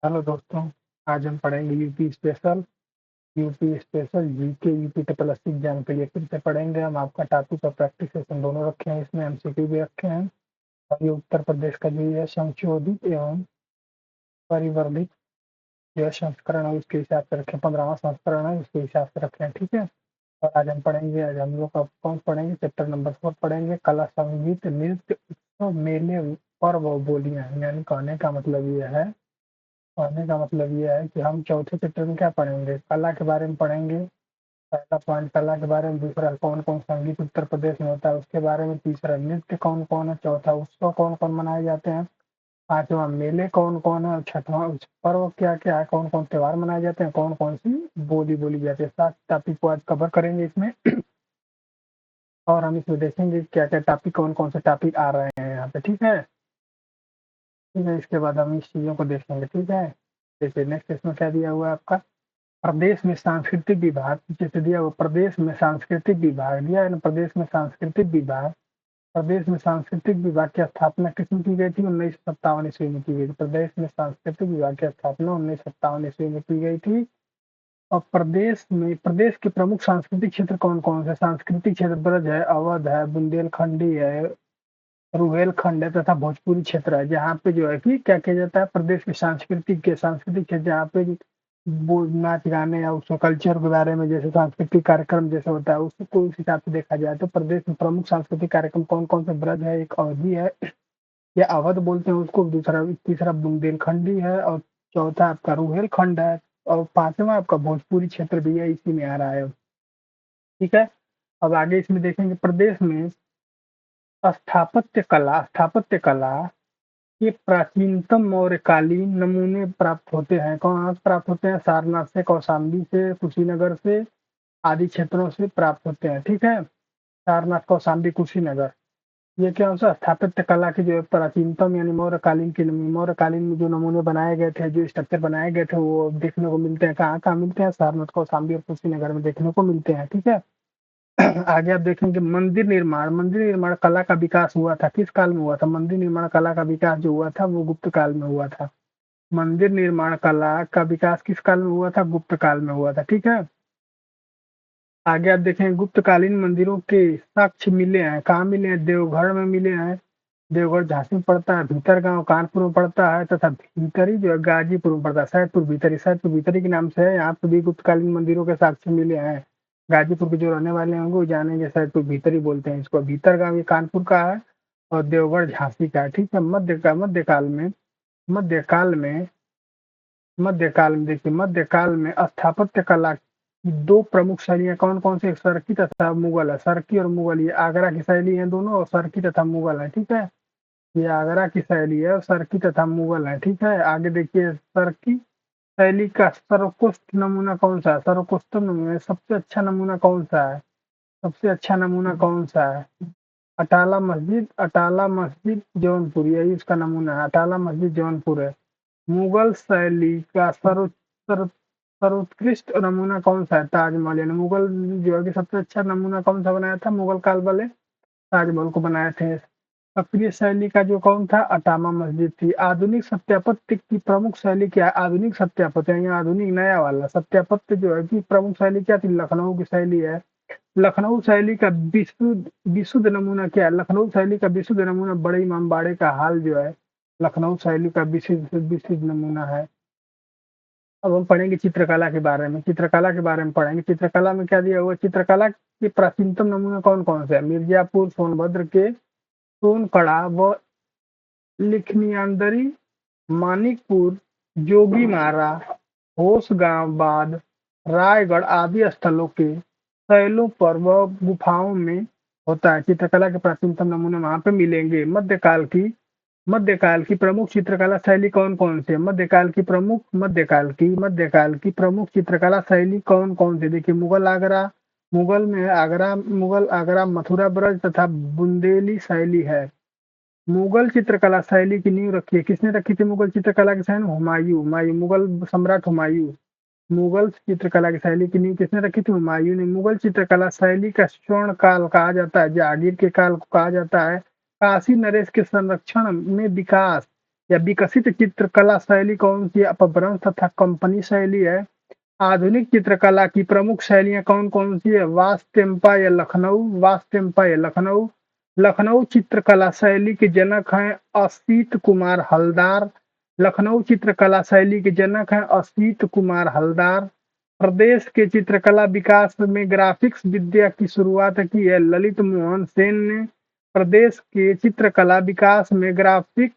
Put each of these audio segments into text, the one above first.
Hello दोस्तों, आज हम पढ़ेंगे UP special GK UP triple SC exam के लिए फिर से पढ़ेंगे। हम आपका टॉपिक और प्रैक्टिस सेशन दोनों रखे हैं, इसमें एमसीक्यू भी रखे हैं। और ये उत्तर प्रदेश का जो है संशोधित एवं परिवर्धित जो संस्करण है उसके हिसाब से रखे, 15वां संस्करण है उसके हिसाब से रखे हैं, ठीक है। और आज हम लोग अब कौन पढ़ेंगे, चैप्टर नंबर 4 पढ़ेंगे, कला संगीत नृत्य उत्सव मेले पर्व और बोलियां। यानी कहने का मतलब ये है कि हम चौथे चैप्टर में क्या पढ़ेंगे, कला के बारे में पढ़ेंगे। पहला पॉइंट कला के बारे में, दूसरा कौन कौन संगीत उत्तर प्रदेश में होता है उसके बारे में, तीसरा नृत्य कौन कौन है, चौथा उत्सव कौन कौन मनाए जाते हैं, पांचवा मेले कौन कौन है, और छठवां पर्व क्या क्या है, कौन कौन त्योहार मनाए जाते हैं, कौन कौन सी बोली बोली जाती है। 7 टॉपिक को आज कवर करेंगे इसमें। और हम इसमें देखेंगे क्या क्या टॉपिक, कौन कौन से टॉपिक आ रहे हैं यहाँ पे, ठीक है। ठीक है, इसके बाद हम इस चीज़ों को देखेंगे, ठीक है। देखिए नेक्स्ट इसमें क्या दिया हुआ है आपका, प्रदेश में सांस्कृतिक विभाग, जैसे दिया हुआ प्रदेश में सांस्कृतिक विभाग दिया है ना। प्रदेश में सांस्कृतिक विभाग की स्थापना किसमें की गई थी, 1957 ईस्वी में की गई थी। प्रदेश में सांस्कृतिक विभाग की स्थापना 1957 ईस्वी में की गई थी। और प्रदेश के प्रमुख सांस्कृतिक क्षेत्र कौन कौन से, सांस्कृतिक क्षेत्र ब्रज है, अवध है, बुंदेलखंडी है, रुहेलखंड है तथा भोजपुरी क्षेत्र है। जहाँ पे जो है कि क्या किया जाता है, प्रदेश के सांस्कृतिक क्षेत्र जहाँ पे वो नाच गाने या उसके कल्चर के बारे में, जैसे सांस्कृतिक कार्यक्रम जैसे होता है उसको उस हिसाब से देखा जाए तो प्रदेश में प्रमुख सांस्कृतिक कार्यक्रम कौन कौन से, ब्रज है, एक अवधि है या अवध बोलते हैं उसको, दूसरा तीसरा बुंदेलखंडी है, और चौथा आपका रुहेलखंड है, और पांचवा आपका भोजपुरी क्षेत्र भी है, इसी में आ रहा है, ठीक है। अब आगे इसमें देखेंगे, प्रदेश में स्थापत्य कला ये प्राचीनतम मौर्यकालीन नमूने प्राप्त होते हैं। कहाँ से प्राप्त होते हैं, सारनाथ से, कौशाम्बी से, कुशीनगर से, आदि क्षेत्रों से प्राप्त होते हैं, ठीक है। सारनाथ, कौशाम्बी, कुशीनगर, ये क्या होता है, स्थापत्य कला की जो है प्राचीनतम यानी मौर्यकालीन में जो नमूने बनाए गए थे, जो स्ट्रक्चर बनाए गए थे, वो देखने को मिलते हैं। कहाँ कहाँ मिलते हैं, सारनाथ, कौशाम्बी और कुशीनगर में देखने को मिलते हैं, ठीक है। आगे आप देखेंगे मंदिर निर्माण कला का विकास हुआ था, किस काल में हुआ था, मंदिर निर्माण कला का विकास जो हुआ था वो गुप्त काल में हुआ था। मंदिर निर्माण कला का विकास किस काल में हुआ था, गुप्त काल में हुआ था, ठीक है। आगे आप देखेंगे गुप्तकालीन मंदिरों के साक्ष्य मिले हैं, कहाँ मिले हैं, देवघर में मिले हैं। देवघर झांसी में पड़ता है, भीतर गांव कानपुर में पड़ता है, तथा भीतरी जो है गाजीपुर में पड़ता है, सैदपुर भीतरी के नाम से है। यहाँ पे भी गुप्तकालीन मंदिरों के साक्ष्य मिले हैं। गाजीपुर के जो रहने वाले होंगे वो जानेंगे, सैदपुर भीतरी बोलते हैं इसको। भीतर गांव ये कानपुर का है और देवगढ़ झांसी का है, ठीक है। मध्यकाल में मध्यकाल में स्थापत्य कला की दो प्रमुख शैलियाँ कौन कौन सी, सरकी तथा मुगल है। सरकी और मुगल ये आगरा की शैली है दोनों, और सरकी तथा मुगल है, ठीक है। ये आगरा की शैली है और सरकी तथा मुगल है, ठीक है। आगे देखिए, सरकी शैली का सर्वोत्कृष्ट नमूना कौन सा है, सर्वोत्कृष्ट नमूना, सबसे अच्छा नमूना कौन सा है, अटाला मस्जिद जौनपुर, यही उसका नमूना है। अटाला मस्जिद जौनपुर है। मुगल शैली का सर्वोत्कृष्ट नमूना कौन सा है, ताजमहल। यानी मुगल जो है कि सबसे अच्छा नमूना कौन सा बनाया था, मुगल काल वाले ताजमहल को बनाए थे। सक्रिय शैली का जो कौन था, अटामा मस्जिद थी। आधुनिक सत्यापत्य की प्रमुख शैली क्या है, आधुनिक सत्यापत्य यानी आधुनिक नया वाला सत्यापत्य जो है कि प्रमुख शैली क्या थी, लखनऊ की शैली है। लखनऊ शैली का विशुद्ध नमूना क्या है, लखनऊ शैली का विशुद्ध नमूना बड़े इमामबाड़े का हाल जो है लखनऊ शैली का विशुद्ध विशुद्ध नमूना है। अब हम पढ़ेंगे चित्रकला के बारे में पढ़ेंगे। चित्रकला में क्या दिया हुआ, चित्रकला के प्राचीनतम नमूना कौन कौन से है, मिर्जापुर, सोनभद्र के सोनकड़ा व लिखनियांदरी, मानिकपुर, जोगीमारा, होशंगाबाद, रायगढ़ आदि स्थलों के शैलों पर व गुफाओं में होता है। चित्रकला के प्राचीनतम नमूने वहां पे मिलेंगे। मध्यकाल की प्रमुख चित्रकला शैली कौन कौन सी है, मध्यकाल की प्रमुख चित्रकला शैली कौन कौन सी, देखिए मुगल आगरा मथुरा ब्रज तथा बुंदेली शैली है। मुगल चित्रकला शैली की नींव रखी है, किसने रखी थी मुगल चित्रकला की शैली, हुमायूं, मुगल सम्राट हुमायूं। मुगल चित्रकला की शैली की नींव किसने रखी थी, हुमायूं ने। मुगल चित्रकला शैली का स्वर्ण काल कहा जाता है, जहांगीर के काल को कहा जाता है। काशी नरेश के संरक्षण में विकास या विकसित चित्रकला शैली कौन सी है? अपभ्रंश तथा कंपनी शैली है। आधुनिक चित्रकला की प्रमुख शैलियाँ कौन-कौन सी है? वास्तुशिल्प या लखनऊ, वास्तुशिल्प या लखनऊ। लखनऊ चित्रकला शैली के जनक हैं असित कुमार हलदार। लखनऊ चित्रकला शैली के जनक हैं असित कुमार हलदार। प्रदेश के चित्रकला विकास में ग्राफिक्स विद्या की शुरुआत की है ललित मोहन सेन ने। प्रदेश के चित्रकला विकास में ग्राफिक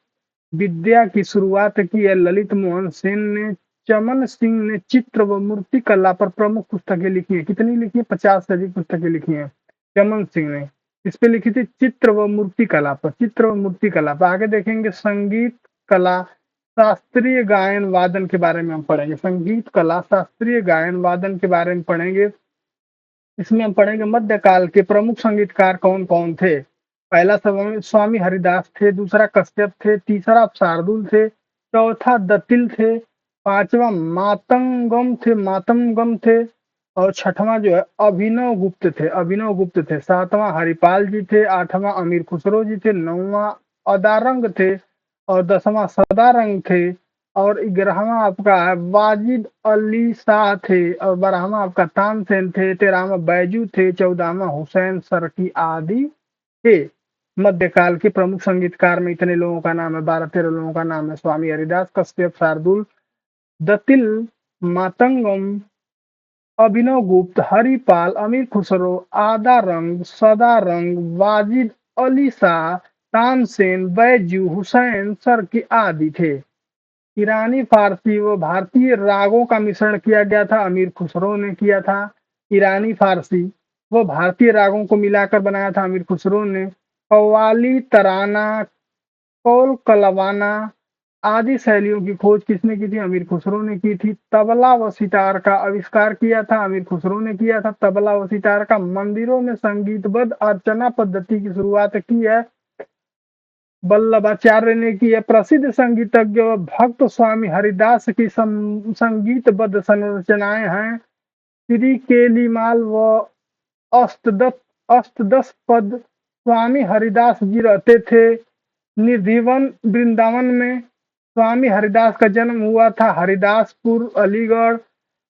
विद्या की शुरुआत की है ललित मोहन सेन ने। चमन सिंह ने चित्र व मूर्ति कला पर प्रमुख पुस्तकें लिखी हैं। कितनी लिखी है? 50 से अधिक पुस्तकें लिखी हैं चमन सिंह ने। इस पे लिखी थी चित्र व मूर्ति कला पर, चित्र व मूर्ति कला पर। आगे देखेंगे संगीत कला शास्त्रीय गायन वादन के बारे में हम पढ़ेंगे। संगीत कला शास्त्रीय गायन वादन के बारे में पढ़ेंगे। इसमें हम पढ़ेंगे मध्यकाल के प्रमुख संगीतकार कौन कौन थे। पहला स्वामी हरिदास थे, दूसरा कश्यप थे, तीसरा शार्दुल थे, चौथा दत्तिल थे, पांचवा मातंगम थे और छठवां जो है अभिनव गुप्त थे, अभिनव गुप्त थे। सातवां हरिपाल जी थे, आठवां अमीर खुसरो जी थे, नौवां अदारंग थे और 10वां सदारंग थे और 11वां आपका है वाजिद अली शाह थे और 12वां आपका तानसेन थे, 13वां बैजू थे, 14वां हुसैन सरकी आदि थे। मध्यकाल के प्रमुख संगीतकार में इतने लोगों का नाम है, 12-13 लोगों का नाम है। स्वामी हरिदास, कश्यप, शार्दुल, दत्तिल, मातंगम, अभिनव गुप्त, हरिपाल, अमीर खुसरो, आदारंग, सदारंग, वाजिद अली शाह, तानसेन, बैजू, हुसैन सरकी आदि थे। ईरानी फारसी व भारतीय रागों का मिश्रण किया गया था, अमीर खुसरो ने किया था। ईरानी फारसी व भारतीय रागों को मिलाकर बनाया था अमीर खुसरो ने। कव्वाली, तराना, कौल, कलवाना आदि शैलियों की खोज किसने की थी? अमीर खुसरो ने की थी। तबला व सितार का आविष्कार किया था अमीर खुसरो ने किया था। तबला व सितार का मंदिरों में संगीतबद्ध अर्चना पद्धति की शुरुआत की है वल्लभाचार्य ने की है। प्रसिद्ध संगीतज्ञ व भक्त स्वामी हरिदास की संगीतबद्ध संरचनाएं हैं श्री केलीमाल व अष्टदश पद। स्वामी हरिदास जी रहते थे निधिवन वृंदावन में। स्वामी हरिदास का जन्म हुआ था हरिदासपुर अलीगढ़।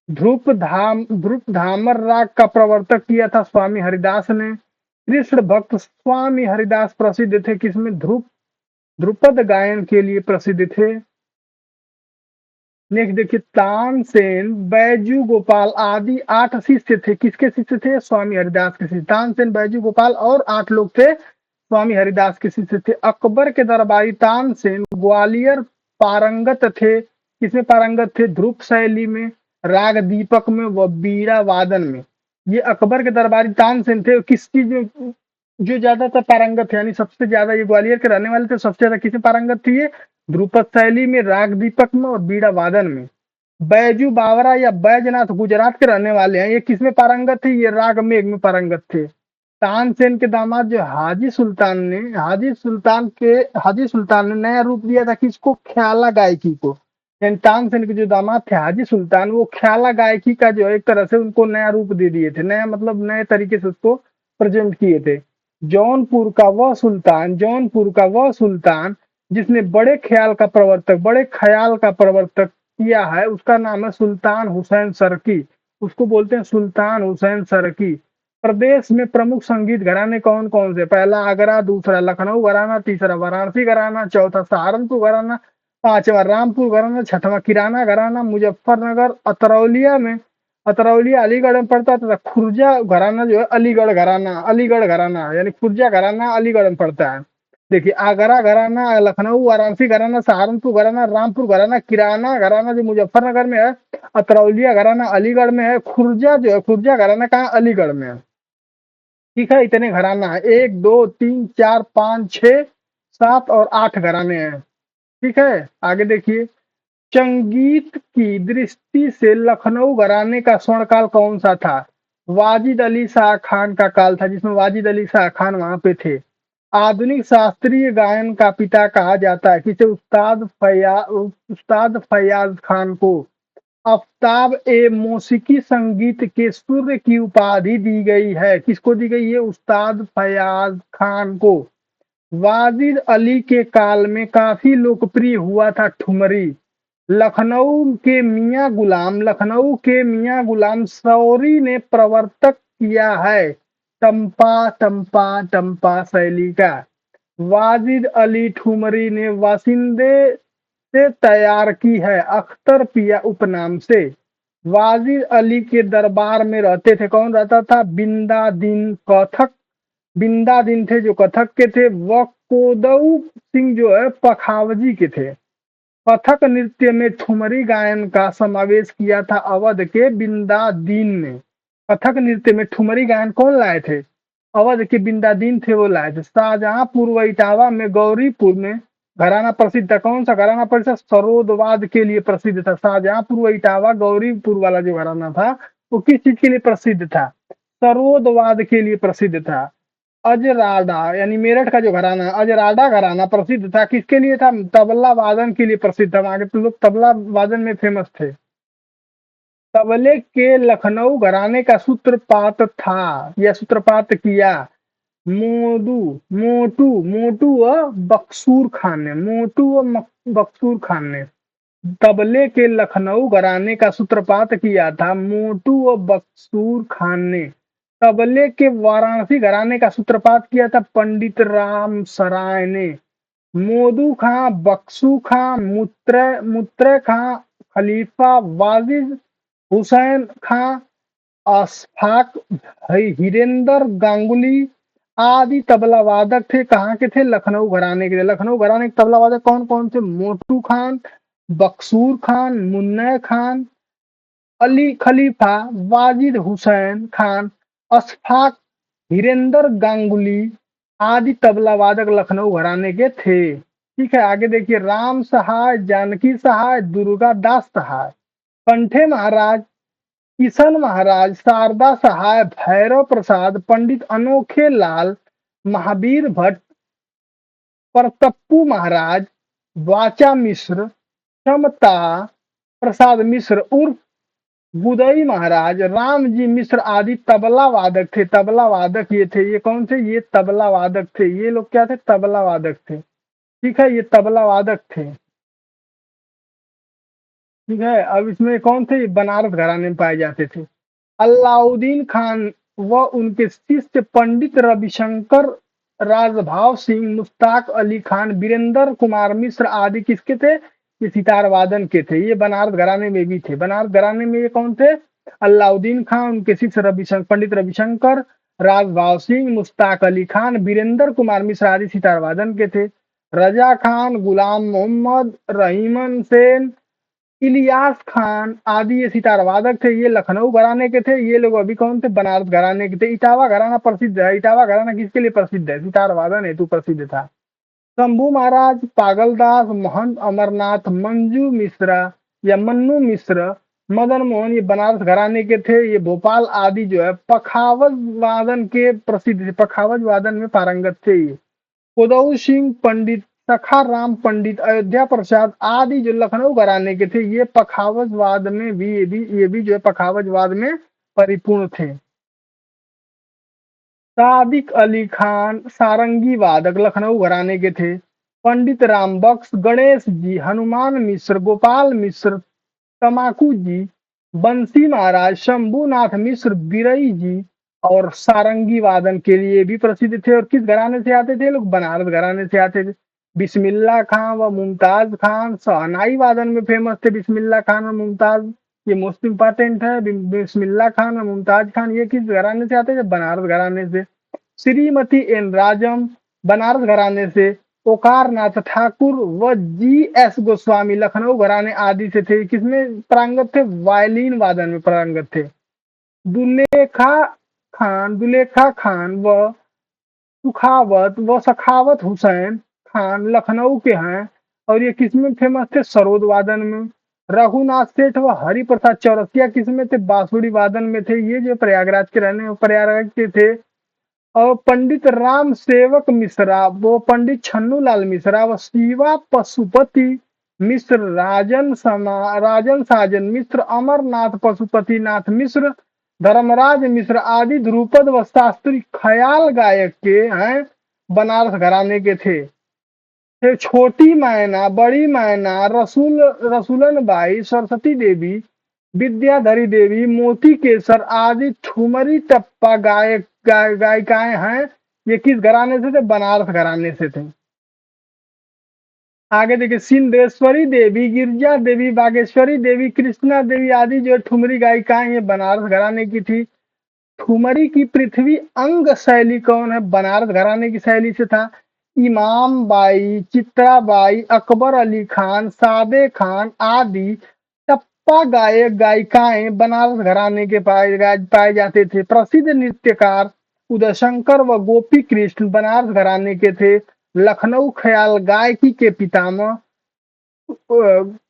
ध्रुप धामर राग का प्रवर्तक किया था स्वामी हरिदास ने। कृष्ण भक्त स्वामी हरिदास प्रसिद्ध थे किसमें? ध्रुपद गायन के लिए प्रसिद्ध थे। नेक्स्ट देखिए तानसेन, बैजू गोपाल आदि 8 शिष्य थे। किसके शिष्य थे? स्वामी हरिदास के शिष्य। तानसेन, बैजू गोपाल और 8 लोग थे स्वामी हरिदास के शिष्य थे। अकबर के दरबारी तानसेन ग्वालियर पारंगत थे। किसमें पारंगत थे? ध्रुप शैली में, राग दीपक में व बीड़ा वादन में। ये अकबर के दरबारी तानसेन थे। किस चीज में जो ज्यादातर पारंगत थे, यानी सबसे ज्यादा ये ग्वालियर के रहने वाले थे। सबसे ज्यादा किसमें पारंगत थी? ये ध्रुपद शैली में, राग दीपक में और बीड़ा वादन में। बैजू बावरा या बैजनाथ गुजरात के रहने वाले हैं। ये किसमें पारंगत थे? ये राग मेघ में पारंगत थे। तानसेन के दामाद जो हाजी सुल्तान ने नया रूप दिया था किसको? ख्याला गायकी को। यानी तानसेन के जो दामाद थे हाजी सुल्तान, वो ख्याला गायकी का जो है एक तरह से उनको नया रूप दे दिए थे। नया मतलब नए तरीके से उसको प्रेजेंट किए थे। जौनपुर का वह सुल्तान जिसने बड़े ख्याल का प्रवर्तक किया है, उसका नाम है सुल्तान हुसैन सरकी। उसको बोलते हैं सुल्तान हुसैन सरकी। प्रदेश में प्रमुख संगीत घराने कौन कौन से? पहला आगरा, दूसरा लखनऊ घराना, तीसरा वाराणसी घराना, चौथा सहारनपुर घराना, पांचवा रामपुर घराना, छठवां किराना घराना। मुजफ्फरनगर अतरौलिया अलीगढ़ में पड़ता है तथा खुर्जा घराना जो है अलीगढ़ घराना यानी खुर्जा घराना अलीगढ़ में पड़ता है। देखिए आगरा घराना, लखनऊ, वाराणसी घराना, सहारनपुर घराना, रामपुर घराना, किराना घराना जो मुजफ्फरनगर में है, अतरौलिया घराना अलीगढ़ में है, खुर्जा घराना कहाँ? अलीगढ़ में है। ठीक है, इतने घराना है। 1 2 3 4 5 6 7 और 8 घराने हैं। ठीक है, आगे देखिए संगीत की दृष्टि से लखनऊ घराने का स्वर्णकाल कौन सा था? वाजिद अली शाह खान का काल था, जिसमें वाजिद अली शाह खान वहां पे थे। आधुनिक शास्त्रीय गायन का पिता कहा जाता है किसे? उस्ताद फैयाज खान को। आफ्ताब ए मौसीकी संगीत के सूर्य की उपाधि दी गई है। किसको दी गई है? उस्ताद फैयाज खान को। वाजिद अली के काल में काफी लोकप्रिय हुआ था ठुमरी। लखनऊ के मियां गुलाम शौरी ने प्रवर्तक किया है टम्पा टम्पा टम्पा शैली का। वाजिद अली ठुमरी ने वासिंदे से तैयार की है अख्तर पिया उपनाम से। वाजिद अली के दरबार में रहते थे, कौन रहता था? बिंदा दिन थे जो कथक के थे। वह कोदऊ सिंह जो है पखावजी के थे। कथक नृत्य में ठुमरी गायन का समावेश किया था अवध के बिंदादीन ने। कथक नृत्य में ठुमरी गायन कौन लाए थे? अवध के बिंदादीन थे, वो लाए थे। शाहजहांपुर व इटावा में गौरीपुर में घराना प्रसिद्ध था। कौन सा घराना प्रसिद्ध? सरोदवाद के लिए प्रसिद्ध था। शाहजहांपुर व इटावा गौरीपुर वाला जो घराना था वो किस चीज के लिए प्रसिद्ध था? सरोदवाद के लिए प्रसिद्ध था। अजराडा यानी मेरठ का जो घराना, अजराडा घराना प्रसिद्ध था किसके लिए था? तबला वादन के लिए प्रसिद्ध था। वहां के तो लोग तबला वादन में फेमस थे। तबले के लखनऊ घराने का सूत्रपात था या सूत्रपात किया मोदू मोटू मोटू व बक्सूर खान ने। बक्सूर खान ने तबले के लखनऊ घराने का सूत्रपात किया था मोटू व बक्सूर खान ने। तबले के वाराणसी घराने का सूत्रपात किया था पंडित राम सराय ने। मोदू खां, बक्सू खां, मुत्र खां, खलीफा वाजिद हुसैन खां, अशफाक, हिरेंद्र गांगुली आदि तबला वादक थे। कहाँ के थे? लखनऊ घराने के थे। लखनऊ घराने के तबला वादक कौन कौन थे? मोटू खान, बक्सूर खान, मुन्ना खान, अली खलीफा, वाजिद हुसैन खान, अशफाक, हिरेंद्र गांगुली आदि तबला वादक लखनऊ घराने के थे। ठीक है, आगे देखिए। राम सहाय, जानकी सहाय, दुर्गा दास सहाय, कंठे महाराज, किशन महाराज, शारदा सहाय, भैरव प्रसाद, पंडित अनोखे लाल, महावीर भट्ट, परतप्पू महाराज, वाचा मिश्र, क्षमता प्रसाद मिश्र उर्फ बुदई महाराज, रामजी मिश्र आदि तबला वादक थे। तबला वादक ये थे। ये कौन थे? ये तबला वादक थे। ये लोग क्या थे? तबला वादक थे। ठीक है, ये तबला वादक थे। ठीक है, अब इसमें कौन थे? ये बनारस घराने में पाए जाते थे। अलाउद्दीन खान व उनके शिष्य पंडित रविशंकर, राजभाव सिंह, मुश्ताक अली खान, वीरेंद्र कुमार मिश्र आदि किसके थे? ये सितार वादन के थे। ये बनारस घराने में भी थे। बनारस घराने में ये कौन थे? अलाउद्दीन खान, उनके शिष्य पंडित रविशंकर, राजभाव सिंह, मुश्ताक अली खान, वीरेंद्र कुमार मिश्र आदि सितार वादन के थे। रजा खान, गुलाम मोहम्मद, रहीमन सेन, इलियास खान आदि ये सितार वादक थे। ये लखनऊ घराने के थे। ये लोग अभी कौन थे? बनारस घराने के थे। इटावा घराना प्रसिद्ध है। इटावा घराना किसके लिए प्रसिद्ध है? सितार वादन हेतु प्रसिद्ध था। शंभू महाराज, पागलदास, महंत अमरनाथ, मंजू मिश्रा या मन्नू मिश्र, मदन मोहन ये बनारस घराने के थे। ये भोपाल आदि जो है पखावज वादन के प्रसिद्ध थे। पखावज वादन में पारंगत थे ये। उदय सिंह पंडित, सखा राम पंडित, अयोध्या प्रसाद आदि जो लखनऊ घराने के थे ये पखावजवाद में भी ये भी जो है पखावजवाद में परिपूर्ण थे। सादिक अली खान सारंगी वादक लखनऊ घराने के थे। पंडित राम बख्श, गणेश जी, हनुमान मिश्र, गोपाल मिश्र, तमाकू जी, बंसी महाराज, शंभूनाथ मिश्र, बिरई जी और सारंगी वादन के लिए भी प्रसिद्ध थे। और किस घराने से आते थे? लोग बनारस घराने से आते थे। बिस्मिल्ला खान व मुमताज खान शहनाई वादन में फेमस थे। बिस्मिल्ला खान और मुमताज ये मोस्ट इंपॉर्टेंट है। बिस्मिल्ला खान और मुमताज खान ये किस घराने से आते थे? बनारस घराने से। श्रीमती एन राजम बनारस घराने से। ओकार नाथ ठाकुर व जी एस गोस्वामी लखनऊ घराने आदि से थे। किसमें पारंगत थे? वायलिन वादन में पारंगत थे। दुलेखा खान व सखावत हुसैन खान लखनऊ के हैं और ये किसमें फेमस थे? सरोद वादन में। रघुनाथ सेठ व हरि प्रसाद चौरसिया किसमें थे? बांसुरी वादन में थे। ये जो प्रयागराज के रहने प्रयागराज के थे। और पंडित राम सेवक मिश्रा, वो पंडित छन्नू लाल मिश्रा व शिवा पशुपति मिश्र, राजन साजन मिश्र, अमरनाथ पशुपति नाथ मिश्र, धर्मराज मिश्र आदि ध्रुपद व शास्त्रीय ख्याल गायक के हैं बनारस घराने के थे। फिर छोटी मैना, बड़ी मैना, रसूलन बाई, सरस्वती देवी, विद्याधरी देवी, मोती केसर आदि ठुमरी टप्पा गायिकाएं हैं। ये किस घराने से थे? बनारस घराने से थे। आगे देखिए, सिंधेश्वरी देवी, गिरजा देवी, बागेश्वरी देवी, कृष्णा देवी आदि जो ठुमरी गायिकाएं ये बनारस घराने की थी। ठुमरी की पृथ्वी अंग शैली कौन है? बनारस घराने की शैली से था। इमाम बाई, चित्रा बाई, अकबर अली खान, सादे खान आदि टप्पा गायक गायिकाएं बनारस घराने के पाए जाते थे। प्रसिद्ध नृत्यकार उदयशंकर व गोपी कृष्ण बनारस घराने के थे। लखनऊ ख्याल गायकी के पितामह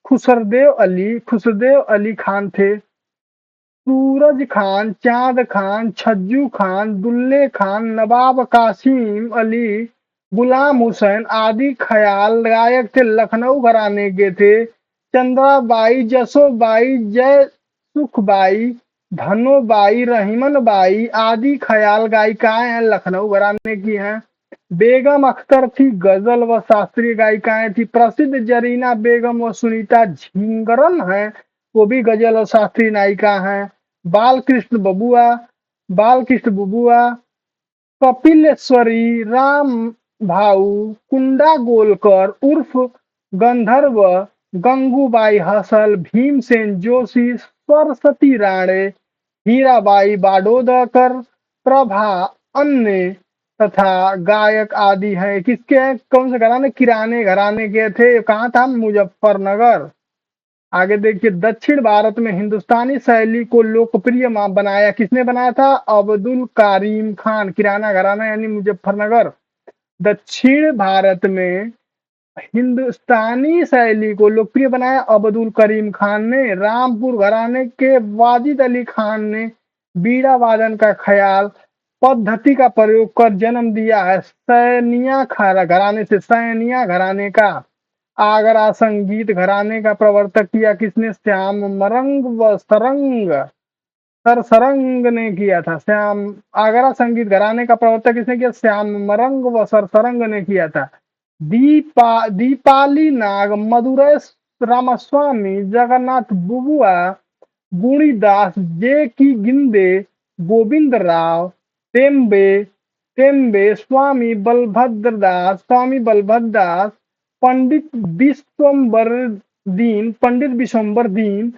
खुसरदेव अली खान थे। सूरज खान, चांद खान, छज्जू खान, दुल्ले खान, नवाब कासिम अली, गुलाम हुसैन आदि ख्याल गायक थे। लखनऊ घराने के थे। चंद्राबाई, जसोबाई, जय सुखबाई, धनोबाई, रहीमनबाई आदि ख्याल गायिकाएं हैं, लखनऊ घराने की हैं। बेगम अख्तर थी, गजल व शास्त्रीय गायिकाएं थी। प्रसिद्ध जरीना बेगम व सुनीता झिंगरन हैं, वो भी गजल और शास्त्रीय नायिका हैं। बालकृष्ण बबुआ बालकृष्ण बबुआ, कपिलेश्वरी, राम भाऊ, कुंडा गोलकर उर्फ गंधर्व, गंगूबाई हसल, भीमसेन जोशी, सरस्वती राणे, हीराबाई बाडोदकर, प्रभा अन्य तथा गायक आदि हैं। किसके हैं? कौन से घराने? किराने घराने के थे। कहाँ था? मुजफ्फरनगर। आगे देखिए, दक्षिण भारत में हिंदुस्तानी शैली को लोकप्रिय बनाया किसने बनाया था? अब्दुल कारिम खान। किराना घराना यानी मुजफ्फरनगर। दक्षिण भारत में हिंदुस्तानी शैली को लोकप्रिय बनाया अब्दुल करीम खान ने। रामपुर घराने के वाजिद अली खान ने बीड़ा वादन का ख्याल पद्धति का प्रयोग कर जन्म दिया है। सैनिया घराने से, सैनिया घराने का। आगरा संगीत घराने का प्रवर्तक किया किसने? श्याम मरंग व सरसरंग ने किया था। श्याम आगरा संगीत घराने का प्रवर्तक किसने किया? श्याम मरंग व सरसरंग ने किया था। दीपाली नाग, मदुरै रामास्वामी, जगन्नाथ बुबुआ, गुणीदास, जे की गिंदे, गोविंद राव, टेम्बे टेम्बे, स्वामी बलभद्र दास, पंडित विश्वम्बर दीन,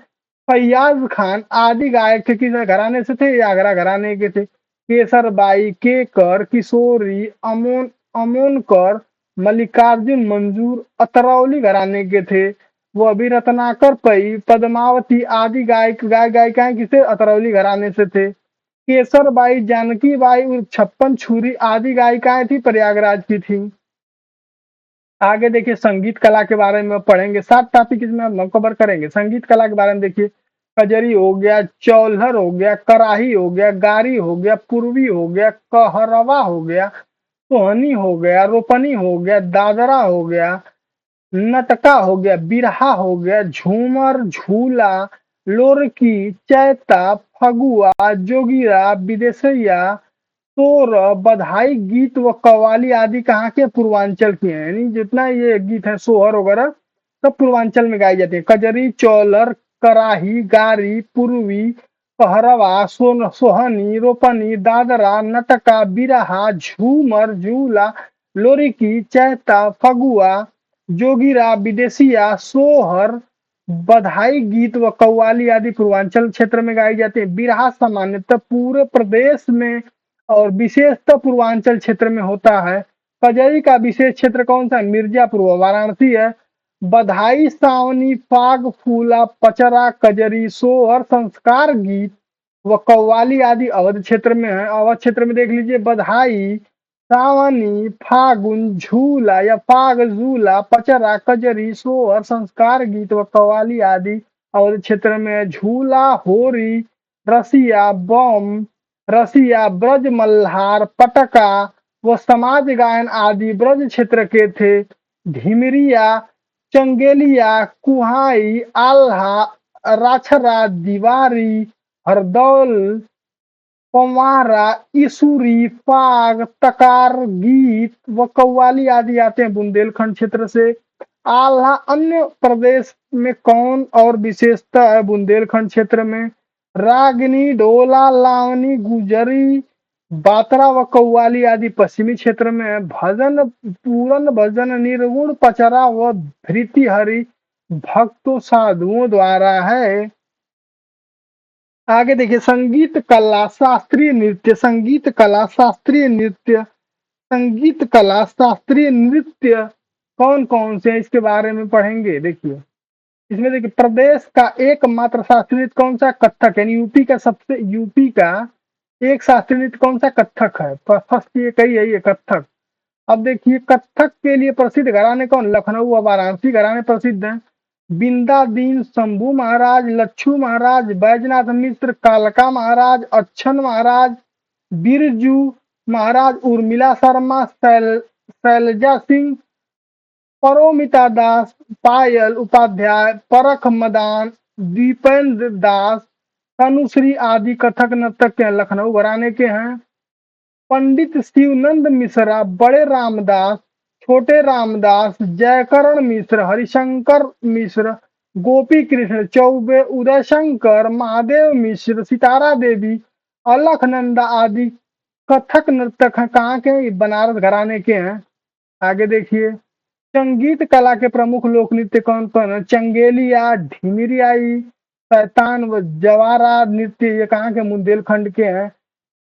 फैयाज खान आदि गायक थे। किस घराने से थे? आगरा घराने के थे। केसरबाई, केकर, किशोरी, अमोनकर, मल्लिकार्जुन मंजूर अतरौली घराने के थे। वो अभी रत्नाकर पई, पद्मावती आदि गायिकाएं किसे? अतरौली घराने से थे। केसरबाई, जानकी बाई उर्फ छप्पन छुरी आदि गायिकाएं थी, प्रयागराज की थी। आगे देखिए, संगीत कला के बारे में पढ़ेंगे। 7 टॉपिक इसमें हम कवर करेंगे। संगीत कला के बारे में देखिए, कजरी हो गया, चौल्हर हो गया, कराही हो गया, गारी हो गया, पूर्वी हो गया, कहरवा हो गया, सोहनी हो गया, रोपनी हो गया, दादरा हो गया, नटका हो गया, बिरहा हो गया, झूमर, झूला, लोरकी, चैता, फगुआ, जोगिया, विदेशिया, तोर, बधाई गीत व कव्वाली आदि कहाँ के? पूर्वांचल के हैं। यानी जितना ये गीत है, सोहर वगैरह, सब पूर्वांचल में गाई जाती है। कजरी, चौलर, कराही, गारी, पूर्वी, कहरवा, सोहनी, रोपनी, दादरा, नटका, बिरहा, झूमर, झूला, लोरिकी, चैता, फगुआ, जोगिरा, विदेशिया, सोहर, बधाई गीत व कव्वाली आदि पूर्वांचल क्षेत्र में गाई जाती है। बिरहा सामान्यतः पूरे प्रदेश में और विशेषतः पूर्वांचल क्षेत्र में होता है। कजरी का विशेष क्षेत्र कौन सा है? मिर्जापुर व वाराणसी है। बधाई, सावनी, फाग, फूला, पचरा, कजरी, सोहर, संस्कार गीत व कव्वाली आदि अवध क्षेत्र में है। अवध क्षेत्र में देख लीजिए, बधाई, सावनी, फागुन, झूला या फाग झूला, पचरा, कजरी, सोहर, संस्कार गीत व कव्वाली आदि अवध क्षेत्र में है। झूला, होरी, रसिया, बम, रसिया, ब्रज मल्हार, पटका व समाज गायन आदि ब्रज क्षेत्र के थे। ढिमरिया, चंगेलिया, कुहाई, आल्हा, राछरा, दीवारी, हरदौल, पंवारा, ईसुरी, फाग, तकार, गीत व कव्वाली आदि आते हैं बुंदेलखंड क्षेत्र से। आल्हा अन्य प्रदेश में कौन और विशेषता है बुंदेलखंड क्षेत्र में? रागिनी, ढोला, लावनी, गुजरी, बातरा व कव्वाली आदि पश्चिमी क्षेत्र में है। भजन, पूरन भजन, निर्गुण पचरा व भृतिहरि भक्तों साधुओं द्वारा है। आगे देखिए, संगीत कला शास्त्रीय नृत्य, संगीत कला शास्त्रीय नृत्य, संगीत कला शास्त्रीय नृत्य कौन कौन से हैं इसके बारे में पढ़ेंगे। देखिए, इसमें देखिए, प्रदेश का एकमात्र शास्त्रीय नृत्य कौन सा? कथक। यानी यूपी का एक शास्त्रीय नृत्य कौन सा? कथक है। फर्स्ट ये कही है, ये कथक। अब देखिए, कथक के लिए प्रसिद्ध घराने कौन? लखनऊ और वाराणसी घराने प्रसिद्ध हैं। बिंदादीन, शंभू महाराज, लच्छू महाराज, बैजनाथ मिश्र, कालका महाराज, अच्छन महाराज, बिरजू महाराज, उर्मिला शर्मा, शैलजा सिंह, परोमिता दास, पायल उपाध्याय, परख मदान, दीपेंद्र दास, तनुश्री आदि कथक नर्तक के लखनऊ घराने के हैं। पंडित शिवनंद मिश्रा, बड़े रामदास, छोटे रामदास, जयकरण मिश्र, हरिशंकर मिश्र, गोपी कृष्ण चौबे, उदय शंकर, महादेव मिश्र, सितारा देवी, अलखनंदा आदि कथक नर्तक हैं। कहाँ के? बनारस घराने के हैं। आगे देखिए, संगीत कला के प्रमुख लोक नृत्य कौन कौन है? चंगेलिया, ढिमिरियाई, शैतान व जवारा नृत्य ये कहाँ के? बुंदेलखंड के हैं।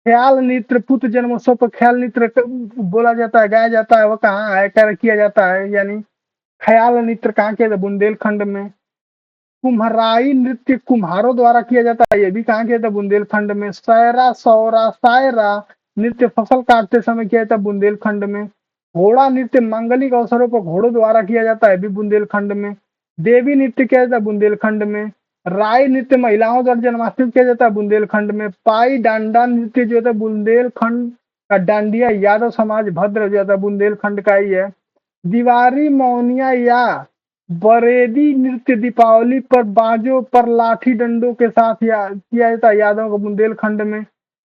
ख्याल नृत्य, पुत्र जन्मोत्सव पर ख्याल नृत्य बोला जाता है, गाया जाता है, वो कहाँ है, क्या किया जाता है? यानी ख्याल नृत्य कहाँ के? बुंदेलखंड में। कुम्हराई नृत्य कुम्हारों द्वारा किया जाता है, ये भी कहाँ किया था? बुंदेलखंड में। सैरा, सौरा, सायरा नृत्य फसल काटते समय किया जाता है बुंदेलखंड में। घोड़ा नृत्य मांगलिक अवसरों पर घोड़ों द्वारा किया जाता है, भी बुंदेलखंड में। देवी नृत्य किया जाता है बुंदेलखंड में। राय नृत्य महिलाओं द्वारा जन्माष्टमी किया जाता है बुंदेलखंड में। पाई डांडा नृत्य जो होता है बुंदेलखंड का, डांडिया यादव समाज भद्र जो होता है बुंदेलखंड का ही है। दीवारी, मौनिया या बरेदी नृत्य दीपावली पर बाजों पर लाठी डंडों के साथ किया जाता है यादव का, बुंदेलखंड में।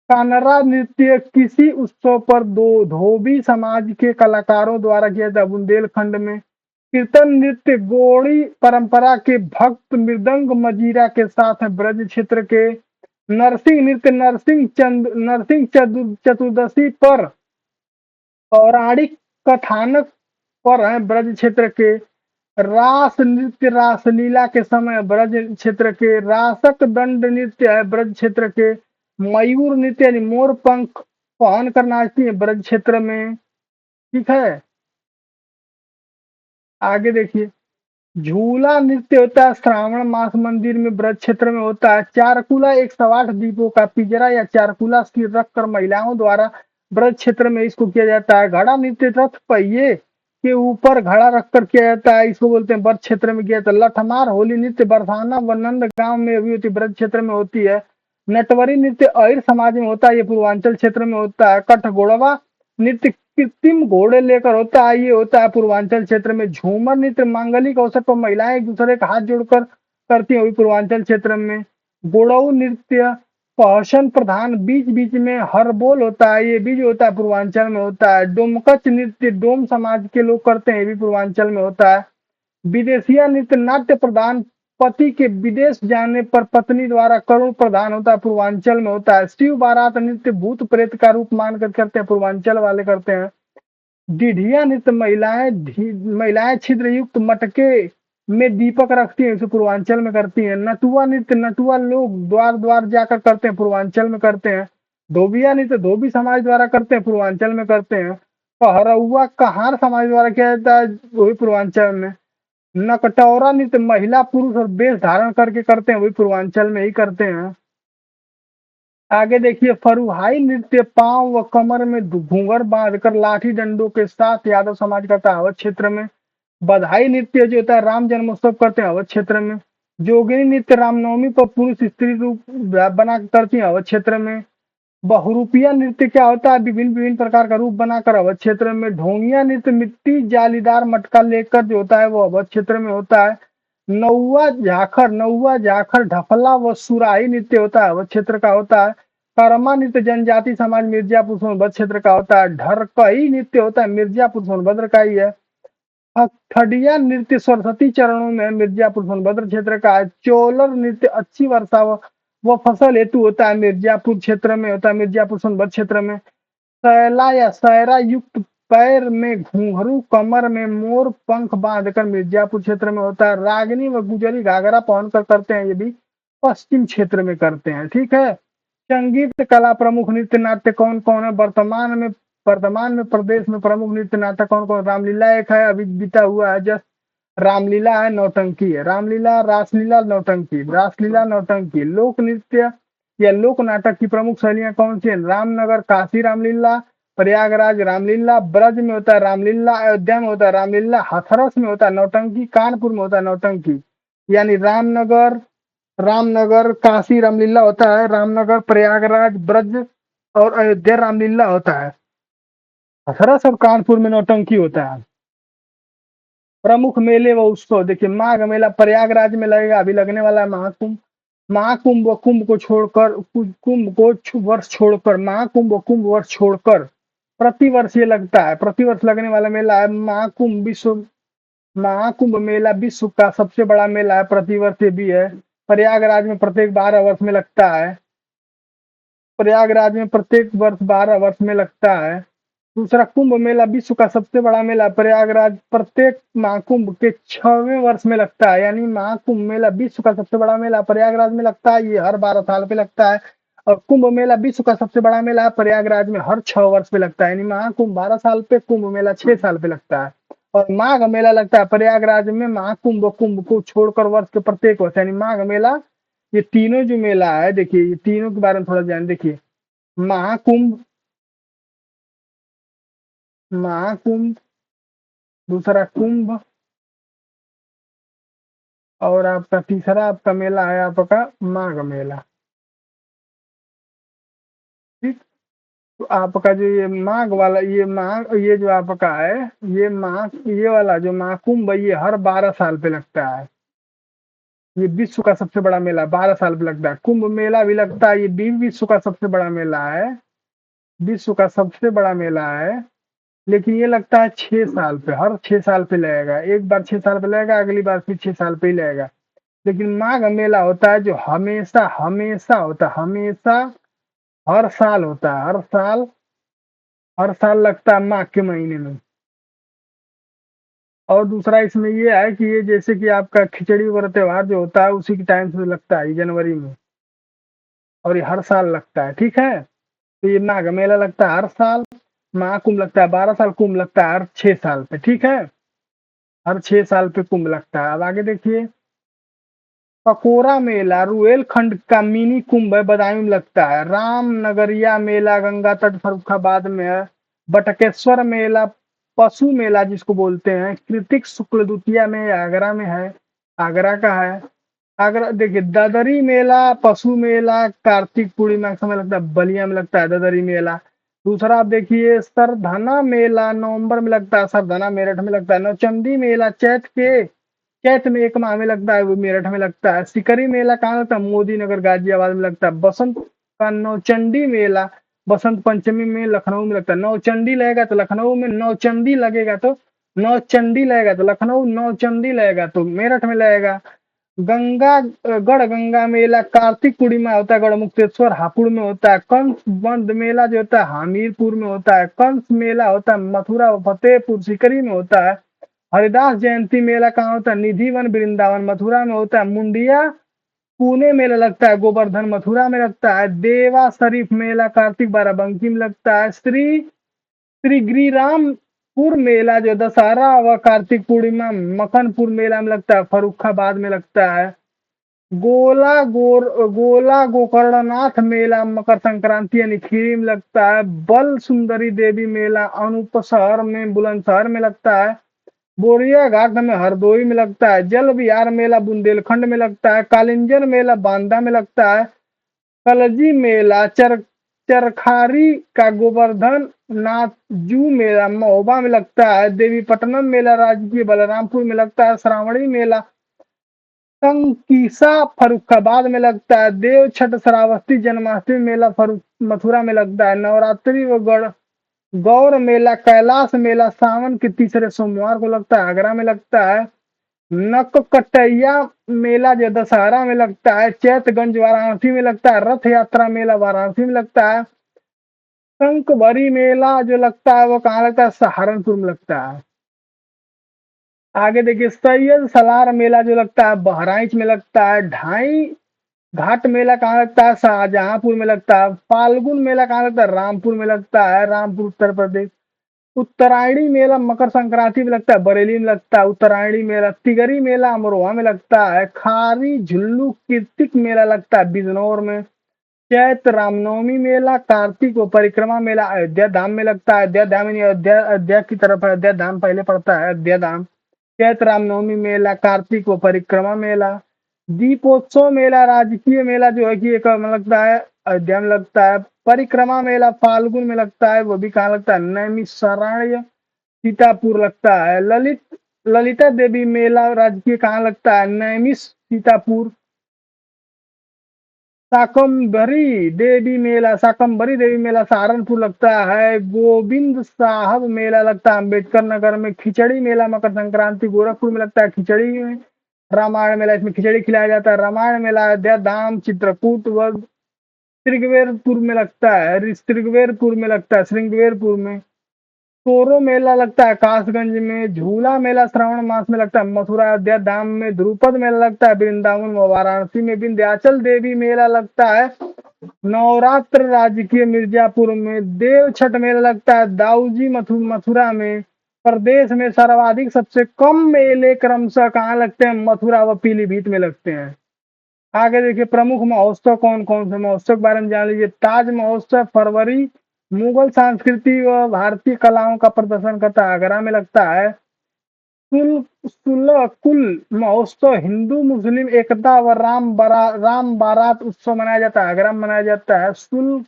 कानरा नृत्य किसी उत्सव पर दो धोबी समाज के कलाकारों द्वारा किया जाता है बुंदेलखंड में। कीर्तन नृत्य गोड़ी परंपरा के भक्त मृदंग मजीरा के साथ है ब्रज क्षेत्र के। नरसिंह नृत्य नरसिंह चतुर्दशी पर पौराणिक कथानक पर है ब्रज क्षेत्र के। रास नृत्य रासलीला के समय ब्रज क्षेत्र के। रासक दंड नृत्य है ब्रज क्षेत्र के। मयूर नृत्य यानी मोर पंख पहन कर नाचती है ब्रज क्षेत्र में। ठीक है, आगे देखिए, झूला नृत्य होता है श्रावण मास मंदिर में ब्रज क्षेत्र में होता है। चारकुला 108 दीपों का पिंजरा या चारकुला की रख कर महिलाओं द्वारा ब्रज क्षेत्र में इसको किया जाता है। घड़ा नृत्य रथ पहिए के ऊपर घड़ा रखकर किया जाता है, इसको बोलते हैं ब्रज क्षेत्र में किया जाता है। लठमार होली नृत्य बरसाना व नंद गांव में भी होती है, ब्रज क्षेत्र में होती है। नटवरी नृत्य अहिर समाज में होता है, ये पूर्वांचल क्षेत्र में होता है। कठघोड़वा नृत्य कृत्रिम घोड़े लेकर होता है, ये होता है पूर्वांचल क्षेत्र में। झूमर नृत्य मांगलिक अवसर पर महिलाएं एक दूसरे का हाथ जोड़कर करती है, वही पूर्वांचल क्षेत्र में। गोड़ऊ नृत्य पहशन प्रधान बीच बीच में हर बोल होता है, ये भी जो होता है पूर्वांचल में होता है। डोमकच नृत्य डोम समाज के लोग करते हैं, ये भी पूर्वांचल में होता है। विदेशिया नृत्य नाट्य प्रधान पति के विदेश जाने पर पत्नी द्वारा करुण प्रदान होता है, पूर्वांचल में होता है। शिव बारात नृत्य भूत प्रेत का रूप मानकर करते हैं, पूर्वांचल वाले करते हैं। डिढ़िया नृत्य महिलाएं छिद्र युक्त मटके में दीपक रखती हैं, इसे पूर्वांचल में करती हैं। नटुआ नृत्य नटुआ लोग द्वार द्वार जाकर करते हैं, पूर्वांचल में करते हैं। धोबिया नृत्य धोबी समाज द्वारा करते हैं, पूर्वांचल में करते हैं। पहरौआ कहार समाज द्वारा किया जाता है, वही पूर्वांचल में। नकटौरा नृत्य महिला पुरुष और वेश धारण करके करते हैं, वही पूर्वांचल में ही करते हैं। आगे देखिए, फरुहाई नृत्य पांव व कमर में घूंघर बांधकर लाठी डंडों के साथ यादव समाज करता है, अवध क्षेत्र में। बधाई नृत्य जो होता है राम जन्मोत्सव करते हैं, अवध क्षेत्र में। जोगिनी नृत्य रामनवमी पर पुरुष स्त्री रूप बना करती है, अवध क्षेत्र में। बहुरूपिया नृत्य क्या होता है? विभिन्न विभिन्न प्रकार का रूप बनाकर अवध क्षेत्र में। ढोंगिया नृत्य मिट्टी जालीदार मटका लेकर जो होता है वो अवध क्षेत्र में होता है। नौवा झाखर ढफला व सुराही नृत्य होता है, अवध क्षेत्र का होता है। कर्मा नृत्य जनजाति समाज मिर्जापुर सोनभद्र क्षेत्र का होता है। ढरकई नृत्य होता है मिर्जापुर सोनभद्र का ही है। खडिया नृत्य सरस्वती चरणों में मिर्जापुर सोनभद्र क्षेत्र का है। चोलर नृत्य अच्छी वर्षा व फसल हेतु होता है मिर्जापुर क्षेत्र में होता है, मिर्जापुर सोनभद्र क्षेत्र में। सैला या सैरा युक्त पैर में घुंघरू, कमर में मोर पंख बांधकर मिर्जापुर क्षेत्र में होता है। रागनी व गुजरी घाघरा पहनकर करते हैं, ये भी पश्चिम क्षेत्र में करते हैं। ठीक है। संगीत कला प्रमुख नृत्य नाट्य कौन कौन है वर्तमान में प्रदेश में प्रमुख नृत्य नाटक कौन कौन? रामलीला एक है, अभी बीता हुआ है जस्ट। रामलीला है, नौटंकी है। रामलीला, रासलीला, नौटंकी। रासलीला, नौटंकी। लोक नृत्य या लोक नाटक की प्रमुख शैलियां कौन सी है? रामनगर काशी रामलीला, प्रयागराज रामलीला, ब्रज में होता है रामलीला, अयोध्या में होता है रामलीला, हाथरस में होता है नौटंकी, कानपुर में होता है नौटंकी। यानी रामनगर, काशी रामलीला होता है, रामनगर, प्रयागराज, ब्रज और अयोध्या रामलीला होता है। हाथरस और कानपुर में नौटंकी होता है। प्रमुख मेले व उत्सव देखिए, माघ मेला प्रयागराज में लगेगा, अभी लगने वाला है महाकुंभ। महाकुंभ व कुंभ को छोड़कर, वर्ष छोड़कर, महाकुंभ व कुंभ वर्ष छोड़कर प्रतिवर्ष ये लगता है, प्रतिवर्ष लगने वाला मेला है महाकुंभ मेला विश्व का सबसे बड़ा मेला है, प्रतिवर्ष ये भी है। प्रयागराज में प्रत्येक 12 वर्ष में लगता है। प्रयागराज में प्रत्येक वर्ष 12 वर्ष में लगता है। दूसरा, कुंभ मेला विश्व का सबसे बड़ा मेला प्रयागराज प्रत्येक महाकुंभ के 6वें वर्ष में लगता है। यानी महाकुंभ मेला विश्व का सबसे बड़ा मेला प्रयागराज में लगता है, ये हर 12 साल पे लगता है। और कुंभ मेला विश्व का सबसे बड़ा मेला प्रयागराज में हर 6 वर्ष पे लगता है। यानी महाकुंभ 12 साल पे, कुंभ मेला 6 साल पे लगता है। और माघ मेला लगता है प्रयागराज में महाकुंभ कुंभ को छोड़कर वर्ष के प्रत्येक वर्ष। यानी माघ मेला, ये तीनों जो मेला है देखिए, ये तीनों के बारे में थोड़ा जान देखिए। महाकुंभ, महाकुंभ, दूसरा कुंभ, और आपका तीसरा आपका मेला है आपका माघ मेला। ठीक। तो आपका जो ये माघ वाला, ये जो आपका है, ये वाला जो महाकुंभ, ये हर 12 साल पे लगता है। ये विश्व का सबसे बड़ा मेला 12 साल पे लगता है। कुंभ मेला भी लगता है, ये भी विश्व का सबसे बड़ा मेला है, विश्व का सबसे बड़ा मेला है। लेकिन ये लगता है 6 साल पे, हर 6 साल पे लगेगा। एक बार 6 साल पे लगेगा, अगली बार फिर 6 साल पे ही लगेगा। लेकिन माघ मेला होता है जो हमेशा हमेशा होता है, हमेशा हर साल होता है, हर साल लगता है माघ के महीने में। और दूसरा इसमें ये है कि ये जैसे कि आपका खिचड़ी वगैरह त्योहार जो होता है उसी के टाइम से लगता है, जनवरी में, और ये हर साल लगता है। ठीक है। तो ये माघ मेला लगता है हर साल, महाकुंभ लगता है 12 साल, कुंभ लगता है हर 6 साल पे। ठीक है। हर 6 साल पे कुंभ लगता है। अब आगे देखिए, पकोरा मेला रुहेलखंड का मिनी कुंभ है, बदायूं में लगता है। रामनगरिया मेला गंगा तट फर्रुखाबाद में है। बटकेश्वर मेला, पशु मेला जिसको बोलते हैं, कृतिक शुक्ल द्वितीया में आगरा में है, आगरा का है। आगरा देखिए, ददरी मेला, पशु मेला कार्तिक पूर्णिमा के समय लगता है, बलिया में लगता है ददरी मेला। दूसरा आप देखिए, सरधना मेला नवंबर में लगता है, सरधना मेरठ में लगता है। नौचंदी मेला चैत में 1 माह में लगता है, वो मेरठ में लगता है। सिकरी मेला कहाँ लगता है? मोदी नगर गाजियाबाद में लगता है। बसंत का नौचंडी मेला बसंत पंचमी में लखनऊ में लगता है। नौचंडी लगेगा तो लखनऊ में, नौचंदी लगेगा तो नौचंडी लगेगा तो लखनऊ, नौचंदी लगेगा तो मेरठ में लगेगा। गढ़ गंगा मेला कार्तिक पूर्णिमा होता है, गढ़ मुक्तेश्वर हापुड़ में होता है। कंस बंद मेला जो होता है हमीरपुर में होता है। कंस मेला होता है मथुरा व फतेहपुर सीकरी में होता है। हरिदास जयंती मेला कहाँ होता है? निधिवन वृंदावन मथुरा में होता है। मुंडिया पुणे मेला लगता है, गोवर्धन मथुरा में लगता है। देवा शरीफ मेला कार्तिक बाराबंकी में लगता है। श्री गिरिरामपुर मेला जो दशहरा व कार्तिक पूर्णिमा मखनपुर मेला में लगता है, फर्रुखाबाद में लगता है। गोला गोकर्णनाथ मेला मकर संक्रांति यानी खीरी में लगता है। बल सुंदरी देवी मेला अनूपशहर में, बुलंदशहर में लगता है। बोरिया घाट में हरदोई में लगता है। जल विहार मेला बुंदेलखंड में लगता है। कालिंजर मेला बांदा में लगता है। कलजी मेला चरखारी का गोवर्धन नाथ जू मेला महोबा में लगता है। देवीपट्टनम मेला राजकीय बलरामपुर में लगता है। श्रावणी मेला संकीसा फर्रुखाबाद में लगता है। देव छठ श्रावस्ती जन्माष्टमी मेला फर्रुख मथुरा में लगता है। नवरात्रि व गौर मेला कैलाश मेला सावन के तीसरे सोमवार को लगता है, आगरा में लगता है। नककटैया मेला जो दशहरा में लगता है। चैतगंज वाराणसी में लगता है। रथ यात्रा मेला वाराणसी में लगता है। शंखभरी मेला जो लगता है वो कहाँ लगता है, सहारनपुर में लगता है। आगे देखिए सैयद सलार मेला जो लगता है बहराइच में लगता है। ढाई घाट मेला कहाँ लगता है, शाहजहांपुर में लगता है। फाल्गुन मेला कहाँ लगता है, रामपुर में लगता है, रामपुर उत्तर प्रदेश। उत्तरायणी मेला मकर संक्रांति में लगता है, बरेली में लगता है उत्तरायणी मेला। तिगरी मेला अमरोहा में लगता है। खारी झुल्लू कीर्तिक मेला लगता है बिजनौर में। चैत रामनवमी मेला कार्तिक व परिक्रमा मेला अयोध्या धाम में लगता है। अयोध्या धाम यानी अयोध्या अयोध्या की तरफ है, अयोध्या धाम पहले पड़ता है, अयोध्या धाम। चैत रामनवमी मेला कार्तिक व परिक्रमा मेला। दीपोत्सव मेला राजकीय मेला जो है कि एक में लगता है अयोध्या में लगता है। परिक्रमा मेला फाल्गुन में लगता है, वो भी कहाँ लगता है, नैमिषारण्य सीतापुर लगता है। ललिता देवी मेला राजकीय कहाँ लगता है, नैमिष सीतापुर। शाकंभरी देवी मेला सहारनपुर लगता है। गोविंद साहब मेला लगता है अम्बेडकर नगर में। खिचड़ी मेला मकर संक्रांति गोरखपुर में लगता है। खिचड़ी में रामायण मेला, इसमें खिचड़ी खिलाया जाता है। रामायण मेला अयोध्या धाम चित्रकूट व श्रृंगवेरपुर में लगता है। श्रृंगवेरपुर में लगता है, श्रृंगवेरपुर में। तोरो मेला लगता है कासगंज में। झूला मेला श्रावण मास में लगता है मथुरा अयोध्या धाम में। ध्रुपद मेला लगता है वृंदावन व वाराणसी में। विंध्याचल देवी मेला लगता है नवरात्र राजकीय मिर्जापुर में। देव छठ मेला लगता है दाऊजी मथुरा में। प्रदेश में सर्वाधिक सबसे कम मेले क्रमशः कहाँ लगते हैं, मथुरा व पीलीभीत में लगते हैं। आगे देखिए प्रमुख महोत्सव कौन कौन से महोत्सव के बारे में जान लीजिए। ताज महोत्सव फरवरी मुगल संस्कृति व भारतीय कलाओं का प्रदर्शन करता है, आगरा में लगता है। सुलह कुल महोत्सव हिंदू मुस्लिम एकता व राम बारात उत्सव मनाया जाता है, आगरा में मनाया जाता है। सुलह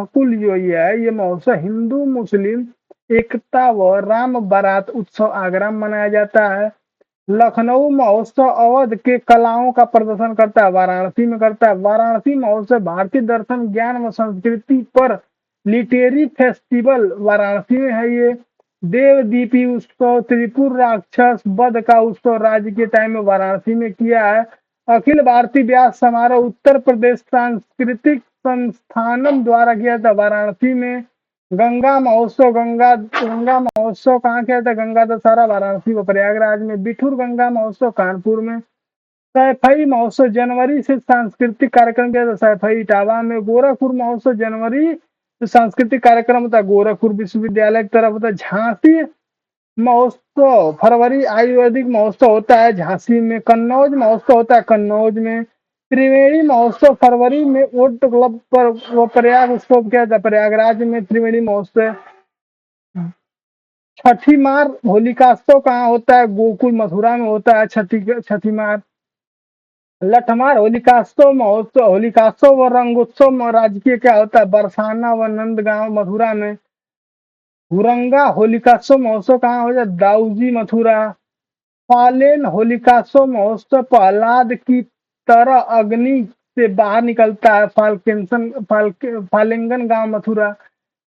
कुल जो ये है, ये महोत्सव हिंदू मुस्लिम एकता व राम बारात उत्सव आगरा में मनाया जाता है। लखनऊ महोत्सव अवध के कलाओं का प्रदर्शन करता है, वाराणसी में करता है। वाराणसी महोत्सव भारतीय दर्शन ज्ञान व संस्कृति पर लिटेरी फेस्टिवल वाराणसी में है ये। देव दीपी उत्सव त्रिपुर राक्षस वध का उत्सव राज्य के टाइम में वाराणसी में किया है। अखिल भारतीय व्यास समारोह उत्तर प्रदेश सांस्कृतिक संस्थानम द्वारा किया था, वाराणसी में। गंगा महोत्सव कहाँ किया था, गंगा दशहरा वाराणसी व प्रयागराज में। बिठुर गंगा महोत्सव कानपुर में। सैफई महोत्सव जनवरी से सांस्कृतिक कार्यक्रम किया था, सैफई इटावा में। गोरखपुर महोत्सव जनवरी से सांस्कृतिक कार्यक्रम होता है, गोरखपुर विश्वविद्यालय की तरफ होता है। झांसी महोत्सव फरवरी आयुर्वेदिक महोत्सव होता है झांसी में। कन्नौज महोत्सव होता है कन्नौज में। त्रिवेणी महोत्सव फरवरी में ओट क्लब पर वो प्रयाग उत्सव किया था, प्रयागराज में त्रिवेणी महोत्सव। छठी मार होलिकात्सव कहाँ होता है, गोकुल मथुरा में होता है छठी मार। लठमार होलिकात्सव व रंगोत्सव राजकीय क्या होता है, बरसाना व नंदगांव मथुरा में। हुरंगा होलिकात्सव महोत्सव कहाँ होता है, दाऊजी मथुरा। फालेन होलिकात्सव महोत्सव प्रहलाद की तरह अग्नि से बाहर निकलता है, फालेंगन गांव मथुरा।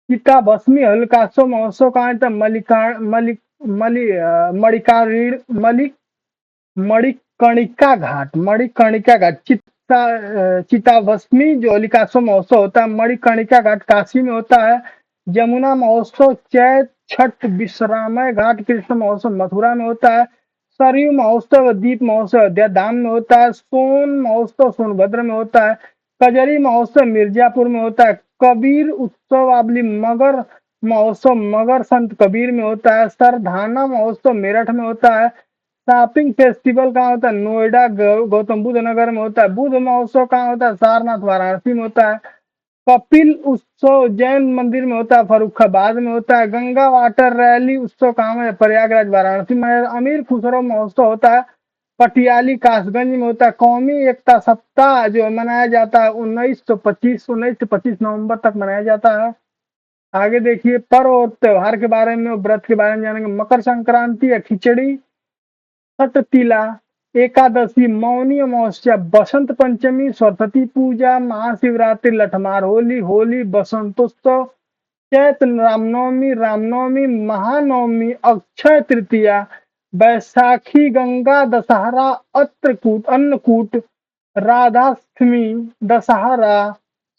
चिता भस्मी होलिकात्सव महोत्सव कहाँ था, मणिकर्णिका घाट। चिता भस्मी जो होलिकात्सव महोत्सव होता है मणिकर्णिका घाट काशी में होता है। जमुना महोत्सव चैत छठ विश्रामय घाट कृष्ण महोत्सव मथुरा में होता है। सरयू महोत्सव दीप महोत्सव अयोध्या धाम में होता है। सोन महोत्सव सोनभद्र में होता है। कजरी महोत्सव मिर्जापुर में होता है। कबीर उत्सव आबली मगर महोत्सव मगर संत कबीर में होता है। सरधाना महोत्सव मेरठ में होता है। शॉपिंग फेस्टिवल कहाँ होता है, नोएडा गौतम बुद्ध नगर में होता है। बुद्ध महोत्सव कहाँ होता है, सारनाथ वाराणसी में होता है। कपिल उत्सव जैन मंदिर में होता है, फर्रुखाबाद में होता है। गंगा वाटर रैली उत्सव कहाँ में, प्रयागराज वाराणसी में। अमीर खुसरो महोत्सव होता है पटियाली कासगंज में होता है। कौमी एकता सप्ताह जो मनाया जाता है 19 से 25 नवंबर तक मनाया जाता है। आगे देखिए पर्व और त्योहार के बारे में और व्रत के बारे में जानेंगे। मकर संक्रांति या खिचड़ी, छठ तीला, एकादशी, मौनी अमावस्या, बसंत पंचमी, सरस्वती पूजा, महाशिवरात्रि, लठमार होली, होली बसंतोत्सव, चैत्र रामनवमी, रामनवमी, महानवमी, अक्षय तृतीया, बैसाखी, गंगा दशहरा, अत्रकूट अन्नकूट, राधाष्टमी, दशहरा,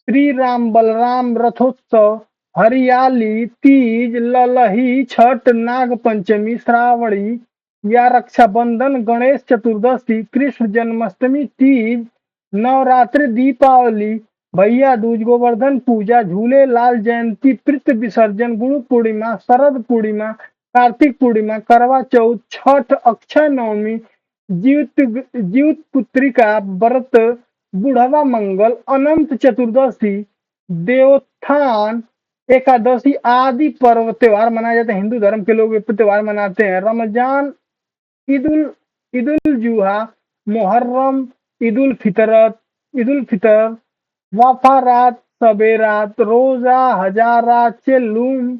श्री राम बलराम रथोत्सव, हरियाली, तीज, ललही, छठ, नाग पंचमी, श्रावणी या रक्षाबंधन, गणेश चतुर्दशी, कृष्ण जन्माष्टमी, तीज, नवरात्रि, दीपावली, भैया दूज, गोवर्धन पूजा, झूले लाल जयंती, पितृ विसर्जन, गुरु पूर्णिमा, शरद पूर्णिमा, कार्तिक पूर्णिमा, करवा चौथ, छठ, अक्षय नवमी, जीवित जीवित पुत्रिका व्रत, बुढ़वा मंगल, अनंत चतुर्दशी, देवोत्थान एकादशी आदि पर्व त्योहार मनाए जाते हैं। हिंदू धर्म के लोग ये त्योहार मनाते हैं। रमजान, ईदुल ईदुल जुहा, मुहर्रम, ईदुल फितर, वफारात, सबेरात, रोजा, हजारा, चेलूम,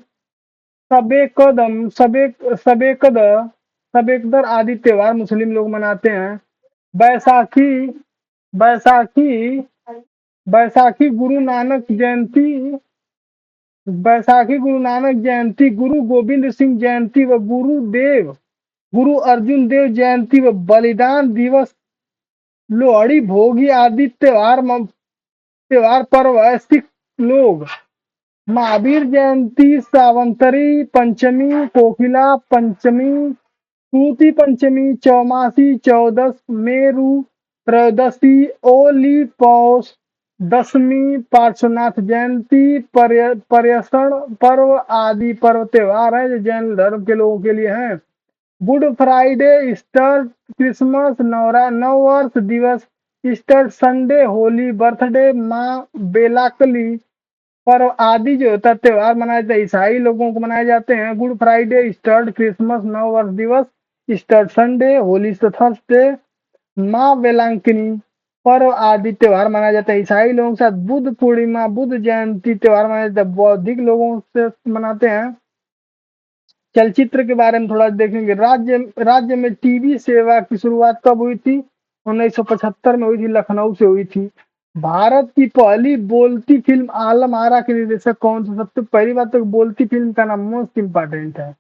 सबे कदम, सबे कद, सबेकदर आदि त्योहार मुस्लिम लोग मनाते हैं। बैसाखी बैसाखी बैसाखी गुरु नानक जयंती, बैसाखी गुरु नानक जयंती, गुरु गोविंद सिंह जयंती व गुरु अर्जुन देव जयंती व बलिदान दिवस, लोहड़ी, भोगी आदि त्योहार पर्व है। सिख लोग महावीर जयंती, सावंतरी पंचमी, कोकिला पंचमी, सूती पंचमी, चौमासी, चौदस, मेरू त्रयोदशी, ओली पौष, दशमी, पार्श्वनाथ जयंती, पर्यषण पर्व आदि पर्व त्योहार है जो जैन धर्म के लोगों के लिए हैं। गुड फ्राइडे, ईस्टर, क्रिसमस, नव वर्ष दिवस, ईस्टर संडे, होली, बर्थडे, माँ बेलाकली पर्व आदि जो होता है त्योहार मनाए जाते हैं। ईसाई लोगों को मनाए जाते हैं। गुड फ्राइडे, ईस्टर, क्रिसमस, नव वर्ष दिवस, ईस्टर संडे, होली थर्सडे, माँ वेलांकनी पर्व आदि त्योहार मनाया जाता है। ईसाई लोगों के साथ बुद्ध पूर्णिमा, बुद्ध जयंती त्योहार मनाया जाता है। बौद्धिक लोगों से मनाते हैं। चलचित्र के बारे में थोड़ा देखेंगे। राज्य में टीवी सेवा की शुरुआत कब हुई थी? 1975 में हुई थी, लखनऊ से हुई थी। भारत की पहली बोलती फिल्म आलम आरा के निर्देशक कौन थे? सबसे पहली बात तो बोलती फिल्म का नाम मोस्ट इम्पोर्टेंट है।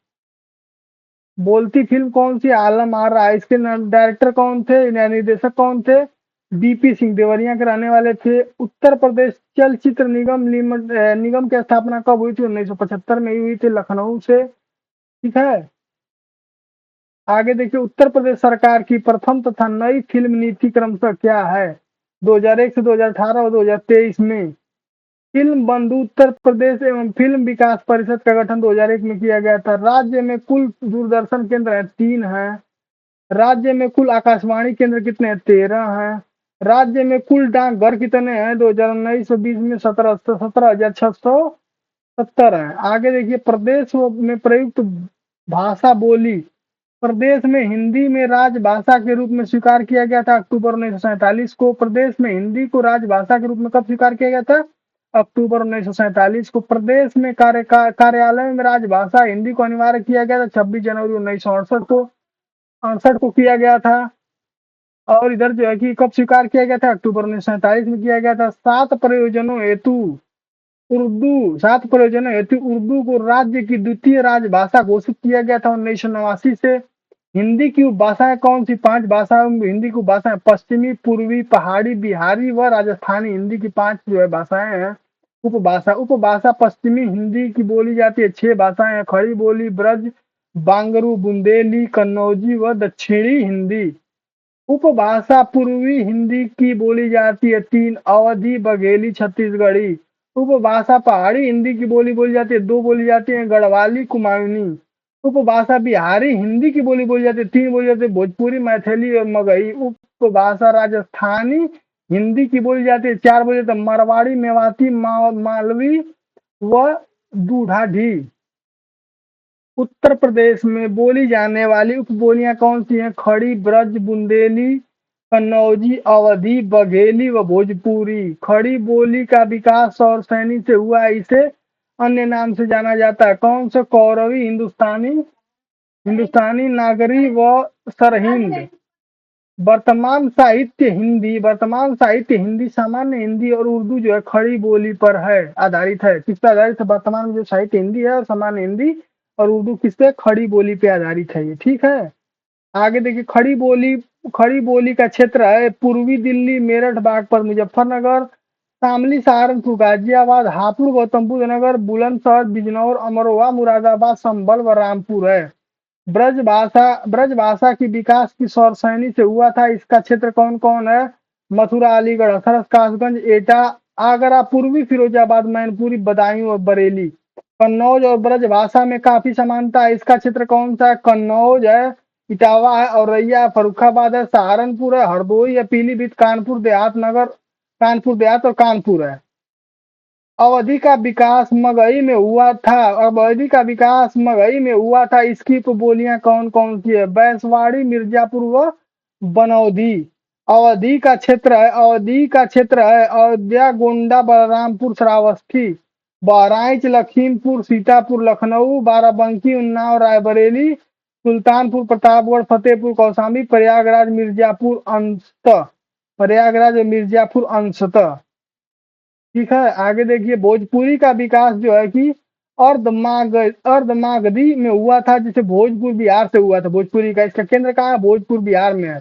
बोलती फिल्म कौन सी? आलम आरा। इसके डायरेक्टर कौन थे या निर्देशक कौन थे? बीपी सिंह, देवरिया के रहने वाले थे। उत्तर प्रदेश चलचित्र निगम की स्थापना कब हुई थी? 1975 में ही हुई थी, लखनऊ से। ठीक है। आगे देखिए, उत्तर प्रदेश सरकार की प्रथम तथा नई फिल्म नीति क्रमशः क्या है? 2001 से 2018 और 2023 में। फिल्म बंधु उत्तर प्रदेश एवं फिल्म विकास परिषद का गठन 2001 में किया गया था। राज्य में कुल दूरदर्शन केंद्र है 3 है। राज्य में कुल आकाशवाणी केंद्र कितने हैं? 13 हैं। राज्य में कुल डाकघर कितने हैं? 2019-20 में 17,670 है। आगे देखिए, प्रदेश में प्रयुक्त भाषा बोली। प्रदेश में हिंदी में राजभाषा के रूप में स्वीकार किया गया था अक्टूबर 1947 को। प्रदेश में हिंदी को राजभाषा के रूप में कब स्वीकार किया गया था? अक्टूबर 1947 को। प्रदेश में कार्यालय में राजभाषा हिंदी को अनिवार्य किया गया था 26 जनवरी 1968 को किया गया था। और इधर जो है कि कब स्वीकार किया गया था? अक्टूबर 1947 में किया गया था। 7 प्रयोजनों हेतु उर्दू को राज्य की द्वितीय राजभाषा घोषित किया गया था 1989 से। हिंदी की उपभाषाएं कौन सी? 5 भाषाओं में हिंदी की उपभाषाएं पश्चिमी, पूर्वी, पहाड़ी, बिहारी व राजस्थानी। हिंदी की 5 जो है भाषाएं हैं। उपभाषा पश्चिमी हिंदी की बोली जाती है। 6 भाषाएं हैं। खड़ी बोली ब्रज, बांगरू, बुंदेली, कन्नौजी व दक्षिणी हिंदी। उपभाषा पूर्वी हिंदी की बोली जाती है 3, अवधी, बघेली, छत्तीसगढ़ी। उपभाषा पहाड़ी हिंदी की बोली जाती है 2 बोली जाती है, गढ़वाली, कुमायूनी। उपभाषा बिहारी हिंदी की बोली जाती है 3 बोली जाती है, भोजपुरी, मैथिली और मगही। उपभाषा राजस्थानी हिंदी की बोली जाती है 4 बोली जाती है, मारवाड़ी, मेवाती, मालवी व दूधाढ़ी। उत्तर प्रदेश में बोली जाने वाली उपबोलियां कौन सी हैं? खड़ी, ब्रज, बुंदेली, कन्नौजी, अवधी, बघेली व भोजपुरी। खड़ी बोली का विकास और सैनी से हुआ। इसे अन्य नाम से जाना जाता है? कौन सा? कौरवी, हिंदुस्तानी, हिंदुस्तानी नागरी व सरहिंद। वर्तमान साहित्य हिंदी, सामान्य हिंदी और उर्दू जो है खड़ी बोली पर है, आधारित है। किस पर आधारित है? वर्तमान में जो साहित्य हिंदी है और सामान्य हिंदी और उर्दू किस पे? खड़ी बोली पे आधारित है ये, ठीक है। आगे देखिए, खड़ी बोली का क्षेत्र है पूर्वी दिल्ली, मेरठ, बागपत, मुजफ्फरनगर, शामली, सहारनपुर, गाजियाबाद, हापुड़, गौतमबुद्ध नगर, बुलंदशहर, बिजनौर, अमरोहा, मुरादाबाद, संभल व रामपुर है। ब्रजभाषा की विकास की सौरसैनी से हुआ था। इसका क्षेत्र कौन कौन है? मथुरा, अलीगढ़, हथरस, कासगंज, एटा, आगरा, पूर्वी फिरोजाबाद, मैनपुरी, बदायूं और बरेली। कन्नौज और ब्रजभाषा में काफी समानता है। इसका क्षेत्र कौन सा है? कन्नौज है, इटावा है, औरैया है, फर्रुखाबाद है, सहारनपुर है, हरदोई है, पीलीभीत, कानपुर देहात और कानपुर है। अवधि का विकास मगही में हुआ था। अवधि का विकास मगही में हुआ था। इसकी उपबोलियां कौन कौन सी है? बैसवाड़ी, मिर्जापुर व बनौधी। अवधि का क्षेत्र है अयोध्या, गोंडा, बलरामपुर, श्रावस्ती, बहराइच, लखीमपुर, सीतापुर, लखनऊ, बाराबंकी, उन्नाव, रायबरेली, सुल्तानपुर, प्रतापगढ़, फतेहपुर, कौशाम्बी, प्रयागराज और मिर्जापुर अंशतः। ठीक है। आगे देखिए, भोजपुरी का विकास जो है कि अर्धमागधी में हुआ था, जिसे भोजपुर बिहार से हुआ था। भोजपुरी का इसका केंद्र कहाँ है? भोजपुर बिहार में है।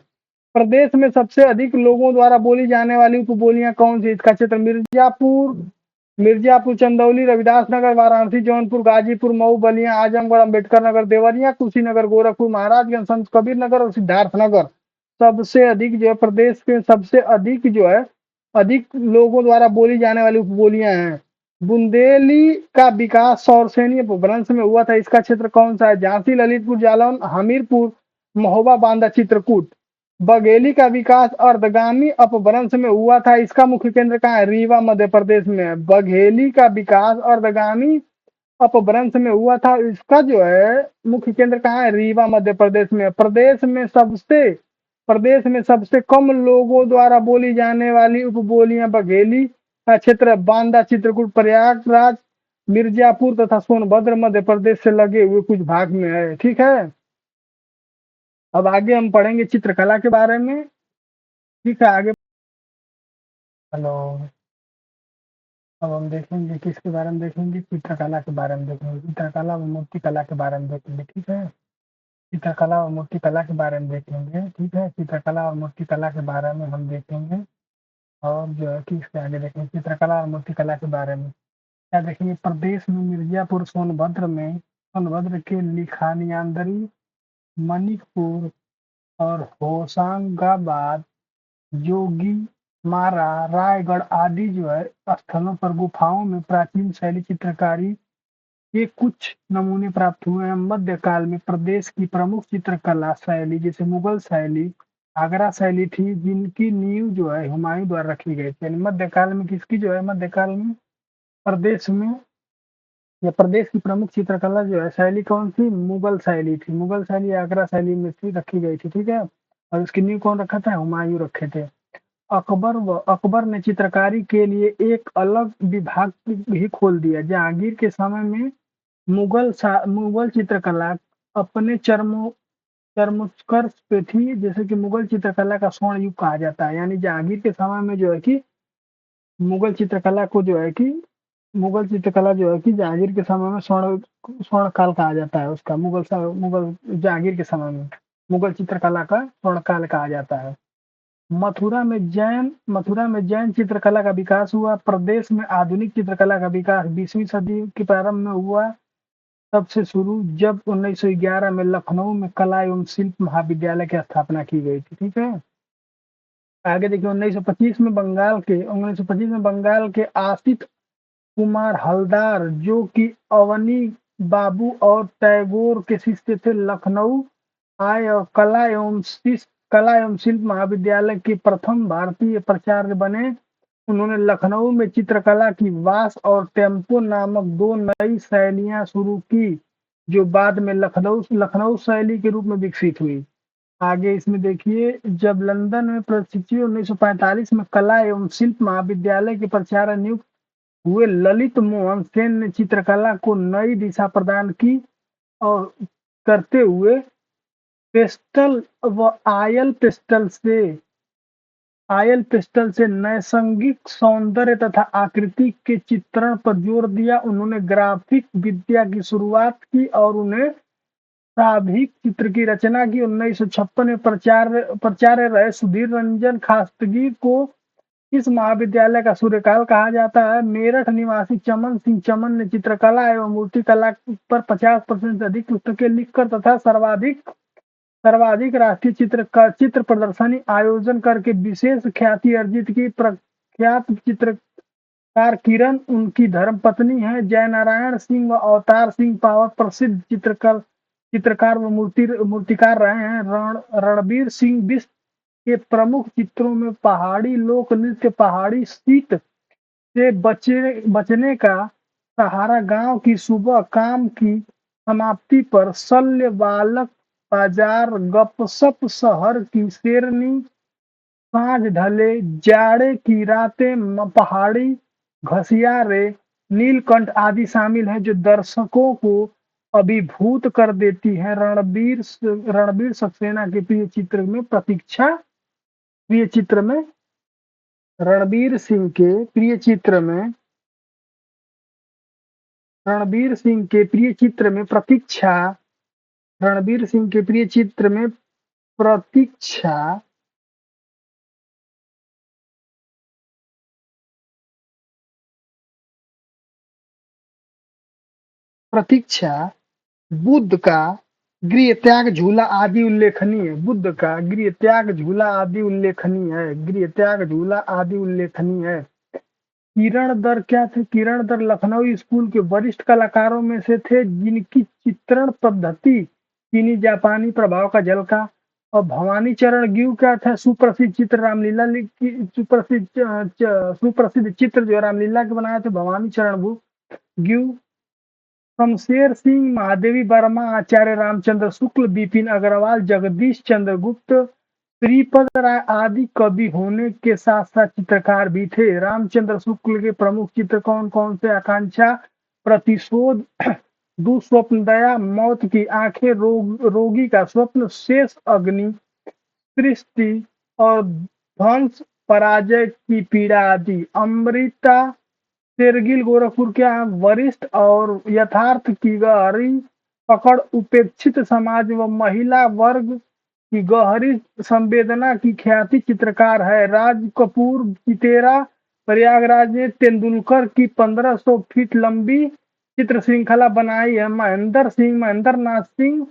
प्रदेश में सबसे अधिक लोगों द्वारा बोली जाने वाली उपबोलियां कौन सी? इसका क्षेत्र मिर्जापुर, चंदौली, रविदास नगर, वाराणसी, जौनपुर, गाजीपुर, मऊ, बलिया, आजमगढ़, अम्बेडकर नगर, देवरिया, कुशीनगर, गोरखपुर, महाराजगंज, संत कबीर नगर और सिद्धार्थ नगर। सबसे अधिक जो है, प्रदेश के सबसे अधिक जो है, अधिक लोगों द्वारा बोली जाने वाली उपबोलियां हैं। बुंदेली का विकास सौरसेनी अपभ्रंश में हुआ था। इसका क्षेत्र कौन सा है? झांसी, ललितपुर, जालौन, हमीरपुर, महोबा, बांदा, चित्रकूट। बघेली का विकास अर्धगामी अपभ्रंश में हुआ था। इसका मुख्य केंद्र कहाँ है? रीवा, मध्य प्रदेश में है। बघेली का विकास अर्धगामी अपभ्रंश में हुआ था। इसका जो है मुख्य केंद्र कहाँ है? रीवा, मध्य प्रदेश में है। प्रदेश में सबसे कम लोगों द्वारा बोली जाने वाली उपबोलियां बघेली का क्षेत्र है बांदा, चित्रकूट, प्रयागराज, मिर्जापुर तथा सोनभद्र मध्य प्रदेश से लगे हुए कुछ भाग में है। ठीक है। अब आगे हम पढ़ेंगे चित्रकला के बारे में। ठीक है, आगे। हेलो। अब हम देखेंगे किसके बारे में देखेंगे? चित्रकला के बारे में देखेंगे। चित्रकला व मूर्तिकला के बारे में देखेंगे। ठीक है। चित्रकला और मूर्तिकला के बारे में देखेंगे। ठीक है। चित्रकला और मूर्तिकला के बारे में हम देखेंगे। और जो है कि इसके आगे देखेंगे चित्रकला और मूर्तिकला के बारे में क्या देखेंगे। प्रदेश में मिर्जापुर, सोनभद्र के लिखानियांदरी, मणिकपुर और होशंगाबाद, जोगी मारा, रायगढ़ आदि जो है स्थलों पर गुफाओं में प्राचीन शैली चित्रकारी के कुछ नमूने प्राप्त हुए हैं। मध्यकाल में प्रदेश की प्रमुख चित्रकला शैली जैसे मुगल शैली, आगरा शैली थी, जिनकी नींव जो है हुमायूं द्वारा रखी गई थी। यानी मध्यकाल में किसकी जो है? मध्यकाल में प्रदेश में या प्रदेश की प्रमुख चित्रकला जो है शैली कौन सी? मुगल शैली थी। मुगल शैली आगरा शैली में थी, रखी गई थी। ठीक है। और उसकी नींव कौन रखा था? हुमायूं रखे थे। अकबर ने चित्रकारी के लिए एक अलग विभाग ही खोल दिया। जहांगीर के समय में मुगल चित्रकला अपने चरमोत्कर्ष पे थी, जैसे कि मुगल चित्रकला का स्वर्ण युग कहा जाता है। यानी जहांगीर के समय में जो है कि मुगल चित्रकला को जो है कि मुगल चित्रकला जो है कि जहांगीर के समय में स्वर्ण काल कहा जाता है उसका। मुगल जहांगीर के समय में मुगल चित्रकला का स्वर्ण काल कहा जाता है। मथुरा में जैन चित्रकला का विकास हुआ। प्रदेश में आधुनिक चित्रकला का विकास 20वीं सदी के प्रारंभ में हुआ। तब से शुरू जब 1911 में लखनऊ में कला एवं शिल्प महाविद्यालय की स्थापना की गई थी। ठीक है। आगे देखिए, 1925 में बंगाल के आसिफ कुमार हलदार, जो कि अवनी बाबू और टैगोर के शिष्य थे, लखनऊ आए और कला एवं शिल्प महाविद्यालय के प्रथम भारतीय प्राचार्य बने। उन्होंने लखनऊ में चित्रकला की वास और टेम्पो नामक दो नई शैलियां शुरू की, जो बाद में लखनऊ शैली के रूप में विकसित हुई। आगे इसमें देखिए, जब लंदन में प्रशिक्षु 1945 में कला एवं शिल्प महाविद्यालय के प्राचार्य नियुक्त हुए ललित मोहन सेन ने चित्रकला को नई दिशा प्रदान की और करते हुए पेस्टल व आयल पेस्टल से नैसर्गिक सौंदर्य तथा आकृति के चित्रण पर जोर दिया। उन्होंने ग्राफिक विद्या की शुरुआत की और उन्हें सामयिक चित्र की रचना की। 1956 में प्राचार्य रहे सुधीर रंजन खास्तगी को इस महाविद्यालय का सूर्यकाल कहा जाता है। मेरठ निवासी चमन सिंह चमन ने चित्रकला एवं मूर्तिकला पर 50% से अधिक पुस्तकें लिखकर तथा सर्वाधिक सर्वाधिक राष्ट्रीय चित्र प्रदर्शनी आयोजन करके विशेष ख्याति अर्जित की। प्रख्यात चित्रकार किरण उनकी धर्मपत्नी है। जयनारायण सिंह व अवतार सिंह पावर प्रसिद्ध चित्रकार व मूर्तिकार रहे हैं। रणबीर सिंह विश्व के प्रमुख चित्रों में पहाड़ी लोक नृत्य, पहाड़ी शीत से बचने का सहारा, गांव की सुबह, काम की समाप्ति पर, शल्य बालक बाजार, गपसप, शहर की शेरनी, सांझ ढले, जाड़े की रातें, पहाड़ी घसियारे, नीलकंठ आदि शामिल हैं जो दर्शकों को अभिभूत कर देती हैं। रणबीर सक्सेना के प्रिय चित्र में रणबीर सिंह के प्रिय चित्र में रणबीर सिंह के प्रिय चित्र में प्रतीक्षा रणबीर सिंह के प्रिय चित्र में प्रतीक्षा प्रतीक्षा बुद्ध का गृह त्याग झूला आदि उल्लेखनीय है। बुद्ध का गृह त्याग झूला आदि उल्लेखनीय है। किरण दर क्या थे? किरण दर लखनऊ स्कूल के वरिष्ठ कलाकारों में से थे जिनकी चित्रण पद्धति चीनी जापानी प्रभाव का झलका। और भवानी चरण गिव क्या था? सुप्रसिद्ध चित्र रामलीला सुप्रसिद्ध चित्र जो रामलीला के बनाए थे भवानी चरण गिव। शमशेर सिंह, महादेवी वर्मा, आचार्य रामचंद्र शुक्ल, बिपिन अग्रवाल, जगदीश चंद्र गुप्त, श्रीपद राय आदि कवि होने के साथ साथ चित्रकार भी थे। रामचंद्र शुक्ल के प्रमुख चित्र कौन कौन से? आकांक्षा, प्रतिशोध, दुस्वप्न, दया, मौत की आंखें, रोगी का स्वप्न, शेष अग्नि, सृष्टि और ध्वंस, पराजय की पीड़ा आदि। अमृता शेरगिल गोरखपुर क्या है? वरिष्ठ और यथार्थ की गहरी पकड़, उपेक्षित समाज व महिला वर्ग की गहरी संवेदना की ख्याति चित्रकार है। राज कपूर चितेरा, प्रयागराज ने तेंदुलकर की 1500 फीट लंबी चित्र श्रृंखला बनाई है। महेंद्र नाथ सिंह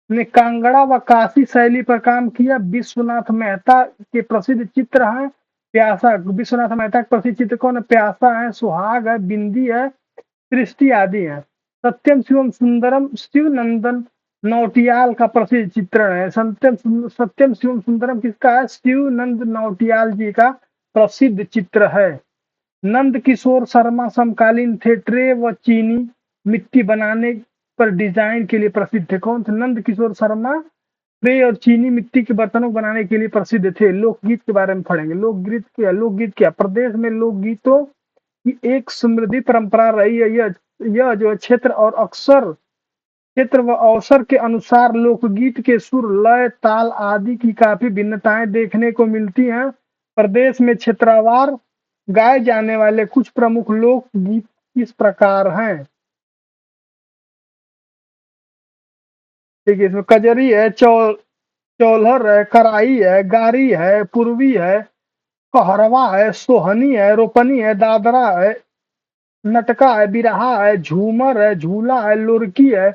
ने कांगड़ा व काशी शैली पर काम किया। विश्वनाथ मेहता के प्रसिद्ध चित्र हैं प्यासा। विश्वनाथ मेहता के प्रसिद्ध चित्र कौन है? प्यासा है, सुहाग है, बिंदी है, सृष्टि आदि है। सत्यम शिवम सुंदरम शिव नंदन नौटियाल का प्रसिद्ध चित्रण है। सत्यम शिवम सुंदरम किसका है? शिव नंद नौटियाल जी का प्रसिद्ध चित्र है। नंद किशोर शर्मा समकालीन थे। ट्रे व चीनी मिट्टी बनाने पर डिजाइन के लिए प्रसिद्ध थे। कौन थे? नंद किशोर शर्मा ट्रे और चीनी मिट्टी के बर्तनों को बनाने के लिए प्रसिद्ध थे। लोकगीत के बारे में पढ़ेंगे। लोकगीत क्या? प्रदेश में लोकगीतों की एक समृद्धि परंपरा रही है। यह जो क्षेत्र व अवसर के अनुसार लोकगीत के सुर, लय, ताल आदि की काफी भिन्नताएं देखने को मिलती हैं। प्रदेश में क्षेत्रवार गाए जाने वाले कुछ प्रमुख लोकगीत इस प्रकार हैं। ठीक है, इसमें कजरी है, चौलहर है, कराई है, गारी है, पूर्वी है, कहरवा है, सोहनी है, रोपनी है, दादरा है, नटका है, बिरहा है, झूमर है, झूला है, लुरकी है,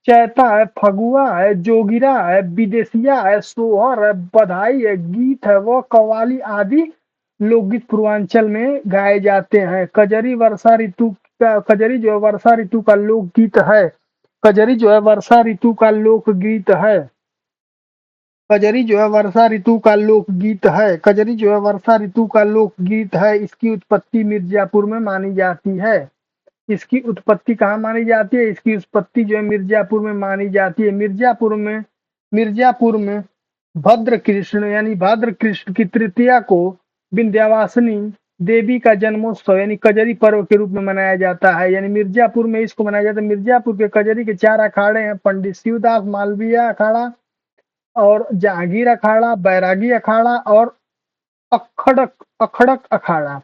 चैता है, फगुआ है, जोगिरा है, विदेशिया है, सोहर है, बधाई है, गीत है व कव्वाली आदि लोकगीत पूर्वांचल में गाए जाते हैं। कजरी जो है वर्षा ऋतु का लोकगीत है। कजरी जो है वर्षा ऋतु का लोकगीत है। कजरी जो है वर्षा ऋतु का लोकगीत है। कजरी जो है वर्षा ऋतु का लोकगीत है। इसकी उत्पत्ति मिर्जापुर में मानी जाती है। इसकी उत्पत्ति कहाँ मानी जाती है? इसकी उत्पत्ति जो है मिर्जापुर में मानी जाती है। मिर्जापुर में भद्र कृष्ण यानी भाद्र कृष्ण की तृतीया को विंध्यवासिनी देवी का जन्मोत्सव यानी कजरी पर्व के रूप में मनाया जाता है। यानी मिर्जापुर में इसको मनाया जाता है। मिर्जापुर के कजरी के 4 अखाड़े हैं, पंडित शिवदास मालवीय अखाड़ा और जहांगीर अखाड़ा, बैरागी अखाड़ा और अखड़क अखड़क अखाड़ा।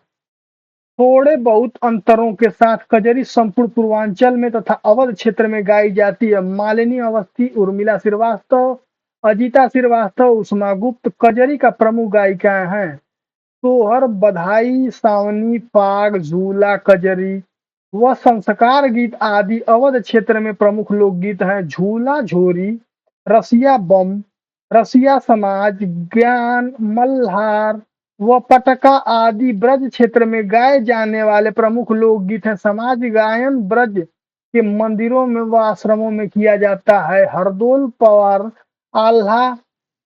थोड़े बहुत अंतरों के साथ कजरी संपूर्ण पूर्वांचल में तथा अवध क्षेत्र में गाई जाती है। मालिनी अवस्थी, उर्मिला श्रीवास्तव, अजिता श्रीवास्तव, उष्मा गुप्त कजरी का प्रमुख गायिकाएं हैं। सोहर, बधाई, सावनी, फाग, झूला, कजरी व संस्कार गीत आदि अवध क्षेत्र में प्रमुख लोकगीत हैं। झूला, झोरी, रसिया बम, रसिया समाज, ज्ञान, मल्हार व पटका आदि ब्रज क्षेत्र में गाए जाने वाले प्रमुख लोकगीत हैं। समाज गायन ब्रज के मंदिरों में व आश्रमों में किया जाता है। हरदोल, पवार, आल्हा,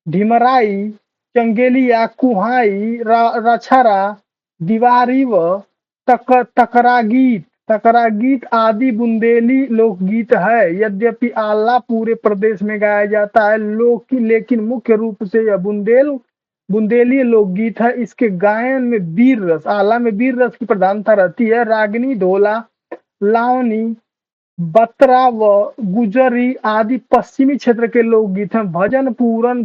ढिमराई, चंगेलिया, कुहाई, रछरा, दीवारी व तकरागीत आदि बुंदेली लोकगीत है। यद्यपि आल्हा पूरे प्रदेश में गाया जाता है लोक लेकिन मुख्य रूप से यह बुंदेली लोकगीत है। इसके गायन में वीर रस, आल्हा में वीर रस की प्रधानता रहती है। रागनी, ढोला, लावनी, बतरा व गुजरी आदि पश्चिमी क्षेत्र के लोकगीत हैं। भजन, पूरन,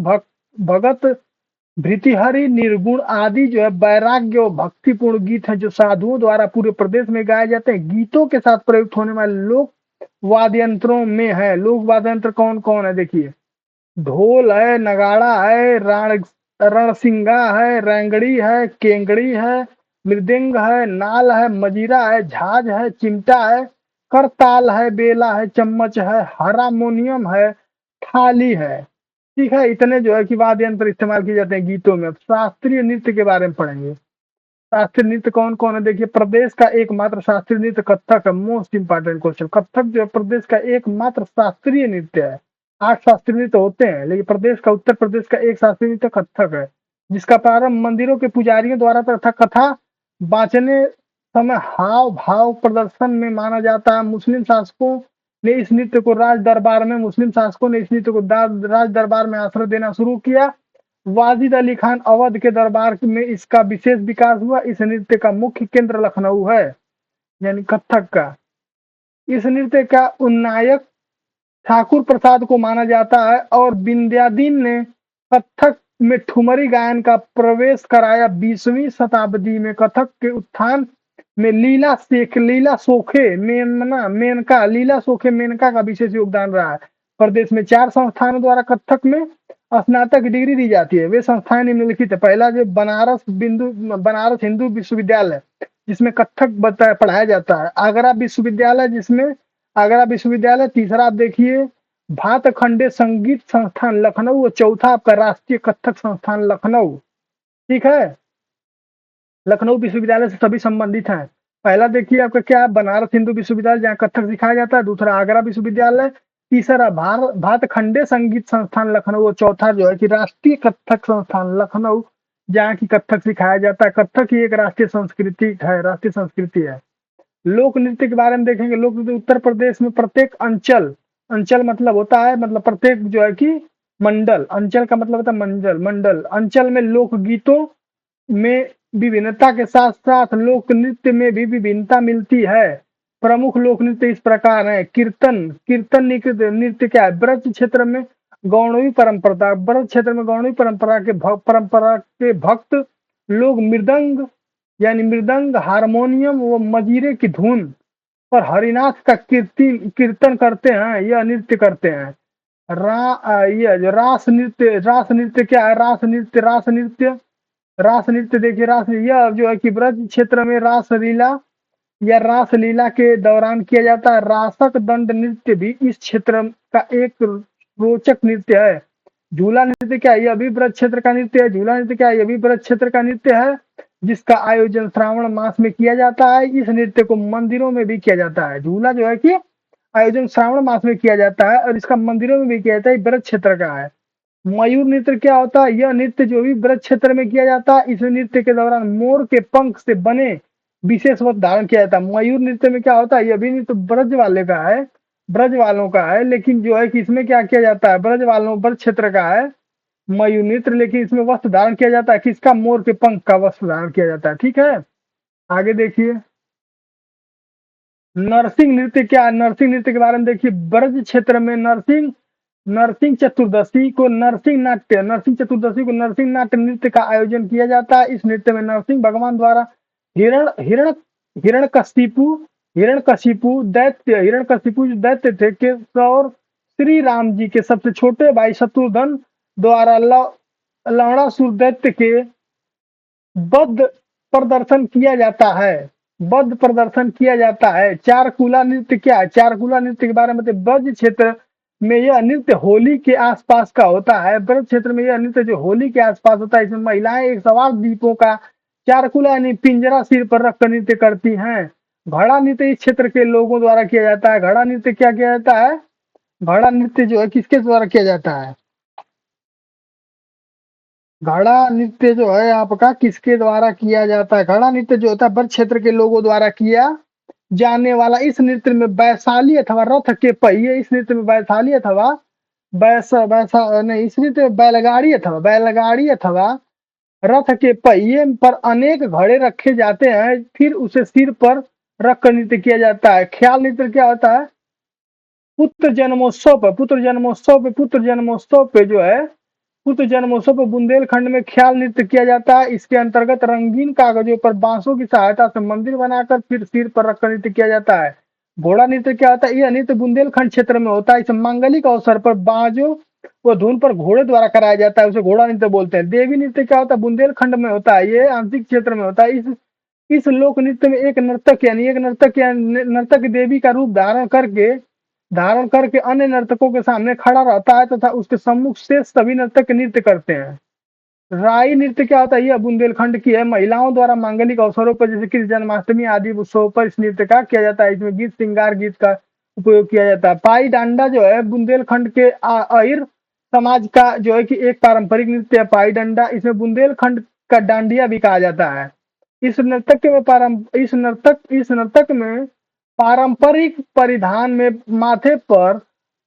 भगत, भृतिहरि, निर्गुण आदि जो है वैराग्य और भक्तिपूर्ण गीत हैं जो साधुओं द्वारा पूरे प्रदेश में गाए जाते हैं। गीतों के साथ प्रयुक्त होने वाले लोक वाद्य यंत्रों में है। लोक वाद्य यंत्र कौन कौन है देखिए, ढोल है, नगाड़ा है, रणसिंगा है, रेंगड़ी है, केंगड़ी है, मृदंग है, नाल है, मजीरा है, झाज है, चिमटा है, करताल है, बेला है, चम्मच है, हारमोनियम है, थाली है। ठीक है, इतने जो है कि वाद्य यंत्र इस्तेमाल किए जाते हैं गीतों में। शास्त्रीय नृत्य के बारे में पढ़ेंगे। शास्त्रीय नृत्य कौन कौन है देखिए, प्रदेश का एकमात्र शास्त्रीय नृत्य कथक है। मोस्ट इंपॉर्टेंट क्वेश्चन, कथक जो है प्रदेश का एकमात्र शास्त्रीय नृत्य है। 8 शास्त्रीय नृत्य होते हैं लेकिन प्रदेश का, उत्तर प्रदेश का एक शास्त्रीय नृत्य कथक है, जिसका प्रारंभ मंदिरों के पुजारियों द्वारा तथा कथा बांचने समय हाव भाव प्रदर्शन में माना जाता है। मुस्लिम शासकों ने इस नृत्य को राज दरबार में मुस्लिम शासकों ने इस नृत्य को राज दरबार में आश्रय देना शुरू किया। वाजिद अली खान अवध के दरबार में इसका विशेष विकास हुआ। इस नृत्य का मुख्य केंद्र लखनऊ है, यानी कथक का। इस नृत्य का उन्नायक ठाकुर प्रसाद को माना जाता है और विंध्यादीन ने कथक में ठुमरी गायन का प्रवेश कराया। 20वीं शताब्दी में कथक के उत्थान में लीला सोखे मेनका का विशेष योगदान रहा है। प्रदेश में 4 संस्थानों द्वारा कथक में स्नातक डिग्री दी जाती है। वे संस्थाएं निम्नलिखित है। पहला जो बनारस हिंदू विश्वविद्यालय जिसमें कथक पढ़ाया जाता है। आगरा विश्वविद्यालय। तीसरा आप देखिए भातखंडे संगीत संस्थान लखनऊ और चौथा आपका राष्ट्रीय कथक संस्थान लखनऊ। ठीक है, लखनऊ विश्वविद्यालय से सभी संबंधित हैं। पहला देखिए आपका क्या है, बनारस हिंदू विश्वविद्यालय जहाँ कथक सिखाया जाता है। दूसरा आगरा विश्वविद्यालय। तीसरा भातखंडे संगीत संस्थान लखनऊ और चौथा जो है कि राष्ट्रीय कथक संस्थान लखनऊ जहाँ की कथक सिखाया जाता है। कथक ही एक राष्ट्रीय संस्कृति है। लोक नृत्य के बारे में देखेंगे। लोक नृत्य उत्तर प्रदेश में प्रत्येक अंचल मतलब होता है, मतलब प्रत्येक जो है कि मंडल, अंचल का मतलब होता है मंडल। अंचल में लोक गीतों में विभिन्नता के साथ साथ लोक नृत्य में भी विभिन्नता मिलती है। प्रमुख लोक नृत्य इस प्रकार है। कीर्तन नृत्य क्या है, ब्रज क्षेत्र में गौड़वी परंपरा के भक्त लोग मृदंग, हारमोनियम व मजीरे की धुन पर हरिनाथ का कीर्तन करते हैं, यह नृत्य करते हैं। रास नृत्य क्या है, रास नृत्य देखिए, यह जो है कि ब्रज क्षेत्र में रास लीला के दौरान किया जाता है। रासक दंड नृत्य भी इस क्षेत्र का एक रोचक नृत्य है। झूला नृत्य क्या है, यह भी ब्रज क्षेत्र का नृत्य है। झूला नृत्य क्या है, यह भी ब्रज क्षेत्र का नृत्य है, जिसका आयोजन श्रावण मास में किया जाता है। इस नृत्य को मंदिरों में भी किया जाता है। झूला जो है कि आयोजन श्रावण मास में किया जाता है और इसका मंदिरों में भी किया जाता है, ब्रज क्षेत्र का है। मयूर नृत्य क्या होता है, यह नृत्य जो भी ब्रज क्षेत्र में किया जाता है। इस नृत्य के दौरान मोर के पंख से बने विशेष वस्त्र धारण किया जाता है। मयूर नृत्य में क्या होता है, यह भी नृत्य ब्रज वालों का है, लेकिन जो है कि इसमें क्या किया जाता है, ब्रज क्षेत्र का है मयूर नृत्य, लेकिन इसमें वस्त्र धारण किया जाता है किसका, मोर के पंख का वस्त्र धारण किया जाता है। ठीक है, आगे देखिए, नरसिंह नृत्य क्या है? नरसिंह नृत्य के बारे में देखिए, ब्रज क्षेत्र में नरसिंह नरसिंह चतुर्दशी को नरसिंह चतुर्दशी को नरसिंह नाट्य नृत्य का आयोजन किया जाता है। इस नृत्य में नरसिंह भगवान द्वारा हिरण हिरण हिरण्यकशिपु हिरण्यकशिपु जो दैत्य थे के और श्री राम जी के सबसे छोटे भाई शत्रुघ्न द्वारा लवणासुर दैत्य के बद्ध प्रदर्शन किया जाता है। बद्ध प्रदर्शन किया जाता है। चारकुला नृत्य क्या है? चारकुला नृत्य के बारे में बताइए। ब्रज क्षेत्र में यह नृत्य होली के आसपास का होता है। ब्रज क्षेत्र में यह नृत्य जो होली के आसपास होता है, इसमें महिलाएं एक सवार दीपों का चारकुला यानी पिंजरा सिर पर रखकर नृत्य करती हैं। घड़ा नृत्य इस क्षेत्र के लोगों द्वारा किया जाता है। घड़ा नृत्य क्या किया जाता है? घड़ा नृत्य जो है किसके द्वारा किया जाता है? घड़ा नृत्य जो है आपका किसके द्वारा किया जाता है? घड़ा नृत्य जो होता है ब्रज क्षेत्र के लोगों द्वारा किया जाने वाला। इस नृत्य में वैशाली अथवा रथ के पहिए, इस नृत्य में वैशाली अथवा वैसा वैसा नहीं, इस नृत्य में बैलगाड़ी अथवा रथ के पहिए पर अनेक घड़े रखे जाते हैं, फिर उसे सिर पर रख कर नृत्य किया जाता है। ख्याल नृत्य क्या होता है? पुत्र जन्मोत्सव पे जो है पुत्र जन्मोत्सव पर बुंदेलखंड में ख्याल नृत्य किया जाता है। इसके अंतर्गत रंगीन कागजों पर बांसों की सहायता से मंदिर बनाकर फिर सिर पर रखकर नृत्य किया जाता है। घोड़ा नृत्य क्या होता है? यह नृत्य बुंदेलखंड क्षेत्र में होता है। इस मांगलिक अवसर पर बाजों व धुन पर घोड़े द्वारा कराया जाता है, उसे घोड़ा नृत्य बोलते हैं। देवी नृत्य क्या होता है? बुंदेलखंड में होता है, ये आंशिक क्षेत्र में होता है। इस लोक नृत्य में एक नर्तक देवी का रूप धारण करके अन्य नर्तकों के सामने खड़ा रहता है तथा उसके सम्मुख से सभी नर्तक नृत्य करते हैं। राई नृत्य क्या होता है? यह बुंदेलखंड की है। महिलाओं द्वारा मांगलिक अवसरों पर जैसे कृष्ण जन्माष्टमी आदि उत्सवों पर इस नृत्य का किया जाता है। इसमें गीत श्रृंगार गीत का उपयोग किया जाता है। पाई डांडा जो है बुंदेलखंड के अहिर समाज का जो है कि एक पारंपरिक नृत्य है। पाई डंडा, इसमें बुंदेलखंड का डांडिया भी कहा जाता है। इस नर्तक में पारंपरिक परिधान में माथे पर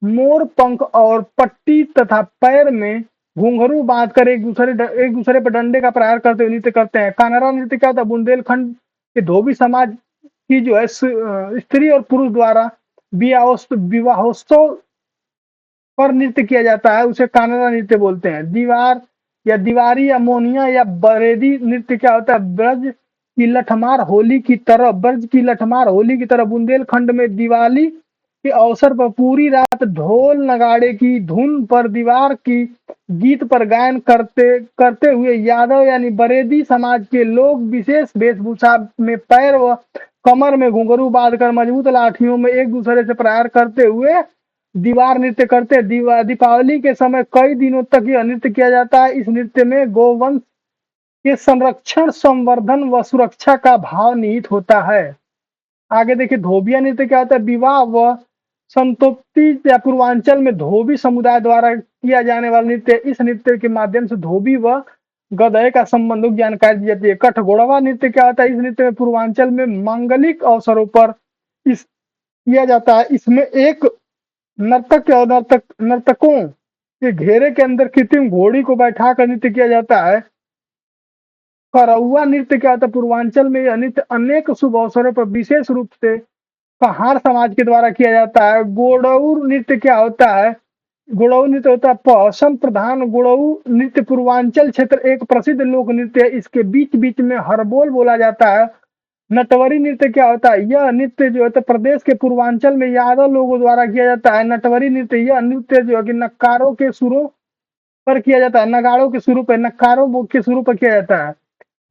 मोर पंख और पट्टी तथा पैर में घुंघरू बांधकर एक दूसरे पर डंडे का प्रहार करते हुए नृत्य करते हैं। कानरा नृत्य क्या था? बुंदेलखंड के धोबी समाज की जो है स्त्री और पुरुष द्वारा विवाहोत्सव पर नृत्य किया जाता है, उसे कानरा नृत्य बोलते हैं। दीवारी या मोनिया या बरेदी नृत्य क्या होता है? ब्रज की लठमार होली की तरह बुंदेलखंड में दिवाली के अवसर पर पूरी रात ढोल नगाड़े की धुन पर दीवार की गीत पर गायन करते करते हुए यादव यानी बरेदी समाज के लोग विशेष वेशभूषा में पैर व कमर में घुंघरू बांधकर मजबूत लाठियों में एक दूसरे से प्रहार करते हुए दीवार नृत्य करते हैं। दीपावली के समय कई दिनों तक यह नृत्य किया जाता है। इस नृत्य में गोवंश के संरक्षण, संवर्धन व सुरक्षा का भाव निहित होता है। आगे देखिए, धोबिया नृत्य क्या होता है? विवाह व संतोप्ति या पूर्वांचल में धोबी समुदाय द्वारा किया जाने वाला नृत्य। इस नृत्य के माध्यम से धोबी व गधे का संबंधित जानकारी दी जाती है। कठघोड़वा नृत्य क्या होता है? इस नृत्य में पूर्वांचल में मांगलिक अवसरों पर इस किया जाता है। इसमें एक नर्तक या नर्तकों के घेरे के अंदर कृत्रिम घोड़ी को बैठा कर नृत्य किया जाता है। करौआ नृत्य क्या होता है? पूर्वांचल में यह नृत्य अनेक शुभ अवसरों पर विशेष रूप से कहार समाज के द्वारा किया जाता है। गोड़ऊ नृत्य क्या होता है? गोड़ऊ नृत्य होता है पश्चिम प्रधान। गोड़ऊ नृत्य पूर्वांचल क्षेत्र एक प्रसिद्ध लोक नृत्य है। इसके बीच बीच में हरबोल बोला जाता है। नटवरी नृत्य क्या होता है? यह नृत्य जो है प्रदेश के पूर्वांचल में यादव लोगों द्वारा किया जाता है। नटवरी नृत्य यह नृत्य जो है कि नक्कारों के सुरों पर किया जाता है। नगाड़ों के सुरों पर, नक्कारों के सुरों पर किया जाता है।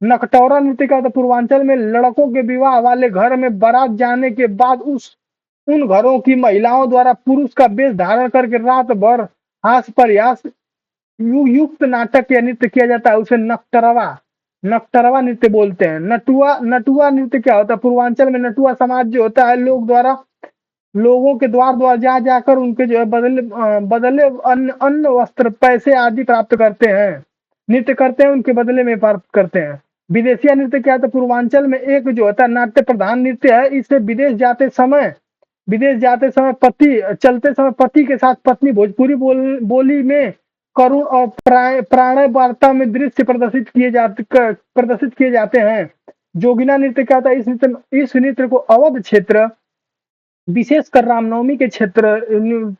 नकटौरा नृत्य का तो पूर्वांचल में लड़कों के विवाह वाले घर में बारात जाने के बाद उन घरों की महिलाओं द्वारा पुरुष का वेश धारण करके रात भर हास प्रयास युक्त नाटक या नृत्य किया जाता है, उसे नकटरवा नृत्य बोलते हैं। नटुआ नृत्य क्या होता है? पूर्वांचल में नटुआ समाज जो होता है लोगों के द्वार द्वार जा जाकर उनके जो है बदले अन्न वस्त्र पैसे आदि प्राप्त करते हैं, नृत्य करते हैं, उनके बदले में प्राप्त करते हैं। विदेशिया नृत्य क्या है? पूर्वांचल में एक जो होता है नाट्य प्रधान नृत्य है। इसे विदेश जाते समय पति के साथ पत्नी भोजपुरी बोली में करुण और प्राणय वार्ता में दृश्य प्रदर्शित किए जाते हैं। जोगिना नृत्य क्या होता है? इस नृत्य को अवध क्षेत्र, विशेषकर रामनवमी के क्षेत्र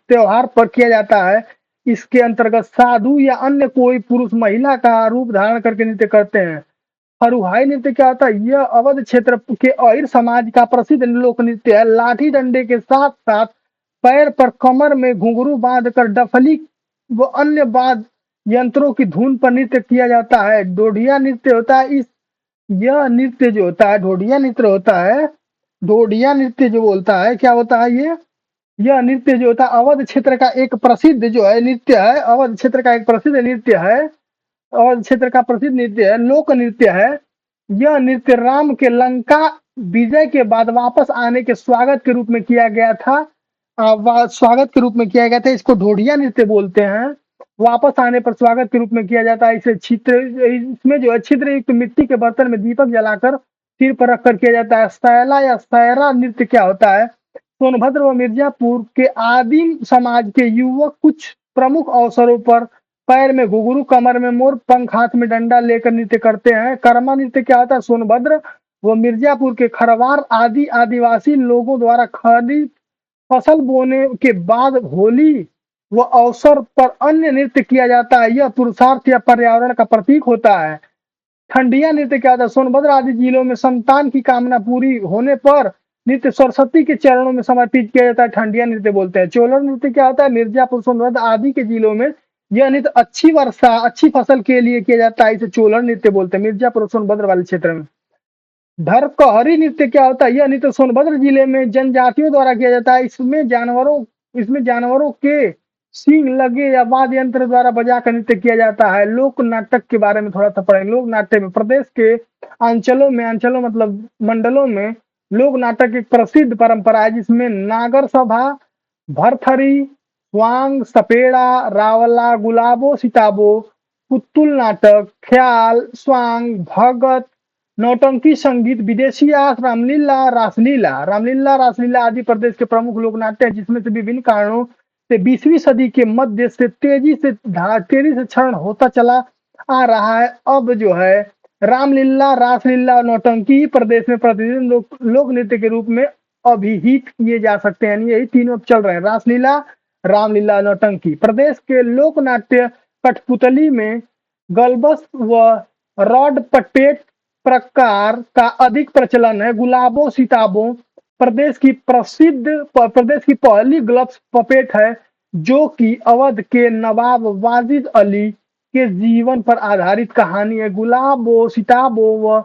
त्योहार पर किया जाता है। इसके अंतर्गत साधु या अन्य कोई पुरुष महिला का रूप धारण करके नृत्य करते हैं। हरुहाई नृत्य क्या होता है? यह अवध क्षेत्र के अहिर समाज का प्रसिद्ध लोक नृत्य है। लाठी डंडे के साथ साथ पैर पर कमर में घुंघरू बांधकर डफली व अन्य वाद्य यंत्रों की धुन पर नृत्य किया जाता है। ढोढिया नृत्य होता है। यह नृत्य जो होता है, ढोढिया नृत्य होता है, ढोढिया नृत्य जो बोलता है, क्या होता है ये? यह नृत्य जो होता है अवध क्षेत्र का एक प्रसिद्ध जो है नृत्य है। अवध क्षेत्र का एक प्रसिद्ध नृत्य है। अवध क्षेत्र का प्रसिद्ध नृत्य है, लोक नृत्य है। यह नृत्य राम के लंका विजय के बाद वापस आने के स्वागत के रूप में किया गया था। स्वागत के रूप में किया गया था। इसको ढोढिया नृत्य बोलते हैं। वापस आने पर स्वागत के रूप में किया जाता है। इसे इसमें जो है छिद्र युक्त मिट्टी के बर्तन में दीपक जलाकर सिर पर रखकर किया जाता है। सैला या सैरा नृत्य क्या होता है? सोनभद्र व मिर्जापुर के आदिम समाज के युवक कुछ प्रमुख अवसरों पर पैर में घुंघरू, कमर में मोर पंख, हाथ में डंडा लेकर नृत्य करते हैं। कर्मा नृत्य क्या होता है? सोनभद्र व मिर्जापुर के खरवार आदि आदिवासी लोगों द्वारा खरीफ फसल बोने के बाद होली व अवसर पर अन्य नृत्य किया जाता है। यह पुरुषार्थ या पर्यावरण का प्रतीक होता है। ठंडिया नृत्य क्या होता है? सोनभद्र आदि जिलों में संतान की कामना पूरी होने पर नृत्य सरस्वती के चरणों में समर्पित किया जाता है। ठंडिया नृत्य बोलते हैं। चोलर नृत्य क्या होता है? मिर्जापुर, सोनभद्र आदि के जिलों में यह नृत्य अच्छी वर्षा, अच्छी फसल के लिए किया जाता है। इसे चोलर नृत्य बोलते हैं, मिर्जापुर और सोनभद्र वाले क्षेत्र में। धरकहरी नृत्य क्या होता है? यह नृत्य सोनभद्र जिले में जनजातियों द्वारा किया जाता है। इसमें जानवरों के सींग लगे या वाद्य यंत्र द्वारा बजाकर नृत्य किया जाता है। लोक नाटक के बारे में थोड़ा सा पढ़ेंगे। लोक नाट्य में प्रदेश के अंचलों मतलब मंडलों में लोक नाटक एक प्रसिद्ध परंपरा है, जिसमें नागर सभा, भरथरी, स्वांग, सपेड़ा, रावला, गुलाबो सिताबो, पुतुल नाटक, ख्याल, स्वांग, भगत, नौटंकी संगीत, विदेशी आस, रामलीला आदि प्रदेश के प्रमुख लोक नाट्य हैं, जिसमें से विभिन्न कारणों से 20वीं सदी के मध्य से तेजी से क्षरण होता चला आ रहा है। अब जो है रामलीला, रासलीला और नौटंकी प्रदेश में प्रतिदिन लोक नृत्य के रूप में अभिहित किए जा सकते हैं। यही तीनों अब चल रहे हैं, रासलीला, रामलीला, नौटंकी। प्रदेश के लोक नाट्य कठपुतली में गलबस व रॉड पटेट प्रकार का अधिक प्रचलन है। गुलाबो सिताबो प्रदेश की पहली ग्लब्स पपेट है, जो कि अवध के नवाब वाजिद अली के जीवन पर आधारित कहानी है। गुलाबो सिताबो व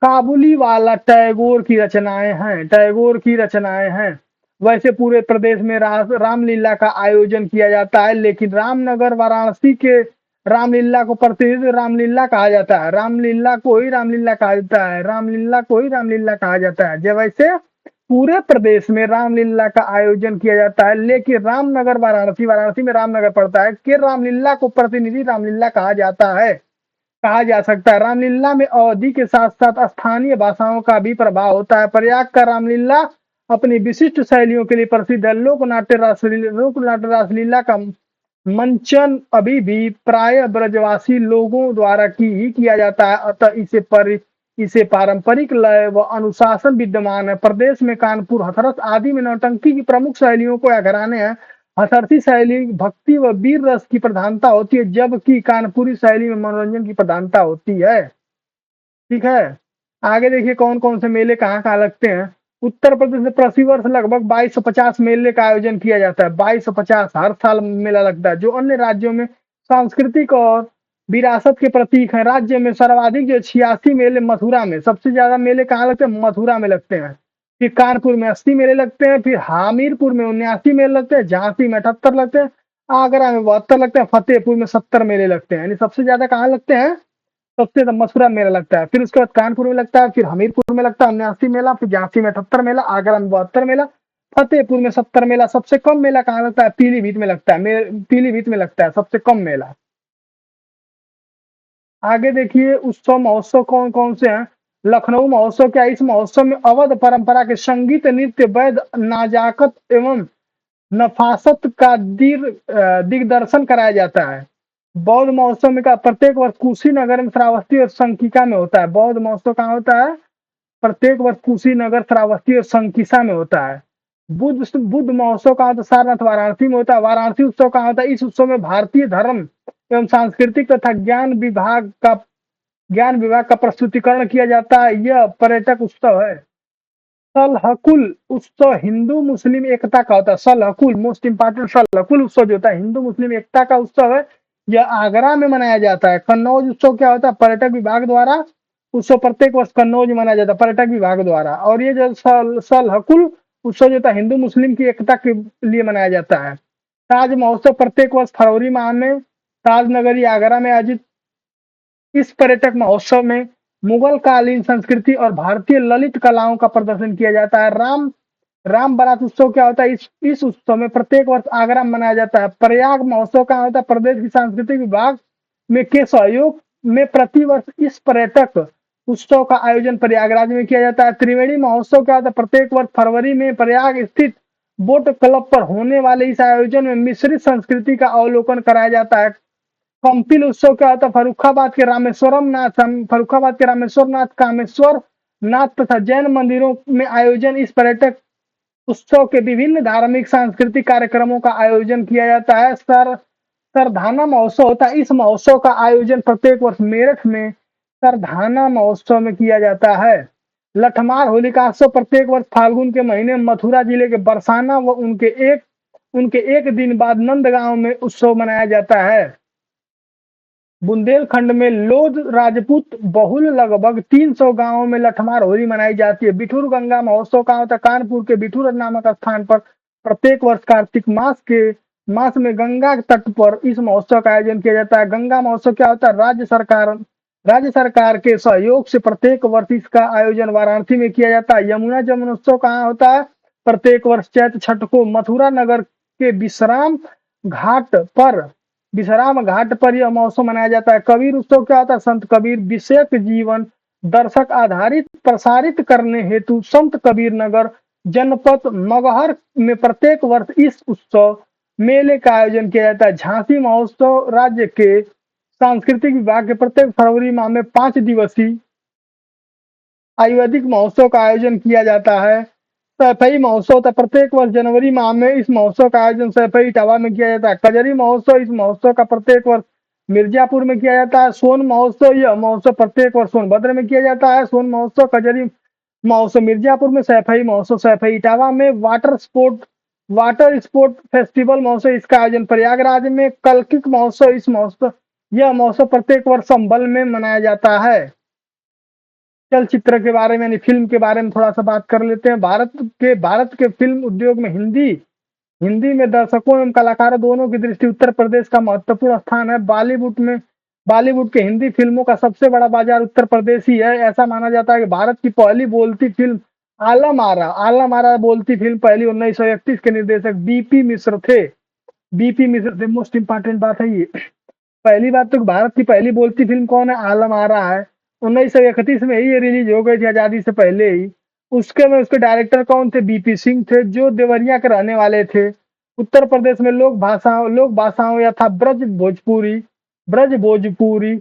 काबुली वाला टैगोर की रचनाएं हैं। वैसे पूरे प्रदेश में रामलीला का आयोजन किया जाता है, लेकिन रामनगर वाराणसी के रामलीला को प्रतिनिधि रामलीला कहा जाता है। रामलीला को ही रामलीला कहा जाता है। रामलीला को ही रामलीला कहा जाता है। जब वैसे पूरे प्रदेश में रामलीला का आयोजन किया जाता है, लेकिन रामनगर वाराणसी में रामनगर पड़ता है कि रामलीला को प्रतिनिधि रामलीला कहा जा सकता है। रामलीला में अवधि के साथ साथ स्थानीय भाषाओं का भी प्रभाव होता है। प्रयाग का रामलीला अपनी विशिष्ट शैलियों के लिए प्रसिद्ध है। लोकनाट्य रासलीला का मंचन अभी भी प्राय ब्रजवासी लोगों द्वारा ही किया जाता है, अतः इसे पारंपरिक लय व अनुशासन विद्यमान है। प्रदेश में कानपुर, हथरस आदि में नौटंकी की प्रमुख शैलियों को या घराने हैं। हथरसी शैली भक्ति व वीर रस की प्रधानता होती है, जबकि कानपुरी शैली में मनोरंजन की प्रधानता होती है। ठीक है, आगे देखिए कौन कौन से मेले कहाँ कहाँ लगते हैं। उत्तर प्रदेश में प्रति वर्ष लगभग 2250 मेले का आयोजन किया जाता है। 2250 हर साल मेला लगता है, जो अन्य राज्यों में सांस्कृतिक और विरासत के प्रतीक हैं। राज्य में सर्वाधिक जो 86 मेले मथुरा में, सबसे ज्यादा मेले कहाँ लगते हैं? मथुरा में लगते हैं। फिर कानपुर में 80 मेले लगते हैं। फिर हामिरपुर में 79 मेले लगते हैं। झांसी में 78 लगते हैं। आगरा में 72 लगते हैं। फतेहपुर में 70 मेले लगते हैं। यानी सबसे ज्यादा कहाँ लगते हैं? सबसे ज्यादा मथुरा मेला लगता है। फिर उसके बाद कानपुर में लगता है। फिर हमीरपुर में लगता है 79 मेला। फिर झांसी में 78 मेला। आगरा में 72 मेला। फतेहपुर में 70 मेला। सबसे कम मेला कहाँ लगता है? पीलीभीत में लगता है। पीलीभीत में लगता है सबसे कम मेला। आगे देखिए उत्सव महोत्सव कौन कौन से हैं। लखनऊ महोत्सव क्या है? इस महोत्सव में अवध परंपरा के संगीत, नृत्य, वैद, नाजाकत एवं नफासत का दिग्दर्शन कराया जाता है। बौद्ध महोत्सव में का प्रत्येक वर्ष कुशीनगर में, श्रावस्ती और संकिका में होता है। बौद्ध महोत्सव कहाँ होता है? प्रत्येक वर्ष कुशीनगर, श्रावस्ती और संकिसा में होता है। बुद्ध बुद्ध महोत्सव कहाँ होता है? सारनाथ वाराणसी में होता है। वाराणसी उत्सव कहाँ होता है? इस उत्सव में भारतीय धर्म एवं सांस्कृतिक तथा ज्ञान विभाग का प्रस्तुतिकरण किया जाता है। यह पर्यटक उत्सव है। सलहकुल उत्सव हिंदू मुस्लिम एकता का होता है। सलहकुल मोस्ट इंपॉर्टेंट, सलहकुल उत्सव जो होता है हिंदू मुस्लिम एकता का उत्सव है। यह आगरा में मनाया जाता है। कन्नौज उत्सव क्या होता है? पर्यटक विभाग द्वारा उत्सव प्रत्येक वर्ष कन्नौज में मनाया जाता है पर्यटक विभाग द्वारा। और ये जो सलहकुल उत्सव जो होता है हिंदू मुस्लिम की एकता के लिए मनाया जाता है। ताज महोत्सव प्रत्येक वर्ष फरवरी माह में ताज नगरी आगरा में आयोजित इस पर्यटक महोत्सव में मुगल कालीन संस्कृति और भारतीय ललित कलाओं का प्रदर्शन किया जाता है। राम बारात उत्सव क्या होता है? इस उत्सव में प्रत्येक वर्ष आगरा में मनाया जाता है। प्रयाग महोत्सव क्या होता है? प्रदेश की सांस्कृतिक विभाग में के सहयोग में प्रतिवर्ष इस पर्यटक उत्सव का आयोजन प्रयागराज में किया जाता है। त्रिवेणी महोत्सव क्या होता है? प्रत्येक वर्ष फरवरी में प्रयाग स्थित बोट क्लब पर होने वाले इस आयोजन में मिश्रित संस्कृति का अवलोकन कराया जाता है। कंपिल उत्सव क्या होता है? फरुखाबाद के रामेश्वर नाथ, कामेश्वर नाथ तथा जैन मंदिरों में आयोजन इस पर्यटक उत्सव के विभिन्न धार्मिक सांस्कृतिक कार्यक्रमों का आयोजन किया जाता है। सरधाना महोत्सव होता है। इस महोत्सव का आयोजन प्रत्येक वर्ष मेरठ में सरधाना महोत्सव में किया जाता है। लठमार होलिकात्सव प्रत्येक वर्ष फाल्गुन के महीने मथुरा जिले के बरसाना व उनके एक दिन बाद नंदगांव में उत्सव मनाया जाता है। बुंदेलखंड में लोध राजपूत बहुल लगभग 300 गांवों में लठमार होली मनाई जाती है। बिठूर गंगा महोत्सव कहाँ होता है? कानपुर के बिठूर नामक स्थान पर प्रत्येक वर्ष कार्तिक मास में गंगा तट पर इस महोत्सव का आयोजन किया जाता है। गंगा महोत्सव क्या होता है? राज्य सरकार के सहयोग से प्रत्येक वर्ष इसका आयोजन वाराणसी में किया जाता है। यमुना जन्मोत्सव कहाँ होता है? प्रत्येक वर्ष चैत्र छठ को मथुरा नगर के विश्राम घाट पर यह महोत्सव मनाया जाता है। कबीर उत्सव क्या होता है? संत कबीर विषयक जीवन दर्शक आधारित प्रसारित करने हेतु संत कबीर नगर जनपद मगहर में प्रत्येक वर्ष इस उत्सव मेले का आयोजन किया जाता है। झांसी महोत्सव राज्य के सांस्कृतिक विभाग के प्रत्येक फरवरी माह में 5 दिवसीय आयुर्वेदिक महोत्सव का आयोजन किया जाता है। सैफई महोत्सव था प्रत्येक वर्ष जनवरी माह में इस महोत्सव का आयोजन सैफई इटावा में किया जाता है। कजरी महोत्सव इस महोत्सव का प्रत्येक वर्ष मिर्जापुर में किया जाता है। सोन महोत्सव यह महोत्सव प्रत्येक वर्ष सोनभद्र में किया जाता है। सोन महोत्सव कजरी महोत्सव मिर्जापुर में, सैफई महोत्सव सैफई इटावा में। वाटर स्पोर्ट फेस्टिवल महोत्सव इसका आयोजन प्रयागराज में। कलकिक महोत्सव यह महोत्सव प्रत्येक वर्ष संभल में मनाया जाता है। चलचित्र के बारे में यानी फिल्म के बारे में थोड़ा सा बात कर लेते हैं। भारत के फिल्म उद्योग में हिंदी में दर्शकों एवं कलाकारों दोनों की दृष्टि उत्तर प्रदेश का महत्वपूर्ण स्थान है। बॉलीवुड के हिंदी फिल्मों का सबसे बड़ा बाजार उत्तर प्रदेश ही है। ऐसा माना जाता है कि भारत की पहली बोलती फिल्म आलम आरा बोलती फिल्म पहली 1931 के निर्देशक बीपी मिश्र थे। मोस्ट इंपॉर्टेंट बात है ये। पहली बात तो भारत की पहली बोलती फिल्म कौन है? आलम आरा है। 1931 में ही ये रिलीज हो गई थी, आजादी से पहले ही। उसके डायरेक्टर कौन थे? बीपी सिंह थे, जो देवरिया के रहने वाले थे। उत्तर प्रदेश में लोक भाषाओं या था ब्रज भोजपुरी,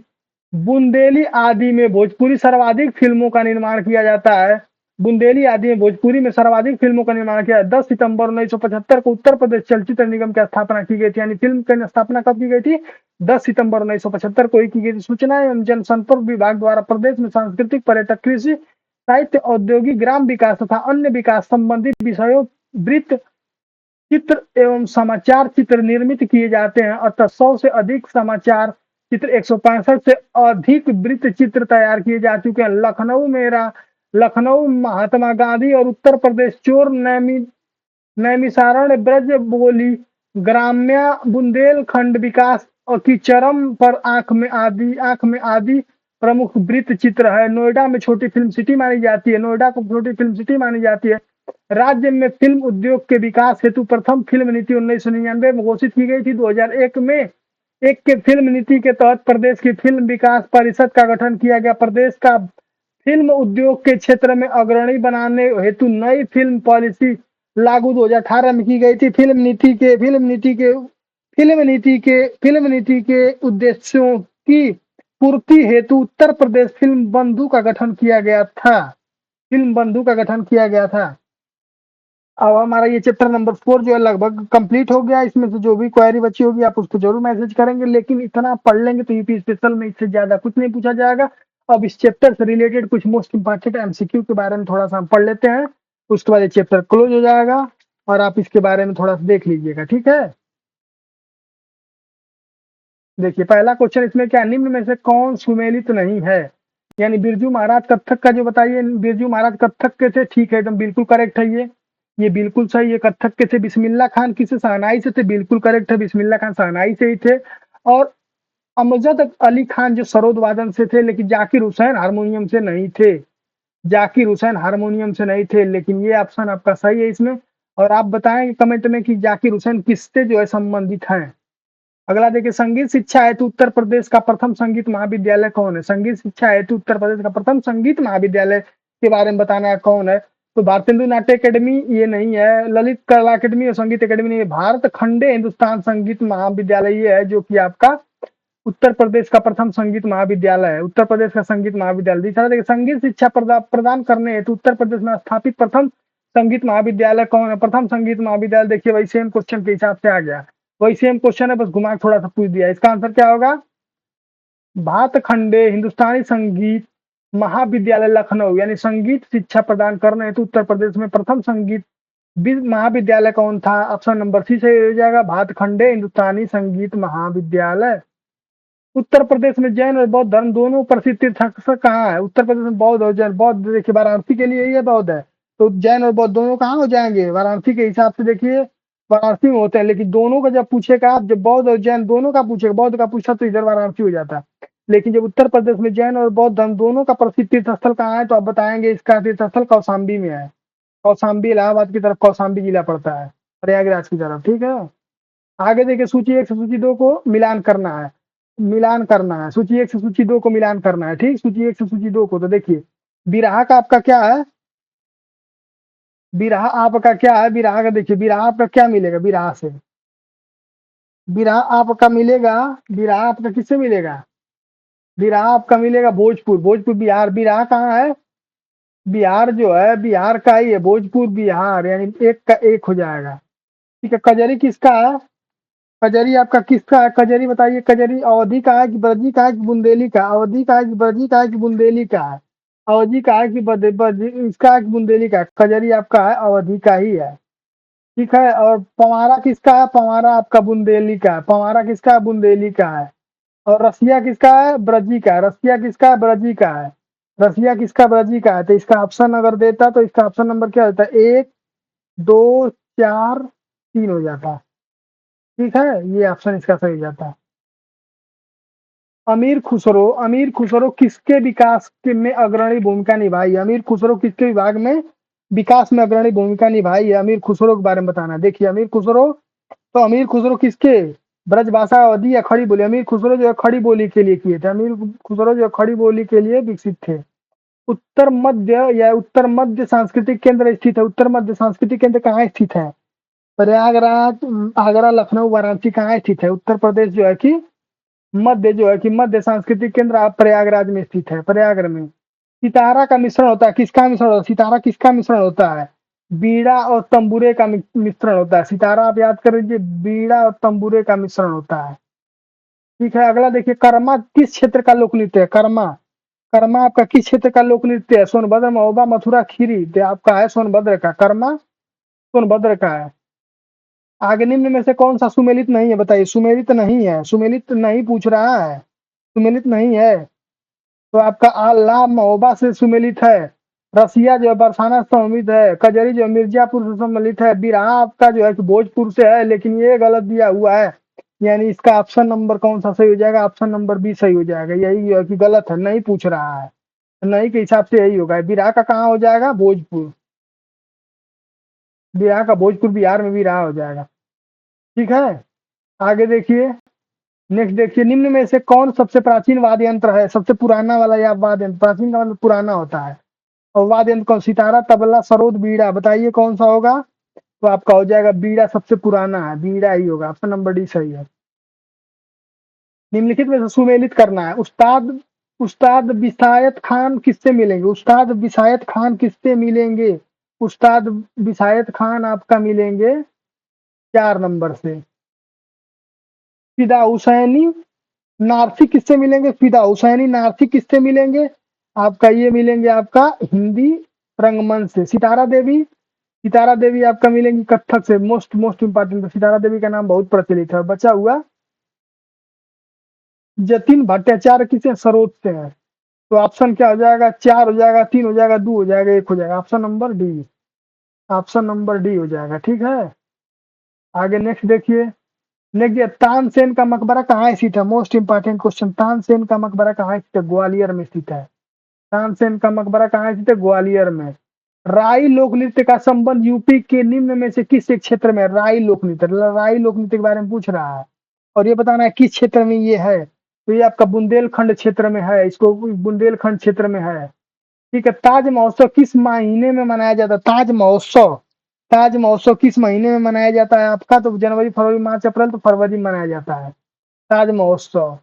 बुंदेली आदि में भोजपुरी सर्वाधिक फिल्मों का निर्माण किया जाता है। बुंदेली आदि में भोजपुरी में सर्वाधिक फिल्मों का निर्माण किया। 10 सितंबर 1975 को उत्तर प्रदेश चलचित्र निगम की स्थापना की गई थी। यानी फिल्म की स्थापना कब की गई थी? 10 सितंबर 1975 को ही की गई थी। सूचना एवं जनसंपर्क विभाग द्वारा प्रदेश में सांस्कृतिक, पर्यटक, कृषि, साहित्य, औद्योगिक, ग्राम विकास तथा अन्य विकास संबंधित विषयों वृत्त चित्र एवं समाचार चित्र निर्मित किए जाते हैं। अतः 100 से अधिक समाचार चित्र, 165 से अधिक वृत्त चित्र तैयार किए जा चुके हैं। लखनऊ महात्मा गांधी और उत्तर प्रदेश चोर नैमिषारण्य, ब्रज बोली, ग्राम्या, बुंदेलखंड विकास की चरम पर आंख में आदि प्रमुख वृत्त चित्र है। नोएडा में छोटी फिल्म सिटी मानी जाती है। नोएडा को छोटी फिल्म सिटी मानी जाती है। राज्य में फिल्म उद्योग के विकास हेतु प्रथम फिल्म नीति 1999 में घोषित की गई थी। 2001 में के फिल्म नीति के तहत प्रदेश की फिल्म विकास परिषद का गठन किया गया। प्रदेश का फिल्म उद्योग के क्षेत्र में अग्रणी बनाने हेतु नई फिल्म पॉलिसी लागू 2018 में की गई थी। फिल्म नीति के उद्देश्यों की पूर्ति हेतु उत्तर प्रदेश फिल्म बंधु का गठन किया गया था। फिल्म बंधु का गठन किया गया था। अब हमारा ये चैप्टर नंबर 4 जो है लगभग कंप्लीट हो गया। इसमें से जो भी क्वेरी बची होगी आप उसको जरूर मैसेज करेंगे, लेकिन इतना आप पढ़ लेंगे तो यूपी स्पेशल में इससे ज्यादा कुछ नहीं पूछा जाएगा। अब इस चैप्टर से रिलेटेड कुछ मोस्ट इंपॉर्टेंट एमसीक्यू के बारे में थोड़ा सा हम पढ़ लेते हैं, उसके बाद ये चैप्टर क्लोज हो जाएगा और आप इसके बारे में थोड़ा सा देख लीजिएगा, ठीक है। देखिए पहला क्वेश्चन इसमें क्या, निम्न में से कौन सुमेलित नहीं है। यानी बिरजू महाराज कत्थक का जो बताइए, बिरजू महाराज कत्थक के थे, ठीक है एकदम बिल्कुल करेक्ट है ये बिल्कुल सही है। कत्थक के थे। बिस्मिल्लाह खान किसे, शहनाई से थे, बिल्कुल करेक्ट है, बिस्मिल्लाह खान शहनाई से ही थे। और अमजद अली खान जो सरोद वादन से थे, लेकिन जाकिर हुसैन हारमोनियम से नहीं थे। जाकिर हुसैन हारमोनियम से नहीं थे, लेकिन ये ऑप्शन आपका सही है इसमें। और आप बताएंगे कमेंट में कि जाकिर हुसैन किससे जो है संबंधित हैं। अगला देखिए, संगीत शिक्षा हेतु उत्तर प्रदेश का प्रथम संगीत महाविद्यालय कौन है। संगीत शिक्षा हेतु उत्तर प्रदेश का प्रथम संगीत महाविद्यालय के बारे में बताना है कौन है। तो भारतेंदु नाट्य अकेडमी ये नहीं है, ललित कला अकेडमी और संगीत अकेडमी नहीं है, भारत खंडे हिंदुस्तान संगीत महाविद्यालय ये है जो कि आपका उत्तर प्रदेश का प्रथम संगीत महाविद्यालय है। उत्तर प्रदेश का संगीत महाविद्यालय। दूसरा देखिए, संगीत शिक्षा प्रदान करने हेतु उत्तर प्रदेश में स्थापित प्रथम संगीत महाविद्यालय कौन है। प्रथम संगीत महाविद्यालय देखिए वही सेम क्वेश्चन के हिसाब से आ गया, वही सेम क्वेश्चन है, बस घुमा के थोड़ा सा पूछ दिया। इसका आंसर क्या होगा, भातखंडे हिंदुस्तानी संगीत महाविद्यालय लखनऊ। यानी संगीत शिक्षा प्रदान करने हेतु उत्तर प्रदेश में प्रथम संगीत महाविद्यालय कौन था। ऑप्शन नंबर सी से हो जाएगा, भातखंडे हिंदुस्तानी संगीत महाविद्यालय। उत्तर प्रदेश में जैन और बौद्ध धर्म दोनों प्रसिद्ध तीर्थस्थल कहाँ है। उत्तर प्रदेश में बौद्ध और जैन, बौद्ध देखिए वाराणसी के लिए ये बौद्ध है, तो जैन और बौद्ध दोनों कहाँ हो जाएंगे, वाराणसी के हिसाब से देखिए वाराणसी में होते हैं। लेकिन दोनों का जब पूछेगा आप, जब बौद्ध और जैन दोनों का पूछेगा, बौद्ध का पूछा तो इधर वाराणसी हो जाता है। लेकिन जब उत्तर प्रदेश में जैन और बौद्ध धर्म दोनों का प्रसिद्ध तीर्थस्थल कहाँ है, तो आप बताएंगे इसका तीर्थस्थल कौशाम्बी में है। कौशाम्बी इलाहाबाद की तरफ कौशाम्बी जिला पड़ता है, प्रयागराज की तरफ, ठीक है। आगे देखिए, सूची 1 से सूची 2 को मिलान करना है, मिलान करना है। सूची 1 से सूची 2 को मिलान करना है, ठीक। सूची 1 से सूची 2 को, तो देखिए बिरहा का आपका क्या है, बिरहा आपका क्या है, बिरहा का देखिए, बिरहा आपका क्या मिलेगा, बिरहा से, बिरहा आपका मिलेगा, बिरहा आपका किससे मिलेगा, बिरहा आपका मिलेगा भोजपुर, भोजपुर बिहार। बिरहा कहाँ है, बिहार जो है बिहार का ही है, भोजपुर बिहार, यानी एक का एक हो जाएगा, ठीक है। कजरी किसका है, कजरी आपका किसका है, कजरी बताइए, कजरी अवधि का है कि ब्रजी का है कि बुंदेली का, अवधि का है कि ब्रजी का है कि बुंदेली का है, अवधि का है कि इसका है कि बुंदेली का है। कजरी आपका है अवधि का ही है, ठीक है। और पवारा किसका है, पवारा आपका बुंदेली का है, पवारा किसका है, बुंदेली का है। और रसिया किसका है, ब्रजी का है, रसिया किसका है, ब्रजी का है, रसिया किसका, ब्रजी का है। तो इसका ऑप्शन अगर देता तो इसका ऑप्शन नंबर क्या होता है, 1 2 4 3 हो जाता, ठीक है। ये ऑप्शन इसका सही हो जाता है। अमीर खुसरो किसके विकास में अग्रणी भूमिका निभाई है। अमीर खुसरो किसके विभाग में विकास में अग्रणी भूमिका निभाई है, अमीर खुसरो के बारे में बताना है। देखिए अमीर खुसरो, तो अमीर खुसरो किसके, ब्रजभाषा अवधि या खड़ी बोली। अमीर खुसरो जो है खड़ी बोली के लिए किए थे, अमीर खुसरो जो है खड़ी बोली के लिए विकसित थे। उत्तर मध्य या उत्तर मध्य सांस्कृतिक केंद्र स्थित है। उत्तर मध्य सांस्कृतिक केंद्र कहाँ स्थित है, प्रयागराज, आगरा, लखनऊ, वाराणसी कहाँ स्थित है। उत्तर प्रदेश जो है कि मध्य जो है कि मध्य सांस्कृतिक केंद्र आप प्रयागराज में स्थित है, प्रयागराज में। सितारा का मिश्रण होता है, किसका मिश्रण होता है, सितारा किसका मिश्रण होता है, बीड़ा और तंबूरे का मिश्रण होता है। सितारा आप याद कर लीजिए, बीड़ा और तंबूरे का मिश्रण होता है, ठीक है। अगला देखिए, कर्मा किस क्षेत्र का लोक नृत्य है, कर्मा, कर्मा आपका किस क्षेत्र का लोक नृत्य है। सोनभद्र, महोबा, मथुरा, खीरी, तो आपका है सोनभद्र का, कर्मा सोनभद्र का है। आगे निम्न में से कौन सा सुमेलित नहीं है, बताइए। सुमेलित नहीं है, सुमेलित नहीं पूछ रहा है, सुमेलित नहीं है। तो आपका आल्ला महोबा से सुमेलित है, रसिया जो है बरसाना से सम्मिलित है, कजरी जो है मिर्जापुर से सम्मिलित है, बिरहा आपका जो है कि भोजपुर से है, लेकिन ये गलत दिया हुआ है। यानी इसका ऑप्शन नंबर कौन सा सही हो जाएगा, ऑप्शन नंबर बी सही हो जाएगा। यही जो है कि गलत है, नहीं पूछ रहा है, नहीं के हिसाब से यही होगा। बिरहा का कहाँ हो जाएगा, भोजपुर, बिरहा का भोजपुर बिहार में बिरहा हो जाएगा, ठीक है। आगे देखिए, नेक्स्ट देखिए, निम्न में से कौन सबसे प्राचीन वाद्य यंत्र है। सबसे पुराना वाला या वाद्य यंत्र, प्राचीन का मतलब पुराना होता है। और वाद्य यंत्र कौन, सितारा, तबला, सरोद, बीड़ा, बताइए कौन सा होगा। तो आपका हो जाएगा बीड़ा, सबसे पुराना है, बीड़ा ही होगा, ऑप्शन नंबर डी सही है। निम्नलिखित में से सुमेलित करना है, उस्ताद उस्ताद विसायत खान किससे मिलेंगे? उस्ताद विसायत खान किससे मिलेंगे? उस्ताद विसायत खान आपका मिलेंगे 4 नंबर से। फिदा हुसैनी नारसी किससे मिलेंगे? फिदा हुसैनी नारसी किससे मिलेंगे? आपका ये मिलेंगे आपका हिंदी रंगमंच से। सितारा देवी आपका मिलेंगी कत्थक से। Most most important, Sitara Devi का नाम बहुत प्रचलित है। बचा हुआ जतिन भट्टाचार्य किसे? सरोज से है। तो ऑप्शन क्या हो जाएगा? 4 हो जाएगा, 3 हो जाएगा, 2 हो जाएगा, 1 हो जाएगा। Option number D. Option number D हो जाएगा। ठीक है, आगे नेक्स्ट देखिए। देखिए तानसेन का मकबरा कहाँ स्थित है? Most important question. तानसेन का मकबरा कहाँ स्थित है? ग्वालियर में स्थित है। तानसेन का मकबरा कहाँ स्थित है? ग्वालियर में। राई लोक नृत्य का संबंध यूपी के निम्न में से किस एक क्षेत्र में है? राई लोक नृत्य, राई लोक नृत्य के बारे में पूछ रहा है और ये बताना है किस क्षेत्र में ये है। तो ये आपका बुंदेलखंड क्षेत्र में है, इसको बुंदेलखंड क्षेत्र में है। ठीक है, ताज महोत्सव किस महीने में मनाया जाता है? ताज महोत्सव किस महीने में मनाया जाता है आपका? तो जनवरी, फरवरी, मार्च, अप्रैल, तो फरवरी में मनाया जाता है ताज महोत्सव।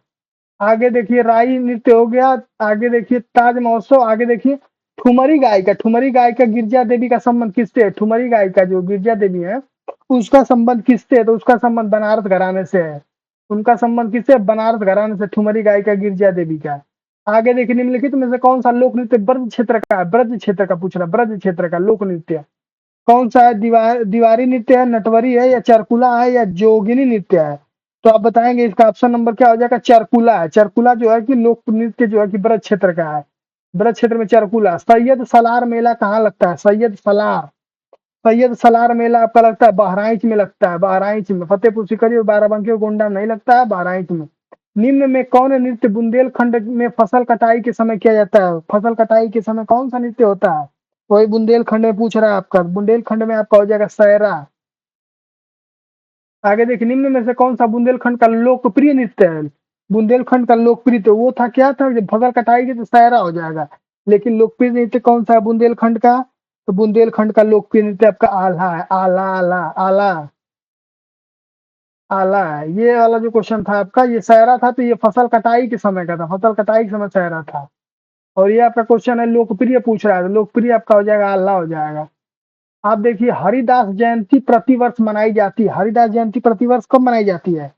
आगे देखिए राई नृत्य हो गया। आगे देखिए ताज महोत्सव। आगे देखिए ठुमरी गायिका गिरजा देवी का संबंध किससे है? ठुमरी गायिका जो गिरजा देवी है उसका संबंध किससे है? तो उसका संबंध बनारस घराने से है। उनका संबंध किससे? बनारस घराने से, ठुमरी गायिका गिरजा देवी का। आगे देखिए निम्नलिखित में से कौन सा लोक नृत्य ब्रज क्षेत्र का है? ब्रज क्षेत्र का पूछ रहा है, ब्रज क्षेत्र का लोक नृत्य कौन सा है? दीवारी नृत्य है, नटवरी है, या चरकुला है, या जोगिनी नृत्य है? तो आप बताएंगे इसका ऑप्शन नंबर क्या हो जाएगा? चरकुला है। चरकुला जो है कि लोक नृत्य जो है कि ब्रज क्षेत्र का है। ब्रज क्षेत्र में चरकुला। सैयद सलार मेला कहाँ लगता है? सैयद सलार मेला आपका लगता है बहराइच में लगता है। बहराइच में, फतेहपुर सीकरी और बाराबंकी और गोंडा में नहीं लगता है, बहराइच में। निम्न में कौन नृत्य बुंदेलखंड में फसल कटाई के समय किया जाता है? फसल कटाई के समय कौन सा नृत्य होता है? वही बुंदेलखंड में पूछ रहा है आपका। बुंदेलखंड में आपका हो जाएगा सैरा। आगे देखिए निम्न में से कौन सा बुंदेलखंड का लोकप्रिय नृत्य है? बुंदेलखंड का लोकप्रिय तो वो था, क्या था? जब फसल कटाई की तो सैरा हो जाएगा। लेकिन लोकप्रिय नृत्य कौन सा है बुंदेलखंड का? तो बुंदेलखंड का लोकप्रिय नृत्य आपका आल्हा है। आला आला आला आला है। ये वाला जो क्वेश्चन था आपका, ये सैरा था, तो ये फसल कटाई के समय का था। फसल कटाई के समय सैरा था। और ये आपका क्वेश्चन है लोकप्रिय पूछ रहा है, तो लोकप्रिय आपका हो जाएगा आल्हा हो जाएगा। आप देखिए हरिदास जयंती प्रतिवर्ष मनाई जाती है। हरिदास जयंती प्रतिवर्ष कब मनाई जाती है?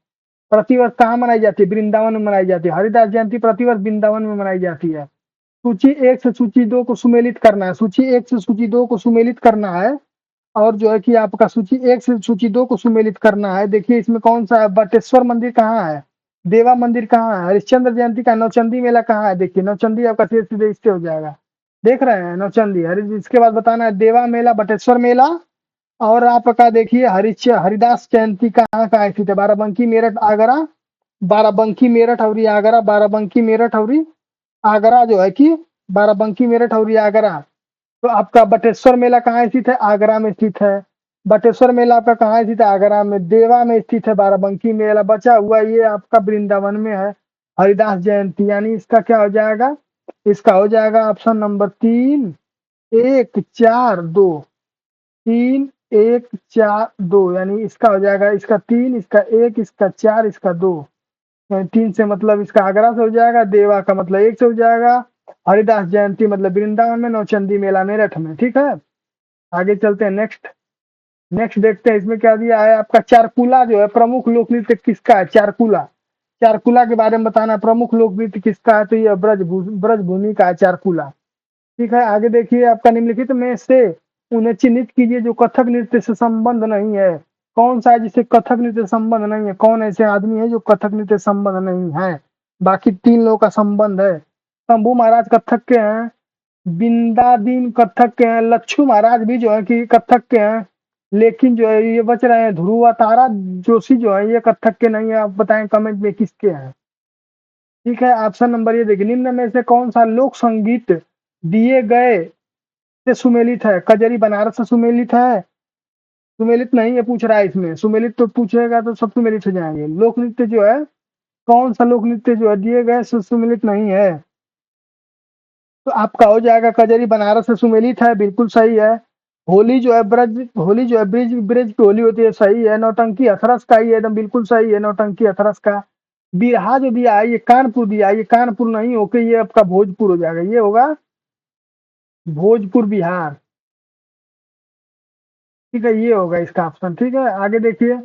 प्रतिवर्ष कहाँ मनाई जाती है? वृंदावन में मनाई जाती है। हरिदास जयंती प्रतिवर्ष वृंदावन में मनाई जाती है। सूची 1 से सूची 2 को सुमेलित करना है। सूची 1 से सूची 2 को सुमेलित करना है। और जो है कि आपका सूची 1 से सूची 2 को सुमेलित करना है। देखिए इसमें कौन सा है? बटेश्वर मंदिर कहाँ है? देवा मंदिर कहाँ है? हरिश्चंद्र जयंती का नौचंदी मेला कहाँ है? देखिए नौचंदी आपका सीधे सीधे इससे हो जाएगा। देख रहे हैं नौचंदी हरि। इसके बाद बताना है देवा मेला, बटेश्वर मेला। और आपका देखिए हरिदास जयंती कहाँ का स्थित है? बाराबंकी, मेरठ, आगरा। बाराबंकी, मेरठ और आगरा। बाराबंकी, मेरठ और आगरा जो है कि बाराबंकी, मेरठ और आगरा। तो आपका बटेश्वर मेला कहाँ स्थित है? आगरा में स्थित है। बटेश्वर मेला आपका कहाँ स्थित है? आगरा में। देवा में स्थित है बाराबंकी मेला। बचा हुआ ये आपका वृंदावन में है हरिदास जयंती। यानी इसका क्या हो जाएगा? इसका हो जाएगा ऑप्शन नंबर 3, 1, 4, 2। 3, 1, 4, 2, यानी इसका हो जाएगा इसका 3, इसका 1, इसका 4, इसका 2। 3 से मतलब इसका आगरा से हो जाएगा, देवा का मतलब 1 से हो जाएगा, हरिदास जयंती मतलब वृंदावन में, नौचंदी मेला मेरठ में। ठीक है, आगे चलते हैं नेक्स्ट। नेक्स्ट देखते हैं इसमें क्या दिया है आपका। चारकुला जो है प्रमुख लोक नृत्य किसका है? चारकुला। चारकुला के बारे में बताना है, प्रमुख लोक नृत्य किसका है? तो ये ब्रजभूमि का है चारकुला। ठीक है, आगे देखिए आपका निम्नलिखित में से उन्हें चिन्हित कीजिए जो कथक नृत्य से संबंध नहीं है। कौन सा है जिसे कथक नृत्य से संबंध नहीं है? कौन ऐसे आदमी है जो कथक नृत्य से संबंध नहीं है? बाकी 3 लोगों का संबंध है। शंभू महाराज कथक के हैं, बिंदादीन कथक के हैं, लच्छू महाराज भी जो है कि कथक के हैं। लेकिन जो है ये बच रहे हैं ध्रुवा तारा जोशी जो है ये कथक के नहीं है। आप बताएं कमेंट में किसके हैं। ठीक है, ऑप्शन नंबर ये देखिए, निम्न में से कौन सा लोक संगीत दिए गए से सुमेलित है? कजरी बनारस से सुमेलित है? सुमेलित नहीं है पूछ रहा है इसमें। सुमेलित तो पूछेगा तो सब सुमेलित हो जाएंगे। लोक नृत्य जो है, कौन सा लोक नृत्य जो है दिए गए से सुमेलित नहीं है? तो आपका हो जाएगा कजरी बनारस से सुमेलित है, बिल्कुल सही है। होली जो है ब्रिज ब्रिज की होली होती है, सही है। नौटंकी हथरस का ही है, एकदम बिल्कुल सही है, नौटंकी हथरस का। बिरहा जो दिया है ये कानपुर दिया है, ये कानपुर नहीं होके ये आपका भोजपुर हो जाएगा, ये होगा भोजपुर बिहार। ठीक है, ये होगा इसका ऑप्शन। ठीक है, आगे देखिए,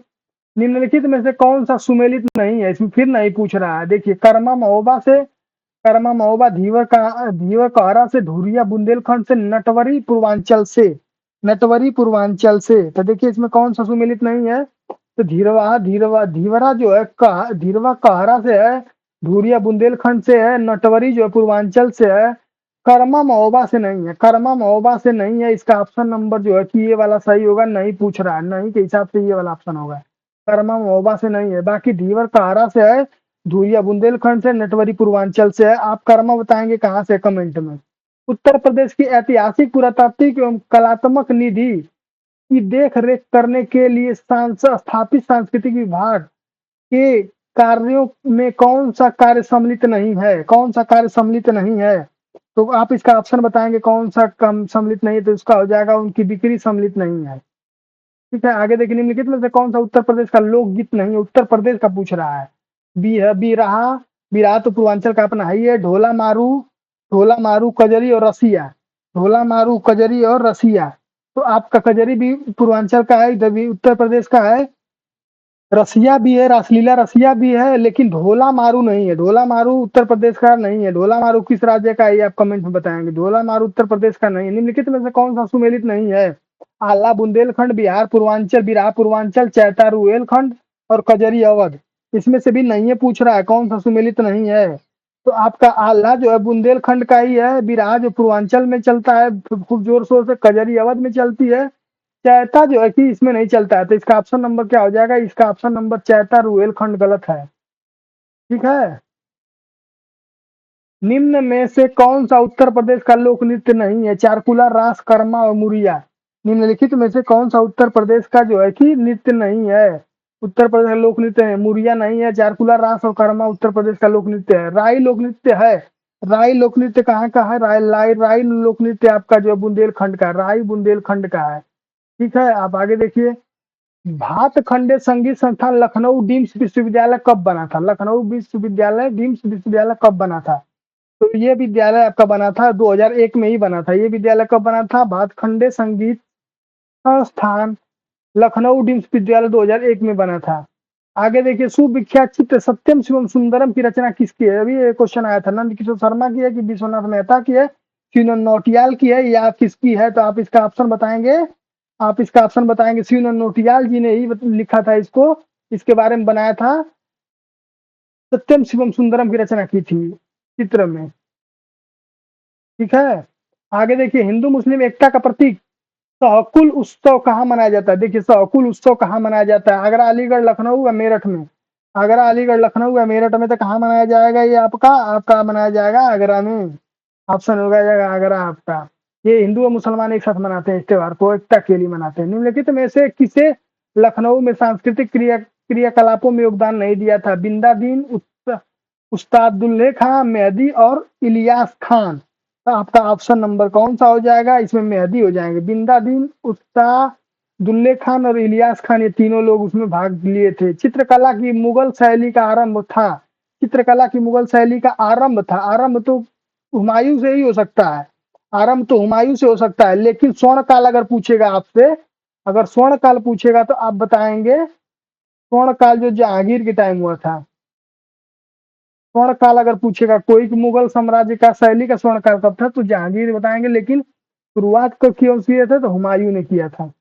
निम्नलिखित में से कौन सा सुमेलित नहीं है, इसमें फिर नहीं पूछ रहा है। देखिए, कर्मा महोबा धीवर कहरा से, धुरिया बुंदेलखंड से, नटवरी पूर्वांचल से। तो देखिए इसमें कौन सा सुमेलित नहीं है, तो धीरवा धीरवा धीवरा जो है धीरवा कहरा से है, धुरिया बुंदेलखंड से है, नटवरी जो है पूर्वांचल से है, कर्मा महोबा से नहीं है, कर्मा महोबा से नहीं है। इसका ऑप्शन नंबर जो है कि ये वाला सही होगा, नहीं पूछ रहा है, नहीं के हिसाब से ये वाला ऑप्शन होगा। कर्मा महोबा से नहीं है, बाकी धीवर कहरा से है, धुरिया बुंदेलखंड से, नटवरी पूर्वांचल से है। आप कर्मा बताएंगे कहाँ से, कमेंट में। उत्तर प्रदेश की ऐतिहासिक, पुरातात्विक एवं कलात्मक निधि की देख रेख करने के लिए स्थापित सांस्कृतिक विभाग के कार्यों में कौन सा कार्य सम्मिलित नहीं है, कौन सा कार्य सम्मिलित नहीं है। तो आप इसका ऑप्शन बताएंगे कौन सा कम सम्मिलित नहीं है, तो इसका हो जाएगा उनकी बिक्री सम्मिलित नहीं है। ठीक है, आगे देखिए, निम्नलिखित में से कौन सा उत्तर प्रदेश का लोकगीत नहीं है, उत्तर प्रदेश का पूछ रहा है। बी है बिरहा, बिरहा तो पूर्वांचल का अपना ही है। ढोला मारू कजरी और रसिया, ढोला मारू कजरी और रसिया। तो आपका कजरी भी पूर्वांचल का है, इधर भी उत्तर प्रदेश का है। रसिया भी है, रासलीला रसिया भी है, लेकिन ढोला मारू नहीं है। ढोला मारू उत्तर प्रदेश का नहीं है। ढोला मारू किस राज्य का है ये आप कमेंट में बताएंगे। ढोला मारू उत्तर प्रदेश का नहीं है। निम्नलिखित में से कौन सा सुमेलित नहीं है, आला बुंदेलखंड, बिहार पूर्वांचल, बिरहा पूर्वांचल, चैता रुहेलखंड और कजरी अवध। इसमें से भी नहीं है पूछ रहा है, कौन सा सुमेलित नहीं है। तो आपका आल्हा जो है बुंदेलखंड का ही है, बिरहा जो पूर्वांचल में चलता है खूब जोर शोर से, कजरी अवध में चलती है, चैता जो है कि इसमें नहीं चलता है। तो इसका ऑप्शन नंबर क्या हो जाएगा, इसका ऑप्शन नंबर चैता रुहेलखंड गलत है। ठीक है, निम्न में से कौन सा उत्तर प्रदेश का लोक नृत्य नहीं है, चारकुला, रास, कर्मा और मुरिया। निम्नलिखित में से कौन सा उत्तर प्रदेश का जो है कि नृत्य नहीं है, उत्तर प्रदेश का लोक नृत्य है। मुरिया नहीं है, चारकुला, रास और कर्मा उत्तर प्रदेश का लोक नृत्य है। राई लोक नृत्य है, राई लोक नृत्य कहाँ का है, राई लोक नृत्य आपका जो है बुंदेलखंड का है, राई बुंदेलखंड का है। ठीक है, आप आगे देखिए, भातखंडे संगीत संस्थान लखनऊ डीम्स विश्वविद्यालय कब बना था, लखनऊ विश्वविद्यालय डीम्स विश्वविद्यालय कब बना था। तो ये विद्यालय आपका बना था 2001 में ही बना था। ये विद्यालय कब बना था, भातखंडे संगीत संस्थान लखनऊ डीम्स विद्यालय 2001 में बना था। आगे देखिए, सुविख्यात चित्र सत्यम शिवम सुंदरम की रचना किसकी है, अभी ये क्वेश्चन आया था, नंद किशोर शर्मा की है कि विश्वनाथ मेहता की है, सीनन नौटियाल की है, या किसकी है। तो आप इसका ऑप्शन बताएंगे, आप इसका ऑप्शन बताएंगे। सीनन नौटियाल जी ने ही लिखा था इसको, इसके बारे में बनाया था, सत्यम शिवम सुंदरम की रचना की थी चित्र में। ठीक है, आगे देखिए, हिंदू मुस्लिम एकता का प्रतीक सहकुल उत्सव कहाँ मनाया जाता है। देखिए, सहकुल उत्सव कहाँ मनाया जाता है, आगरा, अलीगढ़, लखनऊ या मेरठ में। आगरा, अलीगढ़, लखनऊ या मेरठ में, तो कहाँ मनाया जाएगा ये आपका, आपका मनाया जाएगा आगरा में। ऑप्शन हो जाएगा आगरा आपका। ये हिंदू और मुसलमान एक साथ मनाते हैं इस त्योहार को, एकता के लिए मनाते हैं। निम्नलिखित में से किसे लखनऊ में सांस्कृतिक क्रियाकलापों में योगदान नहीं दिया था, बिंदा दीन, उस्तादुल्ले खां, मेहदी और इलियास खान। तो आपका ऑप्शन नंबर कौन सा हो जाएगा, इसमें मेहदी हो जाएंगे। बिंदा दीन, उस्तादुल्ले खान और इलियास खान, ये तीनों लोग उसमें भाग लिए थे। चित्रकला की मुगल शैली का आरंभ था, चित्रकला की मुगल शैली का आरंभ था, आरंभ तो हुमायूं से ही हो सकता है, आरंभ तो हुमायूं से हो सकता है, लेकिन स्वर्ण काल अगर पूछेगा आपसे, अगर स्वर्ण काल पूछेगा तो आप बताएंगे स्वर्ण काल जो जहांगीर के टाइम हुआ था। स्वर्ण काल अगर पूछेगा कोई कि मुगल साम्राज्य का शैली का स्वर्ण काल कब था, तो जहांगीर बताएंगे, लेकिन शुरुआत को क्यों किए थे, तो हुमायूं ने किया था।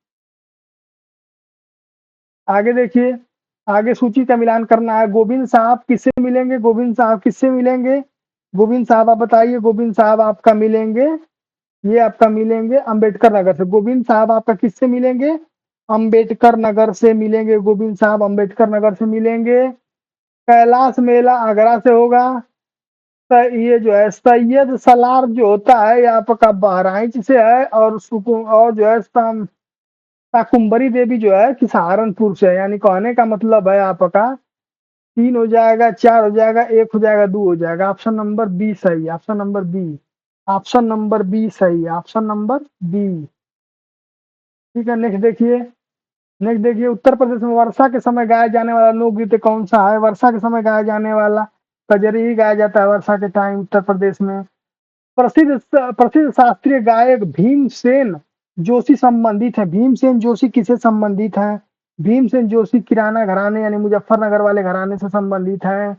आगे देखिए, आगे सूची का मिलान करना है। गोविंद साहब किससे मिलेंगे, गोविंद साहब किससे मिलेंगे, गोविंद साहब आप बताइए। गोविंद साहब आपका मिलेंगे, ये आपका मिलेंगे अंबेडकर नगर से। गोविंद साहब आपका किससे मिलेंगे, अंबेडकर नगर से मिलेंगे। गोविंद साहब अंबेडकर नगर से मिलेंगे। कैलाश मेला आगरा से होगा। ये जो है सैयद सलार जो होता है ये आपका बहराइच से है, और सुकून और जो है शाकुंभरी देवी जो है कि सहारनपुर से है। यानी कहने का मतलब है आपका 3 हो जाएगा, 4 हो जाएगा, 1 हो जाएगा, 2 हो जाएगा। ऑप्शन नंबर बी सही, option number B, option number B सही, ऑप्शन नंबर बी। ठीक है, नेक्स्ट देखिए, नेक्स्ट देखिए, उत्तर प्रदेश में वर्षा के समय गाया जाने वाला लोकगीत कौन सा है? वर्षा के समय गाया जाने वाला कजरी ही गाया जाता है वर्षा के टाइम उत्तर प्रदेश में। प्रसिद्ध शास्त्रीय गायक भीमसेन जोशी संबंधित है। भीमसेन जोशी किससे संबंधित है? भीमसेन जोशी किराना घराने यानी मुजफ्फरनगर वाले घराने से संबंधित है।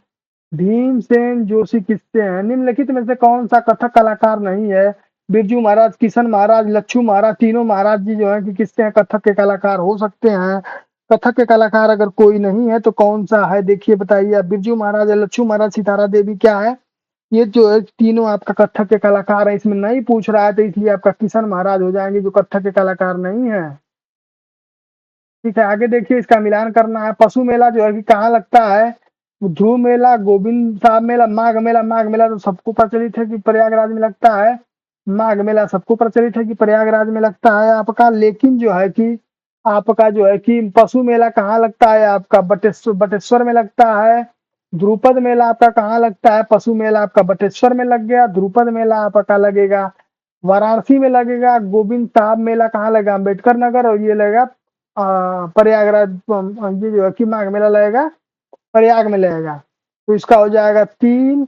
भीमसेन जोशी किससे हैं? निम्नलिखित में से कौन सा कथक कलाकार नहीं है? बिरजू महाराज, किशन महाराज, लच्छू महाराज, तीनों महाराज जी जो है कि किससे हैं कथक के कलाकार हो सकते हैं। कथक के कलाकार अगर कोई नहीं है तो कौन सा है? देखिए बताइए आप, बिरजू महाराज या लच्छू महाराज, सितारा देवी क्या है? ये जो है तीनों आपका कथक के कलाकार है। इसमें नहीं पूछ रहा है तो इसलिए आपका किशन महाराज हो जाएंगे जो कथक के कलाकार नहीं है। ठीक है, आगे देखिए, इसका मिलान करना है। पशु मेला जो है कि कहाँ लगता है? ध्रुव मेला, गोविंद साहब मेला, माघ मेला। माघ मेला तो सबको प्रचलित है कि प्रयागराज में लगता है। माघ मेला सबको प्रचलित है कि प्रयागराज में लगता है आपका। लेकिन जो है कि आपका जो है कि पशु मेला कहाँ लगता है? आपका बटेश्वर बटेश्वर में लगता है। ध्रुपद मेला आपका कहाँ लगता है? पशु मेला आपका बटेश्वर में लग गया। ध्रुपद मेला आपका लगेगा वाराणसी में लगेगा। गोविंद साहब मेला कहाँ लगेगा? अम्बेडकर नगर। और ये लगेगा प्रयागराज। ये जो है कि माघ मेला लगेगा प्रयाग में लगेगा। तो इसका हो जाएगा 3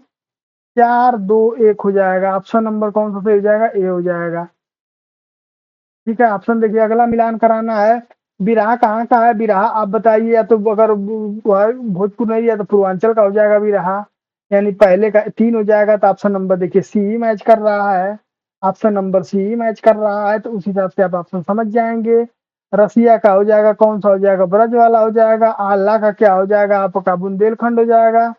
4 2 1 हो जाएगा। ऑप्शन नंबर कौन सा सही हो जाएगा? ए हो जाएगा। ठीक है, ऑप्शन देखिए, अगला मिलान कराना है। बिरहा कहाँ का है? बिरहा आप बताइए, या तो अगर भोजपुर नहीं है तो पूर्वांचल का हो जाएगा बिरहा। यानी पहले का 3 हो जाएगा। तो ऑप्शन नंबर देखिए सी ही मैच कर रहा है। ऑप्शन नंबर सी ही मैच कर रहा है, तो उस हिसाब से आप ऑप्शन समझ जाएंगे। रसिया का हो जाएगा कौन सा हो जाएगा? ब्रज वाला हो जाएगा। आल्हा का क्या हो जाएगा? आपका बुंदेलखंड हो जाएगा।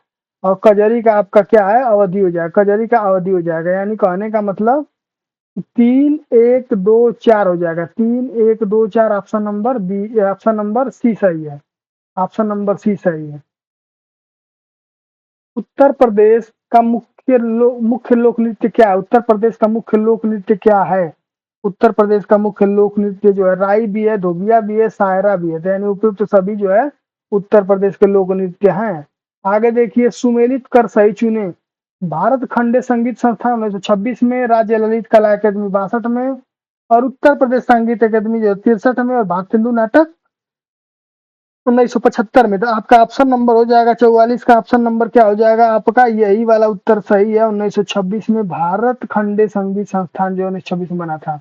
और कजरी का आपका क्या है? अवधि हो जाएगा। कजरी का अवधि हो जाएगा। यानी कहने का मतलब 3 1 2 4 हो जाएगा। 3 1 2 4 option number B, option number C सही है। ऑप्शन नंबर सी सही है। उत्तर प्रदेश का मुख्य लोक नृत्य क्या है? उत्तर प्रदेश का मुख्य लोक नृत्य क्या है? उत्तर प्रदेश का मुख्य लोक नृत्य जो है राई भी है, धोबिया भी है, सायरा भी है। तो यानी उपयुक्त तो सभी जो है उत्तर प्रदेश के लोक नृत्य हैं। आगे देखिए, सुमेलित कर सही चुने। भारत खंडे संगीत संस्थान 1926 में, राज्य ललित कला अकादमी 62 में, और उत्तर प्रदेश संगीत अकादमी जो 63 में, और भाग सिंधु नाटक 1975 में। तो आपका ऑप्शन नंबर हो जाएगा 44 का ऑप्शन नंबर क्या हो जाएगा आपका? यही वाला उत्तर सही है। 1926 में भारत खंडे संगीत संस्थान जो 1926 में बना था।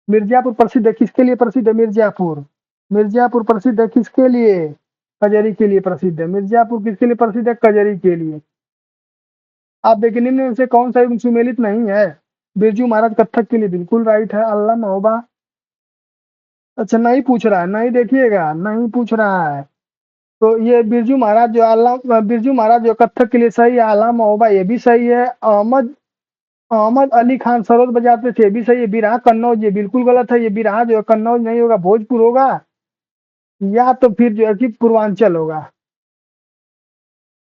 मिर्जापुर प्रसिद्ध है किसके लिए? प्रसिद्ध है मिर्जापुर। मिर्जापुर प्रसिद्ध है किसके लिए? कजरी के लिए प्रसिद्ध है। मिर्जापुर किसके लिए प्रसिद्ध है? कजरी के लिए। आप देखिए, निम्न में से कौन सा युग्म सुमेलित नहीं है? बिरजू महाराज कथक के लिए बिल्कुल राइट है। अल्लाह महोबा, अच्छा नहीं पूछ रहा है, नहीं देखिएगा, नहीं पूछ रहा है। तो ये बिरजू महाराज जो बिरजू महाराज जो कथक के लिए सही है। आला महोबा ये भी सही है। अहमद अहमद अली खान सरोद बजाते थे, ये भी सही है। बिरहा कन्नौज ये बिल्कुल गलत है। ये बिरहा जो है कन्नौज नहीं होगा, भोजपुर होगा, या तो फिर जो है कि पूर्वांचल होगा।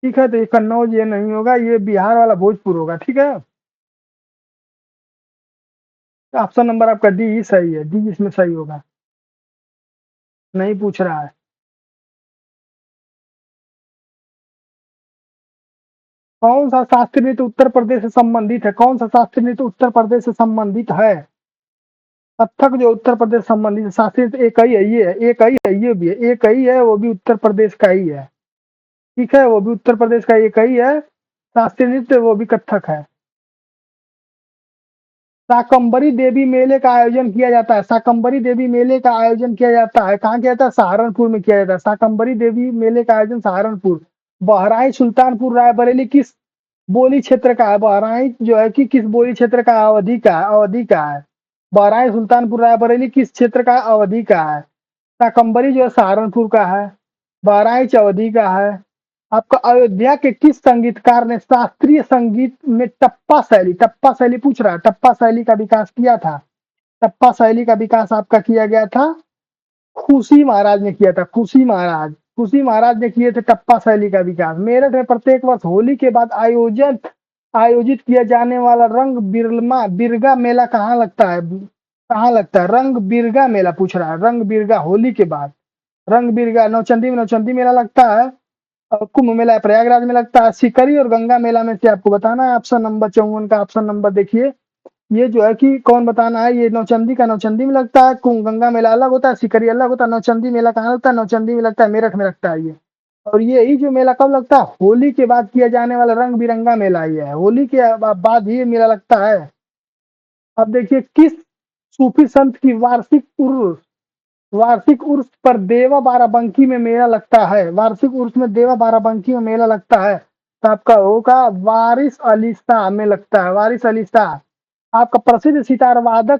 ठीक है, तो ये कन्नौज ये नहीं होगा, ये बिहार वाला भोजपुर होगा। ठीक है, ऑप्शन नंबर आपका डी ही सही है। डी इसमें सही होगा। नहीं पूछ रहा है। कौन सा शास्त्रीय नृत्य उत्तर प्रदेश से संबंधित है? कौन सा शास्त्रीय नृत्य उत्तर प्रदेश से संबंधित है? कथक जो उत्तर प्रदेश संबंधित शास्त्रीय नृत्य एक ही है। ये है, एक ही है, ये भी है, एक ही है, वो भी उत्तर प्रदेश का ही है। ठीक है, वो भी उत्तर प्रदेश का एक ही है शास्त्रीय नृत्य, वो भी कथक है। शाकंभरी देवी मेले का आयोजन किया जाता है। शाकंभरी देवी मेले का आयोजन किया जाता है कहाँ किया जाता है? सहारनपुर में किया जाता है। शाकंभरी देवी मेले का आयोजन सहारनपुर। बहराइच सुल्तानपुर रायबरेली किस बोली क्षेत्र का है? बहराइच जो है कि किस बोली क्षेत्र का? अवधि का है, अवधि का है। बहराइच सुल्तानपुर रायबरेली किस क्षेत्र का? अवधि का है। शाकंभरी जो है सहारनपुर का है। बहराइच अवधि का है। आपका अयोध्या के किस संगीतकार ने शास्त्रीय संगीत में टप्पा शैली पूछ रहा है, टप्पा शैली का विकास किया था? टप्पा शैली का विकास आपका किया गया था, खुशी महाराज ने किया था। खुशी महाराज ने किए थे टप्पा शैली का विकास। मेरठ में प्रत्येक वर्ष होली के बाद आयोजित आयोजित किया जाने वाला रंग बिरमा बिरगा मेला कहाँ लगता है? कहाँ लगता है? रंग बिरगा मेला पूछ रहा है। रंग बिरगा होली के बाद रंग बिरगा नौचंदी में नौचंदी मेला लगता है। और कुंभ मेला प्रयागराज में लगता है। सिकरी और गंगा मेला में से आपको बताना है। ऑप्शन नंबर 54 का ऑप्शन नंबर देखिए, ये जो है कि कौन बताना है, ये नौचंदी का नौचंदी में लगता है, गंगा मेला अलग होता है, सिकरी अलग होता है। नौचंदी मेला कहाँ लगता है? नौचंदी में लगता है, मेरठ में लगता है ये। और यही जो मेला कब लगता है? होली के बाद किया जाने वाला रंग बिरंगा मेला ये है। होली के बाद ये मेला लगता है। अब देखिए, किस सूफी संत की वार्षिक उर्स पर देवा बाराबंकी में मेला लगता है? वार्षिक उर्स में देवा बाराबंकी में मेला लगता है, तो आपका होगा वारिस अली शाह में लगता है। वारिस अली शाह आपका प्रसिद्ध सितार वादक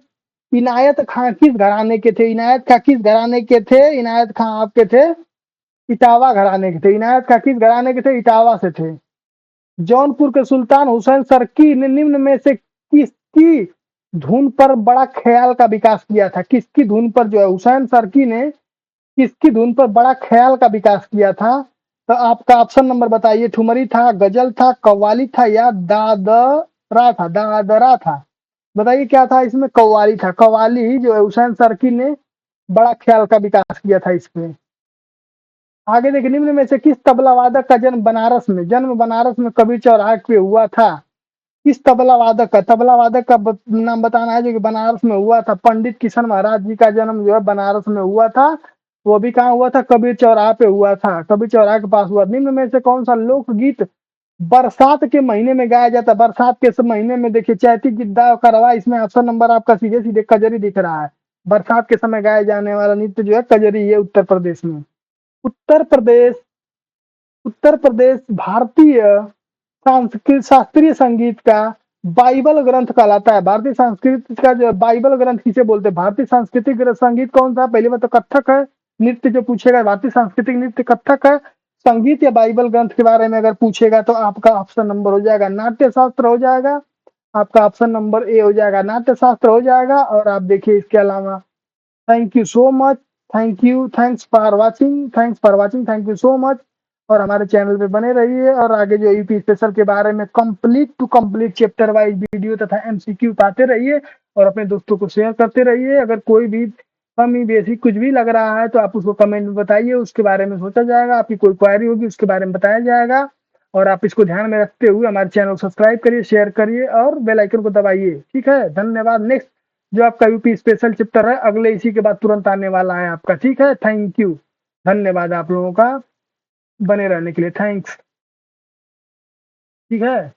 इनायत खां किस घराने के थे? इनायत खां किस घराने के थे? इनायत खां आपके थे इटावा घराने के थे। इनायत खां किस घराने के थे? इटावा से थे। जौनपुर के सुल्तान हुसैन सरकी ने निम्न में से किसकी धुन पर बड़ा ख्याल का विकास किया था? किसकी धुन पर जो है हुसैन सरकी ने किसकी धुन पर बड़ा ख्याल का विकास किया था? तो आपका ऑप्शन नंबर बताइए। ठुमरी था, गजल था, कव्वाली था, या दादरा था? दादरा था। बताइए क्या था इसमें? कव्वाली था। कव्वाली जो है हुसैन सरकी ने बड़ा ख्याल का विकास किया था इसमें। आगे देखिए, निम्न में से किस तबला वादक का जन्म बनारस में कबीर चौराहे पे हुआ था? किस तबला वादक का नाम बताना है जो कि बनारस में हुआ था? पंडित किशन महाराज जी का जन्म जो है बनारस में हुआ था। वो भी कहाँ हुआ था? कबीर चौराहे पे हुआ था, कबीर चौराहे के पास हुआ। निम्न में से कौन सा लोकगीत बरसात के महीने में गाया जाता है? बरसात के महीने में देखिए, चैती गिद्दा करवा, इसमें ऑप्शन नंबर आपका सीधे सीधे कजरी दिख रहा है। बरसात के समय गाया जाने वाला नृत्य जो है कजरी, ये उत्तर प्रदेश में। उत्तर प्रदेश उत्तर प्रदेश भारतीय संस्कृत शास्त्रीय संगीत का बाइबल ग्रंथ कहलाता है। भारतीय संस्कृत का जो बाइबल ग्रंथ किसे बोलते हैं? भारतीय सांस्कृतिक संगीत कौन सा? पहली बात तो कथक है। नृत्य जो पूछेगा, भारतीय सांस्कृतिक नृत्य कथक है। संगीत या बाइबल ग्रंथ के बारे में अगर पूछेगा तो आपका ऑप्शन नंबर हो जाएगा नाट्य शास्त्र हो जाएगा। आपका ऑप्शन नंबर ए हो जाएगा, नाट्य शास्त्र हो जाएगा। और आप देखिए इसके अलावा, thank you so much. Thanks for watching, thank you so much. और हमारे चैनल पे बने रहिए, और आगे जो यूपी स्पेशल के बारे में complete to complete chapter wise video तथा एमसीक्यू पाते रहिए, और अपने दोस्तों को शेयर करते रहिए। अगर कोई भी कमी बेसी कुछ भी लग रहा है तो आप उसको कमेंट में बताइए, उसके बारे में सोचा जाएगा। आपकी कोई क्वारी होगी उसके बारे में बताया जाएगा। और आप इसको ध्यान में रखते हुए हमारे चैनल को सब्सक्राइब करिए, शेयर करिए और बेल आइकन को दबाइए। ठीक है, धन्यवाद। नेक्स्ट जो आपका यूपी स्पेशल चैप्टर है अगले इसी के बाद तुरंत आने वाला है आपका। ठीक है, थैंक यू, धन्यवाद आप लोगों का बने रहने के लिए। थैंक्स। ठीक है।